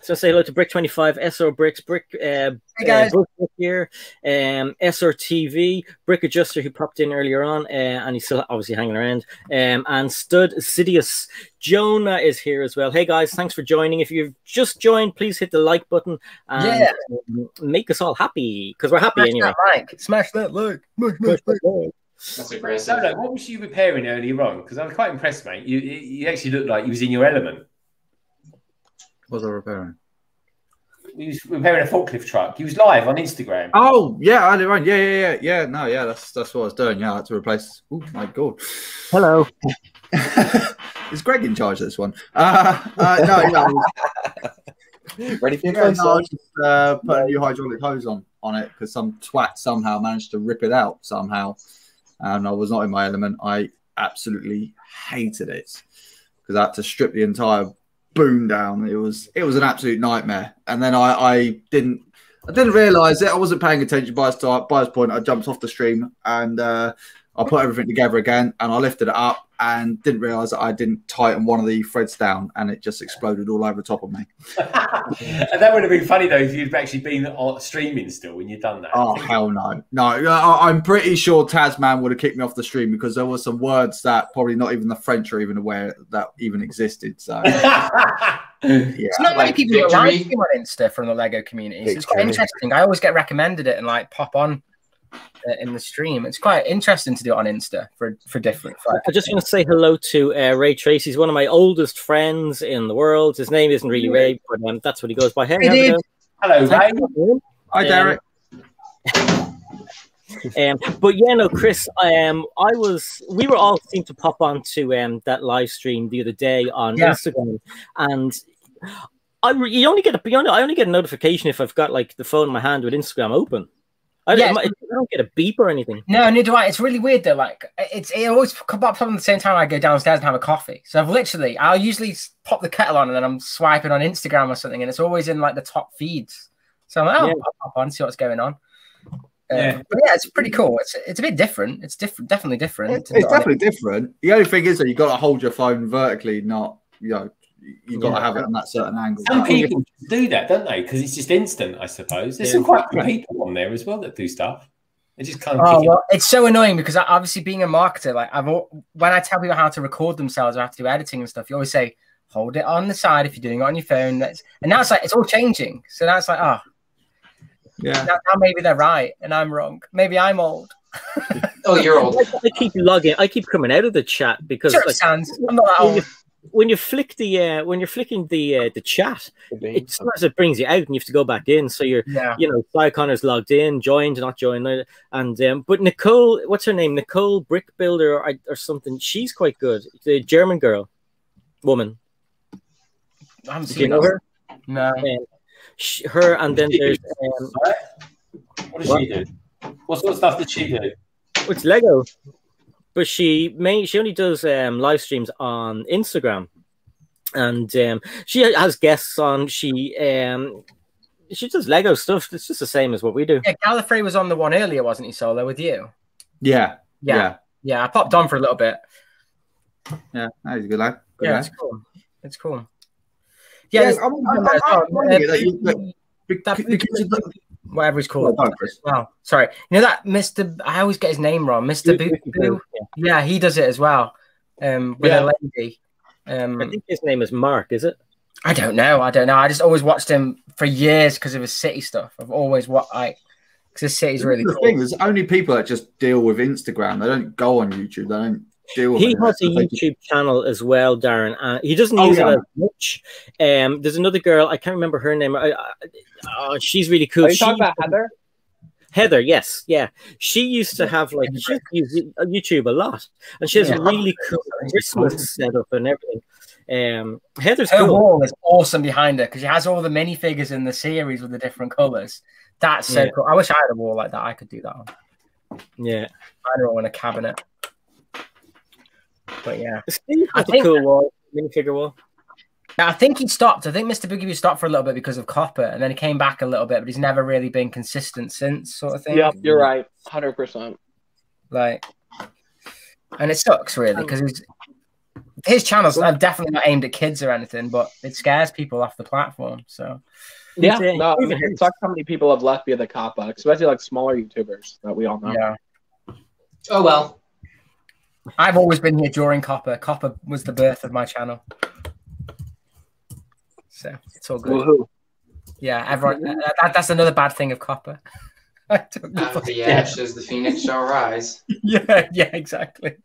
So say hello to Brick25, SR Bricks, Brick, hey guys. Here, SR TV, Brick Adjuster who popped in earlier on, and he's still obviously hanging around, and Stud Sidious. Jonah is here as well. Hey guys, thanks for joining. If you've just joined, please hit the like button and make us all happy because we're happy anyway. Smash that like. That's aggressive. So, what was you repairing earlier on? Because I was quite impressed, mate. You actually looked like you was in your element. What was I repairing? He was repairing a forklift truck. He was live on Instagram. Oh, yeah, earlier on. Yeah. No, yeah, that's what I was doing. Yeah, I had to replace. Oh, my God. Hello. Is Greg in charge of this one? No. Ready for your I was just put a new hydraulic hose on it because some twat somehow managed to rip it out somehow. And I was not in my element. I absolutely hated it because I had to strip the entire boom down. It was an absolute nightmare. And then I didn't realise it. I wasn't paying attention by this point. I jumped off the stream and I put everything together again and I lifted it up and didn't realise that I didn't tighten one of the threads down and it just exploded all over the top of me. And that would have been funny though if you'd actually been streaming still when you'd done that. Oh hell no. I'm pretty sure Tasman would have kicked me off the stream because there were some words that probably not even the French are even aware that even existed. So yeah. It's not many people who are on Insta from the Lego community. So it's quite interesting. I always get recommended it and like pop on in the stream. It's quite interesting to do it on Insta for different. I just want to say hello to Ray Tracy. He's one of my oldest friends in the world. His name isn't really Ray, but that's what he goes by. Hey, hello, Ray. Hi, Derek. But yeah, no, Chris. We were all seemed to pop onto that live stream the other day on Instagram, and I only get a notification if I've got like the phone in my hand with Instagram open. I don't get a beep or anything. No, neither do I. It's really weird though. Like it always comes up at the same time I go downstairs and have a coffee. So I'll usually pop the kettle on and then I'm swiping on Instagram or something, and it's always in like the top feeds. So I'm like, I'll pop on, see what's going on. But yeah, it's pretty cool. It's a bit different. It's different, definitely different. It's definitely different. The only thing is that you got to hold your phone vertically, not you got to have it on that certain angle. Some people do that, don't they? Because it's just instant, I suppose. There's some quite good people on there as well that do stuff. They just kind of. It's so annoying because obviously being a marketer, like when I tell people how to record themselves or how to do editing and stuff, you always say hold it on the side if you're doing it on your phone. And now it's like it's all changing. So now it's like now maybe they're right and I'm wrong. Maybe I'm old. Oh, you're old. I keep logging. I keep coming out of the chat because I'm not that old. When you flick when you're flicking the chat, sometimes it brings you out and you have to go back in. So you're, Cy Connor's logged in, joined, not joined, and but Nicole, what's her name? Nicole Brick Builder or something. She's quite good. The German woman. I haven't seen her. No. Her and then there's. What does she do? What sort of stuff did she do? It's Lego. But she only does live streams on Instagram, and she has guests on. She does Lego stuff. It's just the same as what we do. Yeah, Gallifrey was on the one earlier, wasn't he? Solo with you. Yeah. I popped on for a little bit. Yeah, that was a good lad. It's cool. It's cool. Yeah, whatever he's called. Wow, sorry. You know that Mr. I always get his name wrong. Mr. Boo. Yeah, he does it as well. With a lady. I think his name is Mark. Is it? I don't know. I just always watched him for years because of his city stuff. I've always because his city's really cool. The thing is, only people that just deal with Instagram. They don't go on YouTube. They don't. He has a YouTube channel as well, Darren. He doesn't use it as much. There's another girl. I can't remember her name. She's really cool. Are you talking about Heather? Heather, yes, yeah. She used to have she used YouTube a lot, and she has a really cool Christmas setup and everything. Heather's her wall is awesome behind her because she has all the minifigures in the series with the different colors. That's so cool. I wish I had a wall like that. I could do that on. Yeah, I don't want a cabinet. But yeah, I think a cool wall, minifigure wall. I think he stopped. I think Mr. Boogie stopped for a little bit because of copper, and then he came back a little bit, but he's never really been consistent since, sort of thing. Yep, you're right, 100%. And it sucks really because his channels are definitely not aimed at kids or anything, but it scares people off the platform. So yeah, no, it sucks how many people have left via the coppa, especially like smaller YouTubers that we all know. Yeah. Oh well. I've always been here during Copper. Copper was the birth of my channel. So it's all good. Woohoo. Yeah, everyone. That's another bad thing of Copper. Out of the ashes, the phoenix shall rise. Yeah, exactly.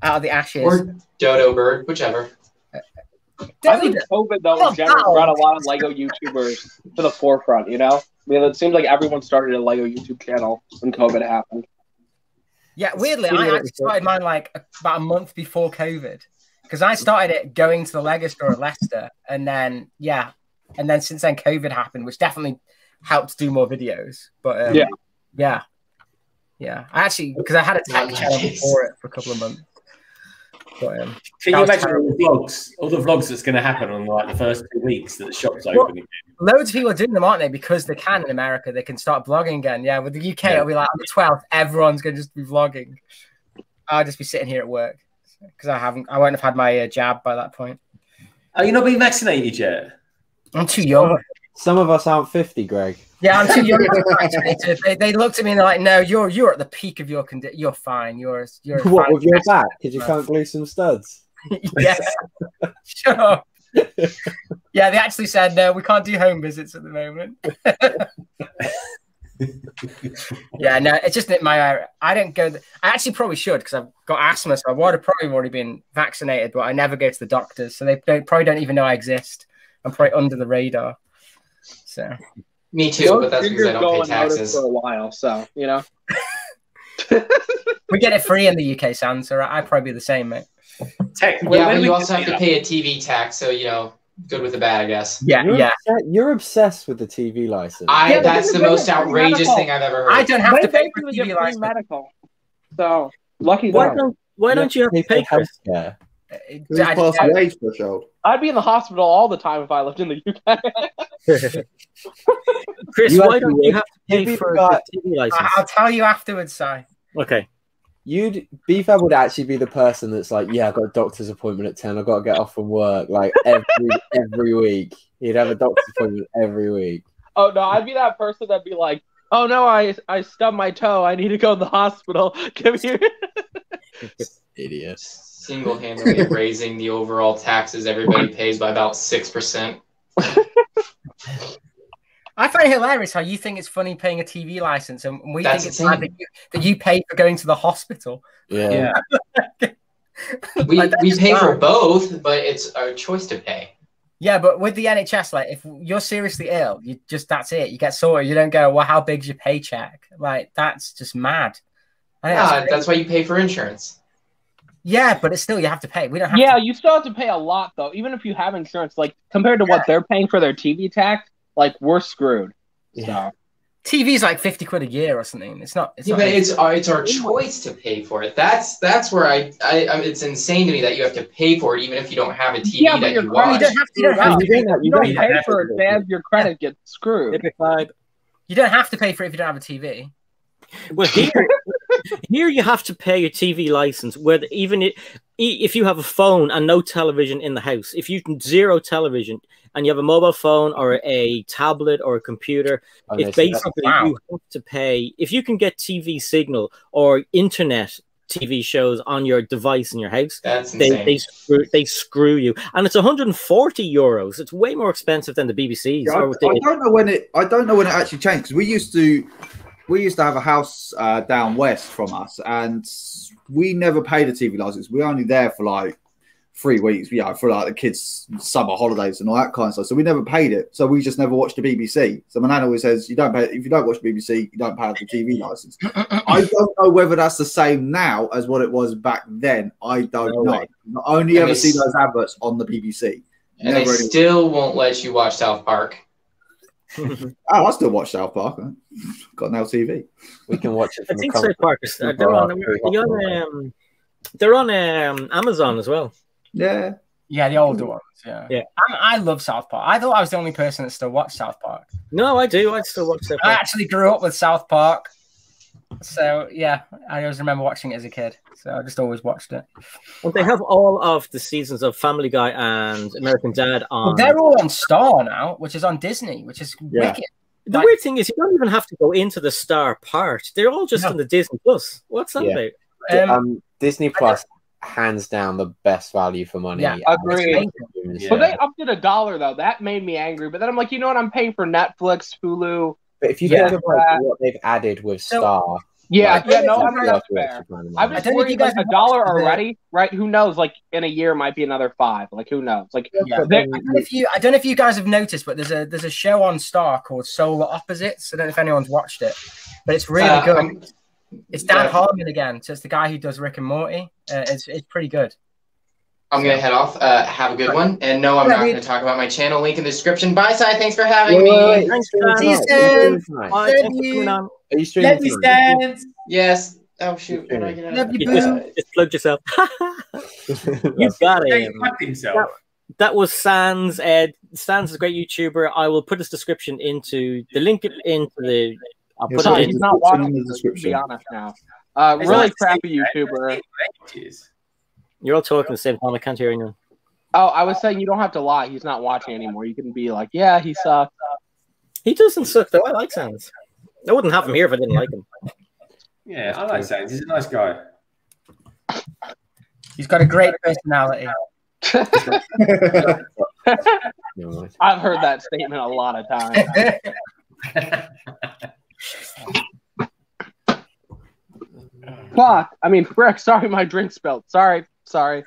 Out of the ashes. Or dodo bird, whichever. I think COVID, though, in general, brought a lot of Lego YouTubers to the forefront, you know? I mean, it seems like everyone started a Lego YouTube channel when COVID happened. Yeah, weirdly, I actually started mine about a month before COVID because I started it going to the Lego store at Leicester, and then since then COVID happened, which definitely helped do more videos. But yeah. I actually because I had a tech channel before it for a couple of months. But, can you imagine all the vlogs that's going to happen on the first 2 weeks that the shop's opening? Loads of people are doing them, aren't they? Because they can in America, they can start vlogging again. Yeah, with the UK, it'll be like on the 12th, everyone's going to just be vlogging. I'll just be sitting here at work because I won't have had my jab by that point. Are you not being vaccinated yet? I'm too young. Some of us aren't 50, Greg. Yeah, I'm too young to be vaccinated. They looked at me and they're like, "No, you're at the peak of your condition. You're fine. You're what with your back? Because you can't glue some studs." Yes, sure. Yeah, they actually said no. We can't do home visits at the moment. Yeah, no, it's just that I don't go. I actually probably should because I've got asthma, so I would have probably already been vaccinated, but I never go to the doctors, so they probably don't even know I exist. I'm probably under the radar. So. Me too, but that's because I don't pay taxes for a while. So you know, we get it free in the UK, Sam. So I'd probably be the same, mate. Yeah, but you also have to pay a TV tax, so you know, good with the bad, I guess. Yeah, you're obsessed with the TV license. That's the most outrageous thing I've ever heard. I don't have to pay for TV license. Medical. So lucky. Why don't you have to pay for healthcare? Past the age threshold. I'd be in the hospital all the time if I lived in the UK. Chris, why don't you have to pay for the TV license? I'll tell you afterwards, Si. Okay. BFAB would actually be the person that's like, yeah, I've got a doctor's appointment at 10. I've got to get off from work like every week. He'd have a doctor's appointment every week. Oh no, I'd be that person that'd be like, oh no, I stubbed my toe. I need to go to the hospital. Come here. Idiot. Single-handedly raising the overall taxes everybody pays by about 6%. I find it hilarious how you think it's funny paying a TV license, and we think it's bad that you pay for going to the hospital. Yeah. we pay for both, but it's our choice to pay. Yeah, but with the NHS, like if you're seriously ill, that's it. You get sorted. You don't go, well, how big's your paycheck? Like that's just mad. That's why you pay for insurance. Yeah, but it's still you have to pay. We don't have to. You still have to pay a lot though, even if you have insurance. Like compared to what they're paying for their TV tax, like we're screwed. Yeah. So. TV's like 50 quid a year or something. It's not. But it's our choice to pay for it. That's where it's insane to me that you have to pay for it even if you don't have a TV that you watch. You don't pay for it, man. Your credit gets screwed. You don't have to pay for it if you don't have a TV. Well, here you have to pay your TV license. Whether even if you have a phone and no television in the house, if you can zero television and you have a mobile phone or a tablet or a computer, it's basically you have to pay. If you can get TV signal or internet TV shows on your device in your house, that's insane. They screw you, and it's 140 euros. It's way more expensive than the BBC's. Yeah, I don't know when it actually changed because we used to have a house down west from us, and we never paid a TV license. We were only there for like 3 weeks, for like the kids' summer holidays and all that kind of stuff. So we never paid it. So we just never watched the BBC. So my nan always says, "You don't pay if you don't watch the BBC, you don't pay the TV license." I don't know whether that's the same now as what it was back then. I don't know. I only ever see those adverts on the BBC, and they still won't let you watch South Park. I still watch South Park. Got now TV. We can watch it. I think South Park. They're on Amazon as well. Yeah, the older ones. Yeah. I love South Park. I thought I was the only person that still watched South Park. No, I do. I still watch South Park. I actually grew up with South Park, so yeah, I always remember watching it as a kid. So I just always watched it. Well, they have all of the seasons of Family Guy and American Dad on. Well, they're all on Star now, which is on Disney, which is wicked. The weird thing is, you don't even have to go into the Star part. They're all just on the Disney Plus. What's that about? Disney Plus, hands down, the best value for money. Yeah, agreed. But they upped it $1 though. That made me angry. But then I'm like, you know what? I'm paying for Netflix, Hulu. But if you think of what they've added with Star. Yeah, that's fair. I'm just worried, you guys $1 already, right? Who knows? Like in a year, might be another 5. Like who knows? Like I don't know if you guys have noticed, but there's a show on Star called Solar Opposites. I don't know if anyone's watched it, but it's really good. It's Dan Harmon again, so it's the guy who does Rick and Morty. It's pretty good. I'm gonna head off. Have a good one. And no, I'm not gonna talk about my channel. Link in the description. Bye, Si. Thanks for having me. Thanks, see you soon. Are you streaming? Yes. Oh shoot. Love you, just plugged yourself. You got it. That was Sans. Sans is a great YouTuber. I will put his description into the link into the. I'll put it in. He's not watching the description. To be honest now. Really crappy YouTuber. You're all talking at the same time. I can't hear anyone. Oh, I was saying you don't have to lie. He's not watching anymore. You can be like, yeah, he sucks. He doesn't suck though. I like Sans. I wouldn't have him here if I didn't like him. Yeah, I like Sans. He's a nice guy. He's got a great personality. I've heard that statement a lot of times. Fuck. I mean, frick. Sorry, my drink spilled. Sorry. But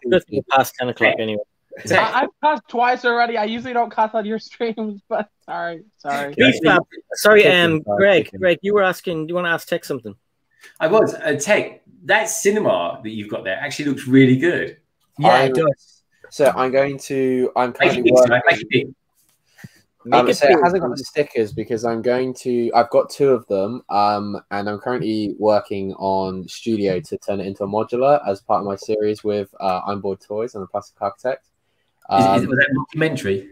it's past 10 o'clock anyway. I've cussed twice already. I usually don't cuss on your streams, but sorry. BFAB, sorry, Greg, you were asking. Do you want to ask Tech something? I was. Tech, that cinema that you've got there actually looks really good. Yeah, it does. So I'm currently working. So it hasn't got the stickers because I've got 2 of them, and I'm currently working on Studio to turn it into a modular as part of my series with I'm Bored Toys and the Plastic Architect. Was that mockumentary?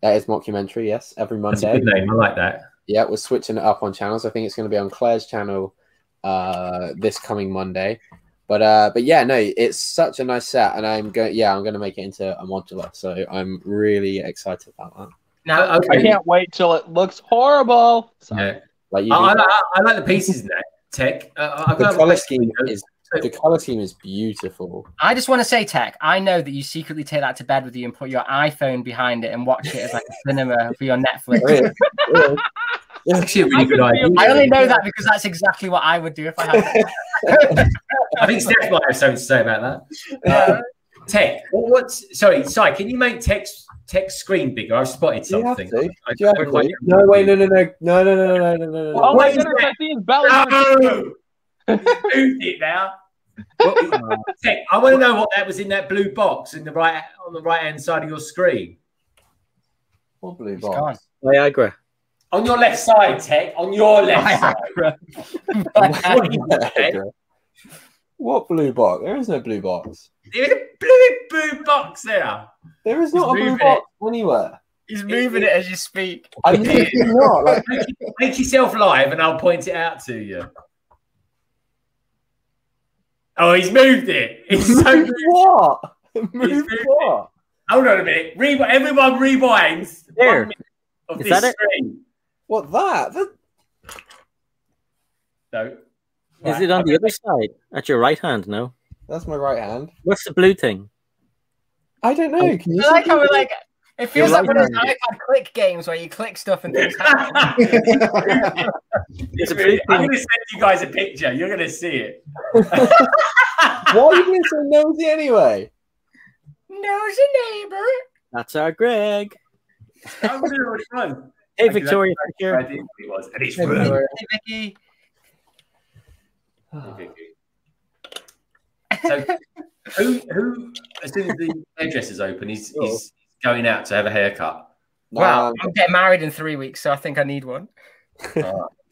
That is mockumentary, yes, every Monday. That's a good name, I like that. Yeah, we're switching it up on channels. I think it's going to be on Claire's channel this coming Monday. But yeah, no, it's such a nice set, and I'm going to make it into a modular. So I'm really excited about that. Now, I can't wait till it looks horrible. Yeah. I like the pieces in that, Tech. The color scheme is beautiful. I just want to say, Tech, I know that you secretly take that to bed with you and put your iPhone behind it and watch it as like a cinema for your Netflix. It's actually a really good idea. I only know that because that's exactly what I would do if I had it. I think Steph might have something to say about that. Tech, sorry, can you make Tech's screen bigger? I've spotted something. No, wait, no. Oh my goodness, I see his belly. Moved it now. Tech, I want to know what that was in that blue box on the right hand side of your screen. What blue box? Viagra. On your left side, Tech. On your left side. What blue box? There is no blue box. There's a blue box there. There is not a blue box anywhere. He's moving it as you speak. I'm not. Make yourself live and I'll point it out to you. Oh, he's moved it. He's so what? Moved what? Hold on a minute. Everyone rewinds. There. Of Is this that it? screen. What, that? No. Is it on the other side? At your right hand, no? That's my right hand. What's the blue thing? I don't know. Can you I like how we're like, it feels like one of those iPad click games where you click stuff and things happen. I'm going to send you guys a picture. You're going to see it. Why are you being so nosy anyway? Nosy neighbor. That's our Greg. Hey, Victoria. Hey, Vicky. So, who, as soon as the hairdresser's open, he's going out to have a haircut. Wow, I'm getting married in 3 weeks, so I think I need one.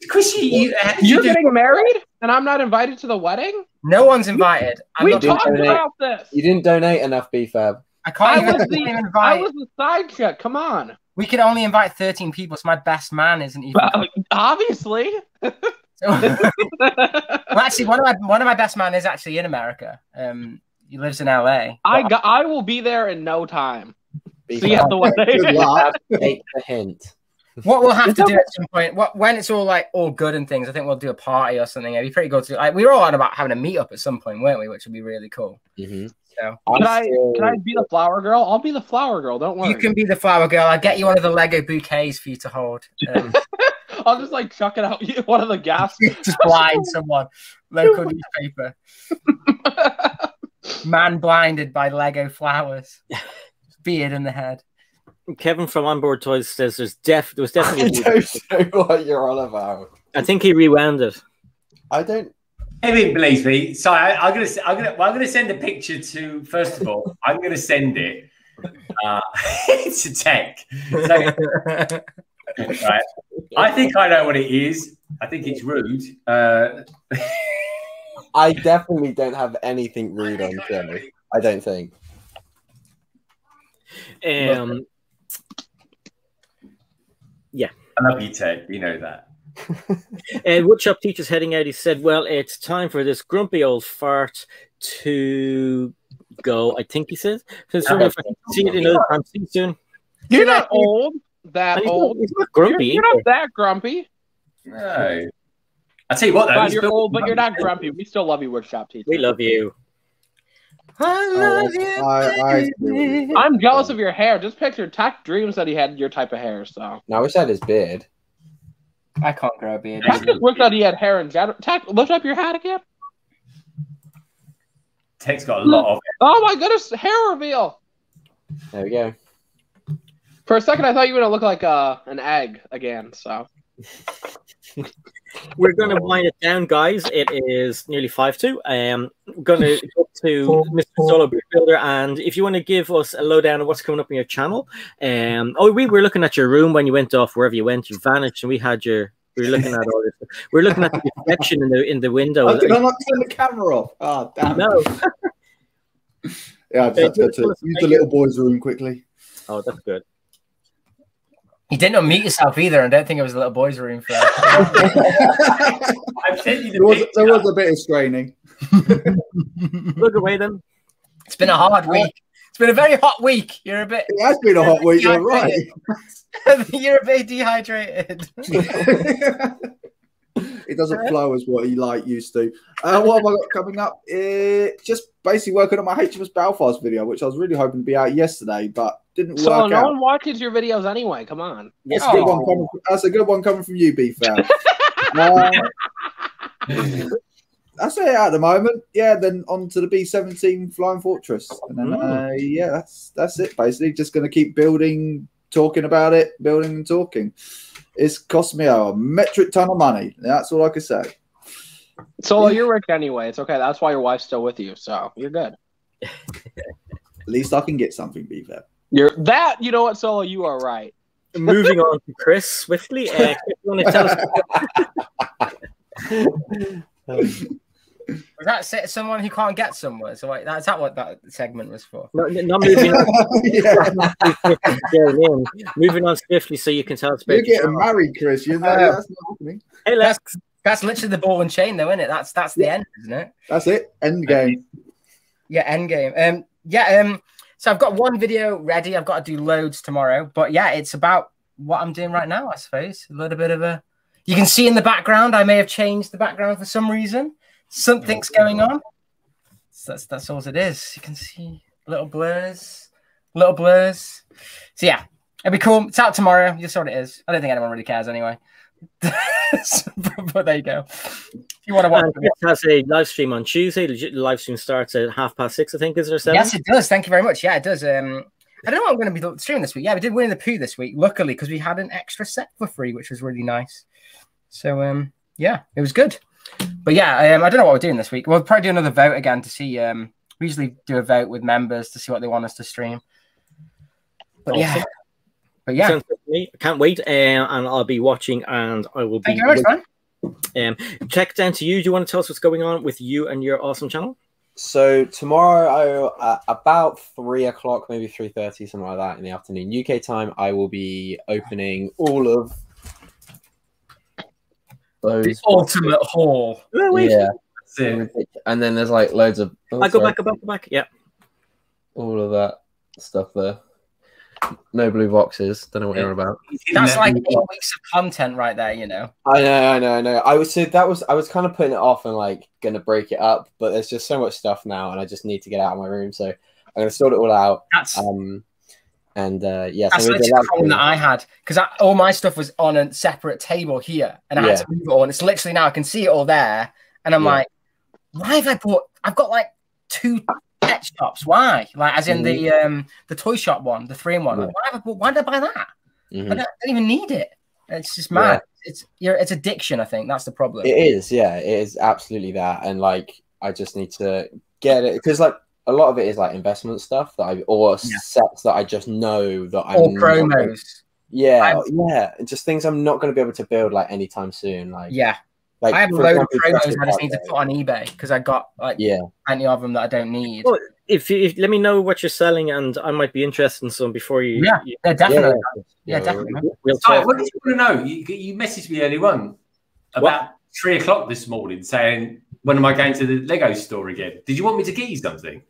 Chris, you're getting married, and I'm not invited to the wedding? No one's invited. We talked about this. You didn't donate enough, BFAB. I was the side chick. Come on. We can only invite 13 people, so my best man isn't even. Obviously. Well, actually, one of my best man is actually in America. He lives in LA. I will be there in no time. See you at the wedding. Take the hint. What we'll have to do at some point, when it's all good and things, I think we'll do a party or something. It'd be pretty good to. We were all on about having a meetup at some point, weren't we? Which would be really cool. Mm-hmm. So can I be the flower girl? I'll be the flower girl. Don't worry. You can be the flower girl. I'll get you one of the Lego bouquets for you to hold. I'll just like chuck it out one of the gas. Just blind someone. Local newspaper. Man blinded by Lego flowers. Beard in the head. Kevin from Onboard Toys says there was definitely. I don't know what you're on about. I think he rewound it. I don't. Kevin believes me. So I'm gonna send a picture to. First of all, I'm gonna send it to Tech. So, right. I think I know what it is. I think it's rude. I definitely don't have anything rude on show. I don't think. Yeah. I love you, Tech. You know that. And Woodshop Teacher's heading out. He said, well, it's time for this grumpy old fart to go, I think he says. So if I can see it another time, see you soon. You're not old. He's not grumpy. You're not that grumpy. No. I tell you what, though. You're old, but you're not grumpy. We still love you, Woodshop Teacher. We love you. I love you. I'm jealous of your hair. Just picture Tech dreams that he had your type of hair. So no, I wish I had his beard. I can't grow a beard. I just wish that he had hair in general. Tech, lift up your hat again. Tech's got a lot of it. Oh my goodness, hair reveal. There we go. For a second, I thought you were gonna look like an egg again. So we're gonna wind it down, guys. It is nearly 5:02. We're gonna go to Mr. Solo Brick Builder, and if you want to give us a lowdown of what's coming up in your channel, we were looking at your room when you went off wherever you went. You vanished, and we had your. We were looking at all this. We were looking at the reflection in the window. Did I not turn the camera off? Oh, damn. No. Yeah, I just had to go to use the little boy's room quickly. Oh, that's good. You didn't unmute yourself either. I don't think it was a little boy's room for I've sent you the there was a bit of straining. Look away then. It's been a hard week. It's been a very hot week. You're a bit. It has been a hot week. You're right. You're a bit dehydrated. It doesn't flow as what he used to. What have I got coming up? Just basically working on my HMS Belfast video, which I was really hoping to be out yesterday, but didn't work out. So no one watches your videos anyway. Come on. That's a good one coming from you, BFAB. That's it at the moment. Yeah, then on to the B-17 Flying Fortress. And then, yeah, that's it, basically. Just going to keep building, talking about it, building and talking. It's cost me a metric ton of money. That's all I can say. So you're rich anyway. It's okay. That's why your wife's still with you. So you're good. At least I can get something, BFAB. You know what, Solo? You are right. Moving on to Chris swiftly. Chris, you want to tell us? Was that someone who can't get somewhere? So like, that's what that segment was for. No, not moving on. Moving on swiftly, so you can tell us. You're getting married, Chris. You know that's not happening. Hey, Lex. That's literally the ball and chain, though, isn't it? That's the end, isn't it? That's it. End game. Yeah, end game. So I've got one video ready. I've got to do loads tomorrow, but yeah, it's about what I'm doing right now, I suppose. A little bit of a. You can see in the background. I may have changed the background for some reason. Something's going on. So that's all it is. You can see little blurs. So yeah, it'll be cool. It's out tomorrow. You saw what it is. I don't think anyone really cares anyway. But there you go. If you want to watch it has a live stream on Tuesday. The live stream starts at 6:30, I think, is there 7? Yes, it does. Thank you very much. Yeah, it does. I don't know what I'm going to be streaming this week. Yeah, we did Winnie the Pooh this week, luckily, because we had an extra set for free, which was really nice. So yeah, it was good. But yeah, I don't know what we're doing this week. We'll probably do another vote again to see. We usually do a vote with members to see what they want us to stream. But yeah, I can't wait, and I'll be watching, and I will be. Thank you very much, man. Check down to you. Do you want to tell us what's going on with you and your awesome channel? So tomorrow, about 3 o'clock, maybe 3:30, something like that in the afternoon UK time, I will be opening all of those. The ultimate haul. Yeah. And then there's like loads of. I go back. Yeah. All of that stuff there. No blue boxes. Don't know what you're about. That's like 8 weeks of content right there, you know. I know. I was kind of putting it off and like gonna break it up, but there's just so much stuff now, and I just need to get out of my room, so I'm gonna sort it all out. That's that's literally the problem that I had, because all my stuff was on a separate table here, and I had to move it all. And it's literally now I can see it all there, and I'm like, why have I bought? I've got like 2 pet shops. Why? Like, as in the toy shop one, the 3-in-1. Like, why did I buy that? I don't even need it. It's just mad. It's addiction. I think that's the problem. It is. Yeah, it is absolutely that. And like, I just need to get it, because like a lot of it is like investment stuff that sets that I just know that I'm. Or promos. Yeah, just things I'm not going to be able to build like anytime soon. Like I have a load of promos I just need to put on eBay, because I got like plenty of them that I don't need. Well, if let me know what you're selling, and I might be interested in some before you. Definitely. Definitely. We'll talk. What did you want to know? You messaged me earlier on about 3 o'clock this morning saying, when am I going to the Lego store again? Did you want me to get you something?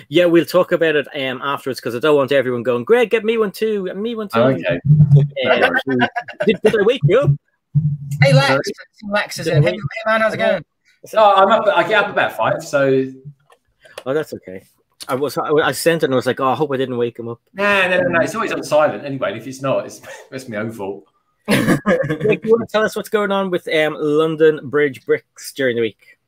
Yeah, we'll talk about it afterwards, because I don't want everyone going, Greg, get me one too, and me one too. Okay. Did I wake you up? Hey, Lex is in. Hey, man, how's it going? Oh, I'm up. I get up about 5, so. Oh, that's okay. I sent it and I was like, oh, I hope I didn't wake him up. No. It's always on silent anyway. And if it's not, it's my own fault. Nick, you want to tell us what's going on with London Bridge Bricks during the week?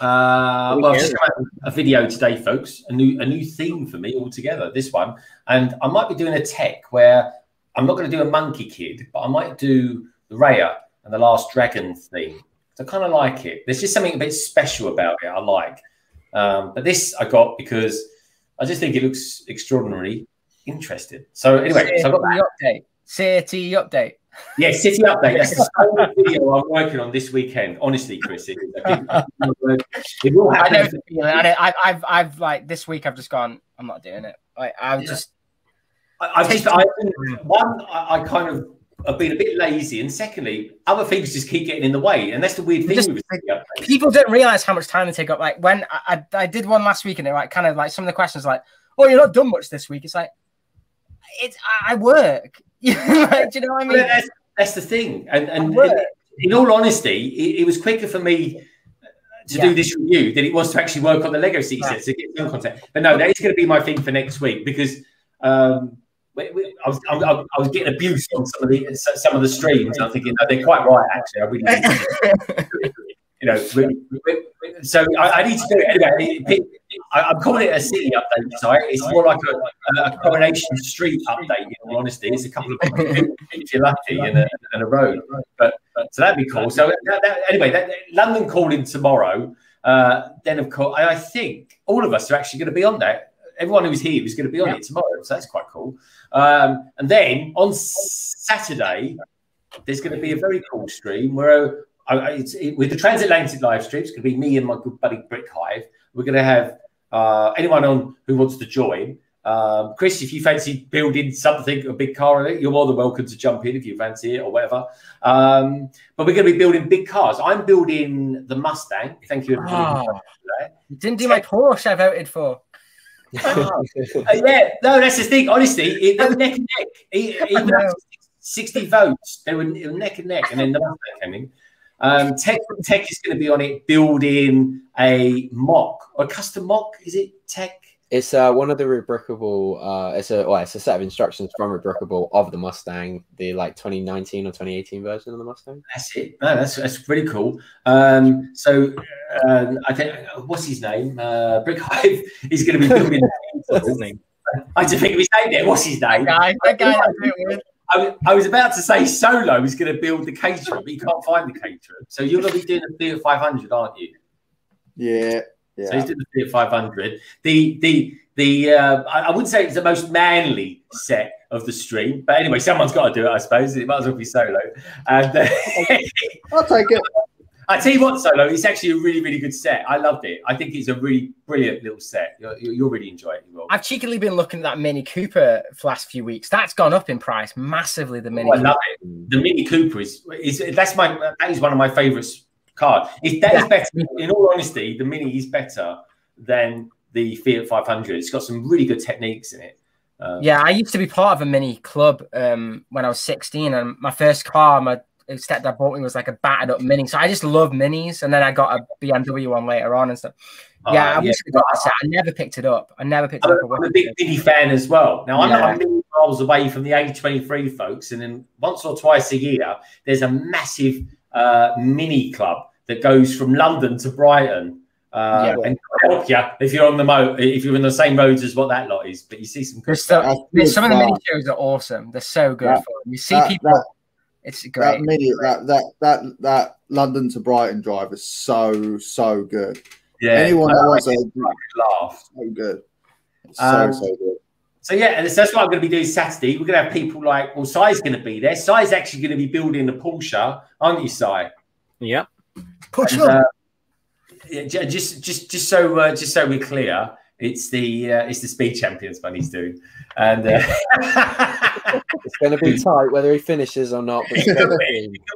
Well, I've just got a video today, folks. A new theme for me altogether. This one, and I might be doing a tech where I'm not going to do a Monkey Kid, but I might do the Raya and the Last Dragon theme. So I kind of like it. There's just something a bit special about it. I like. But this I got because I just think it looks extraordinarily interesting. So anyway, so I've got the update. City update. Yeah, city update. That's the sole video I'm working on this weekend. Honestly, Chris, it will happen. I know the feeling. I've like this week. I've just gone. I'm not doing it. I kind of have been a bit lazy, and secondly, other things just keep getting in the way, and that's the weird thing. People don't realize how much time they take up. Like when I did one last week, and it like kind of like some of the questions like, "Oh, you're not done much this week." It's like I work. Like, do you know what I mean? That's the thing, and in all honesty, it was quicker for me to do this review than it was to actually work on the Lego city sets to get some content. But no, that is going to be my thing for next week because I was getting abuse on some of the streams. And I'm thinking, no, they're quite right. Actually, I really need to do it. You know, so I need to do it anyway. I'm calling it a city update site. It's more like a Coronation Street update. In all honesty, it's a couple of if you're lucky and a road. But so that'd be cool. So anyway, London calling tomorrow. Then of course, I think all of us are actually going to be on that. Everyone who's here is going to be on it tomorrow. So that's quite cool. And then on Saturday, there's going to be a very cool stream where. With the transatlantic live stream, it's going to be me and my good buddy Brick Hive. We're going to have anyone on who wants to join. Chris, if you fancy building something, a big car on it, you're more than welcome to jump in if you fancy it or whatever. But we're going to be building big cars. I'm building the Mustang. Thank you. You didn't do my Porsche I voted for. Yeah, no, that's the thing. Honestly, they were neck and neck. Even after 60 votes, they were neck and neck. And then the Mustang came in. Tech is going to be on it building a mock or a custom mock. Is it Tech? It's one of the Rebrickable. It's a set of instructions from Rebrickable of the Mustang, the like 2019 or 2018 version of the Mustang. That's it. No, that's really cool. So I think what's his name? Brick Hive is going to be building. What's his name? I just think of his name there. What's his name? That guy. I was about to say Solo is going to build the caterer, but you can't find the caterer. So you're going to be doing the Fiat 500, aren't you? Yeah. So he's doing the Fiat 500. I wouldn't say it's the most manly set of the stream, but anyway, someone's got to do it, I suppose. It might as well be Solo. And I'll take it. I tell you what, Solo, it's actually a really, really good set. I loved it. I think it's a really brilliant little set. You'll really enjoy it. I've cheekily been looking at that Mini Cooper for the last few weeks. That's gone up in price massively. The Mini. I love it. The Mini Cooper that is one of my favourites cars. That is better. In all honesty, the Mini is better than the Fiat 500. It's got some really good techniques in it. Yeah, I used to be part of a Mini club when I was 16, and my first car, my stepdad bought me was like a battered up Mini. So I just love Minis, and then I got a BMW one later on and stuff. Yeah, I wish I got that set. I never picked it up. I'm a big Mini fan as well. Now I'm not a million miles away from the A23 folks, and then once or twice a year there's a massive Mini club that goes from London to Brighton. And help you if you're on if you're in the same roads as what that lot is. But you see some good stuff. Some of the Mini shows are awesome. They're so good. You see people. It's great. That London to Brighton drive is so good. Yeah, anyone that wants to laugh, so good. It's so good. So yeah, and that's what I'm going to be doing Saturday. We're going to have people like, well, Si's going to be there. Si's actually going to be building the Porsche, aren't you, Si? Yep. Push up. Just so we're clear, it's the Speed Champions one he's doing, and it's going to be tight whether he finishes or not. But it's going to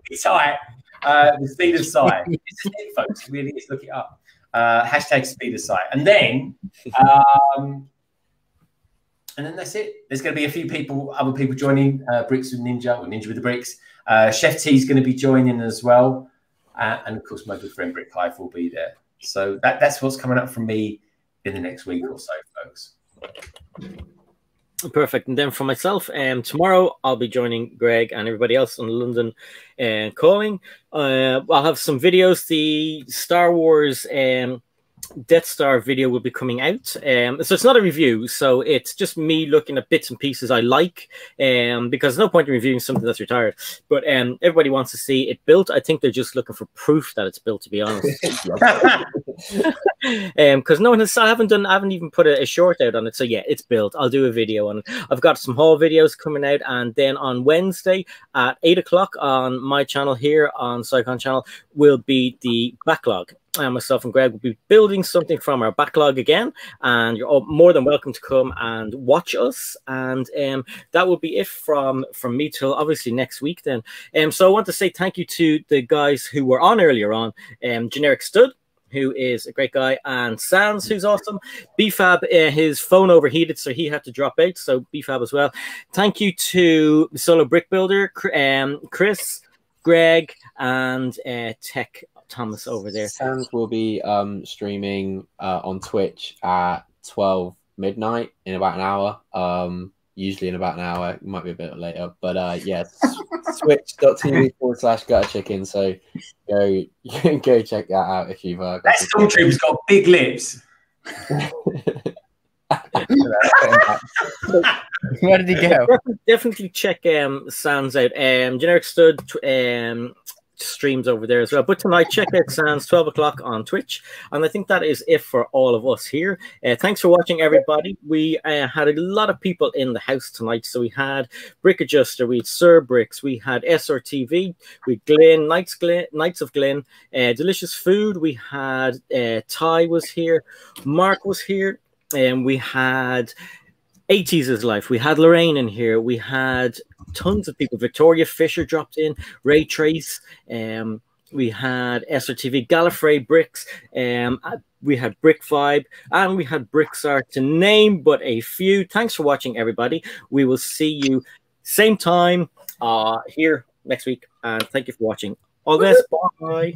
be tight. The Speed of Sight. It's a thing, folks. Really, is look it up. Hashtag Speed of Sight, and then that's it. There's going to be a few other people joining. Bricks with Ninja, or Ninja with the Bricks. Chef T is going to be joining as well, and of course my good friend Brick Hive will be there. So that's what's coming up from me in the next week or so, folks. Perfect. And then for myself, tomorrow I'll be joining Greg and everybody else in London calling. I'll have some videos. The Star Wars Death Star video will be coming out. So it's not a review, so it's just me looking at bits and pieces I like, because there's no point in reviewing something that's retired. But everybody wants to see it built. I think they're just looking for proof that it's built, to be honest. Because no one has, I haven't even put a short out on it. So yeah, it's built. I'll do a video on it. I've got some haul videos coming out, and then on Wednesday at 8 o'clock on my channel here on Psychon channel will be the backlog. Myself and Greg will be building something from our backlog again, and you're all more than welcome to come and watch us. And that will be it from me till obviously next week then. So I want to say thank you to the guys who were on earlier on, Generic Stud, who is a great guy, and Sans, who's awesome. BFAB, his phone overheated, so he had to drop out, so BFAB as well. Thank you to Solo Brick Builder, Chris, Greg, and Tech Thomas over there. Sans will be streaming on Twitch at 12 midnight in about an hour. Usually in about an hour. It might be a bit later, but yeah, twitch.tv/gutterchicken. So go check that out if you've got. That Stormtrooper's got big lips. Where did he go? Definitely check Sans out. Generic Stud streams over there as well. But tonight, check out Sans 12 o'clock on Twitch. And I think that is it for all of us here. Thanks for watching, everybody. We had a lot of people in the house tonight. So we had Brick Adjuster, we had SARASTARBRICKS, we had SRTV, we had Glenn, Knights of Glen, Delicious Food, we had Ty was here, Mark was here, and we had 80s is Life. We had Lorraine in here. We had tons of people. Victoria Fisher dropped in. Ray Trace. We had SRTV, Gallifrey Bricks. We had Brick Vibe, and we had Bricksart, to name but a few. Thanks for watching, everybody. We will see you same time here next week. And thank you for watching. All the best. Bye.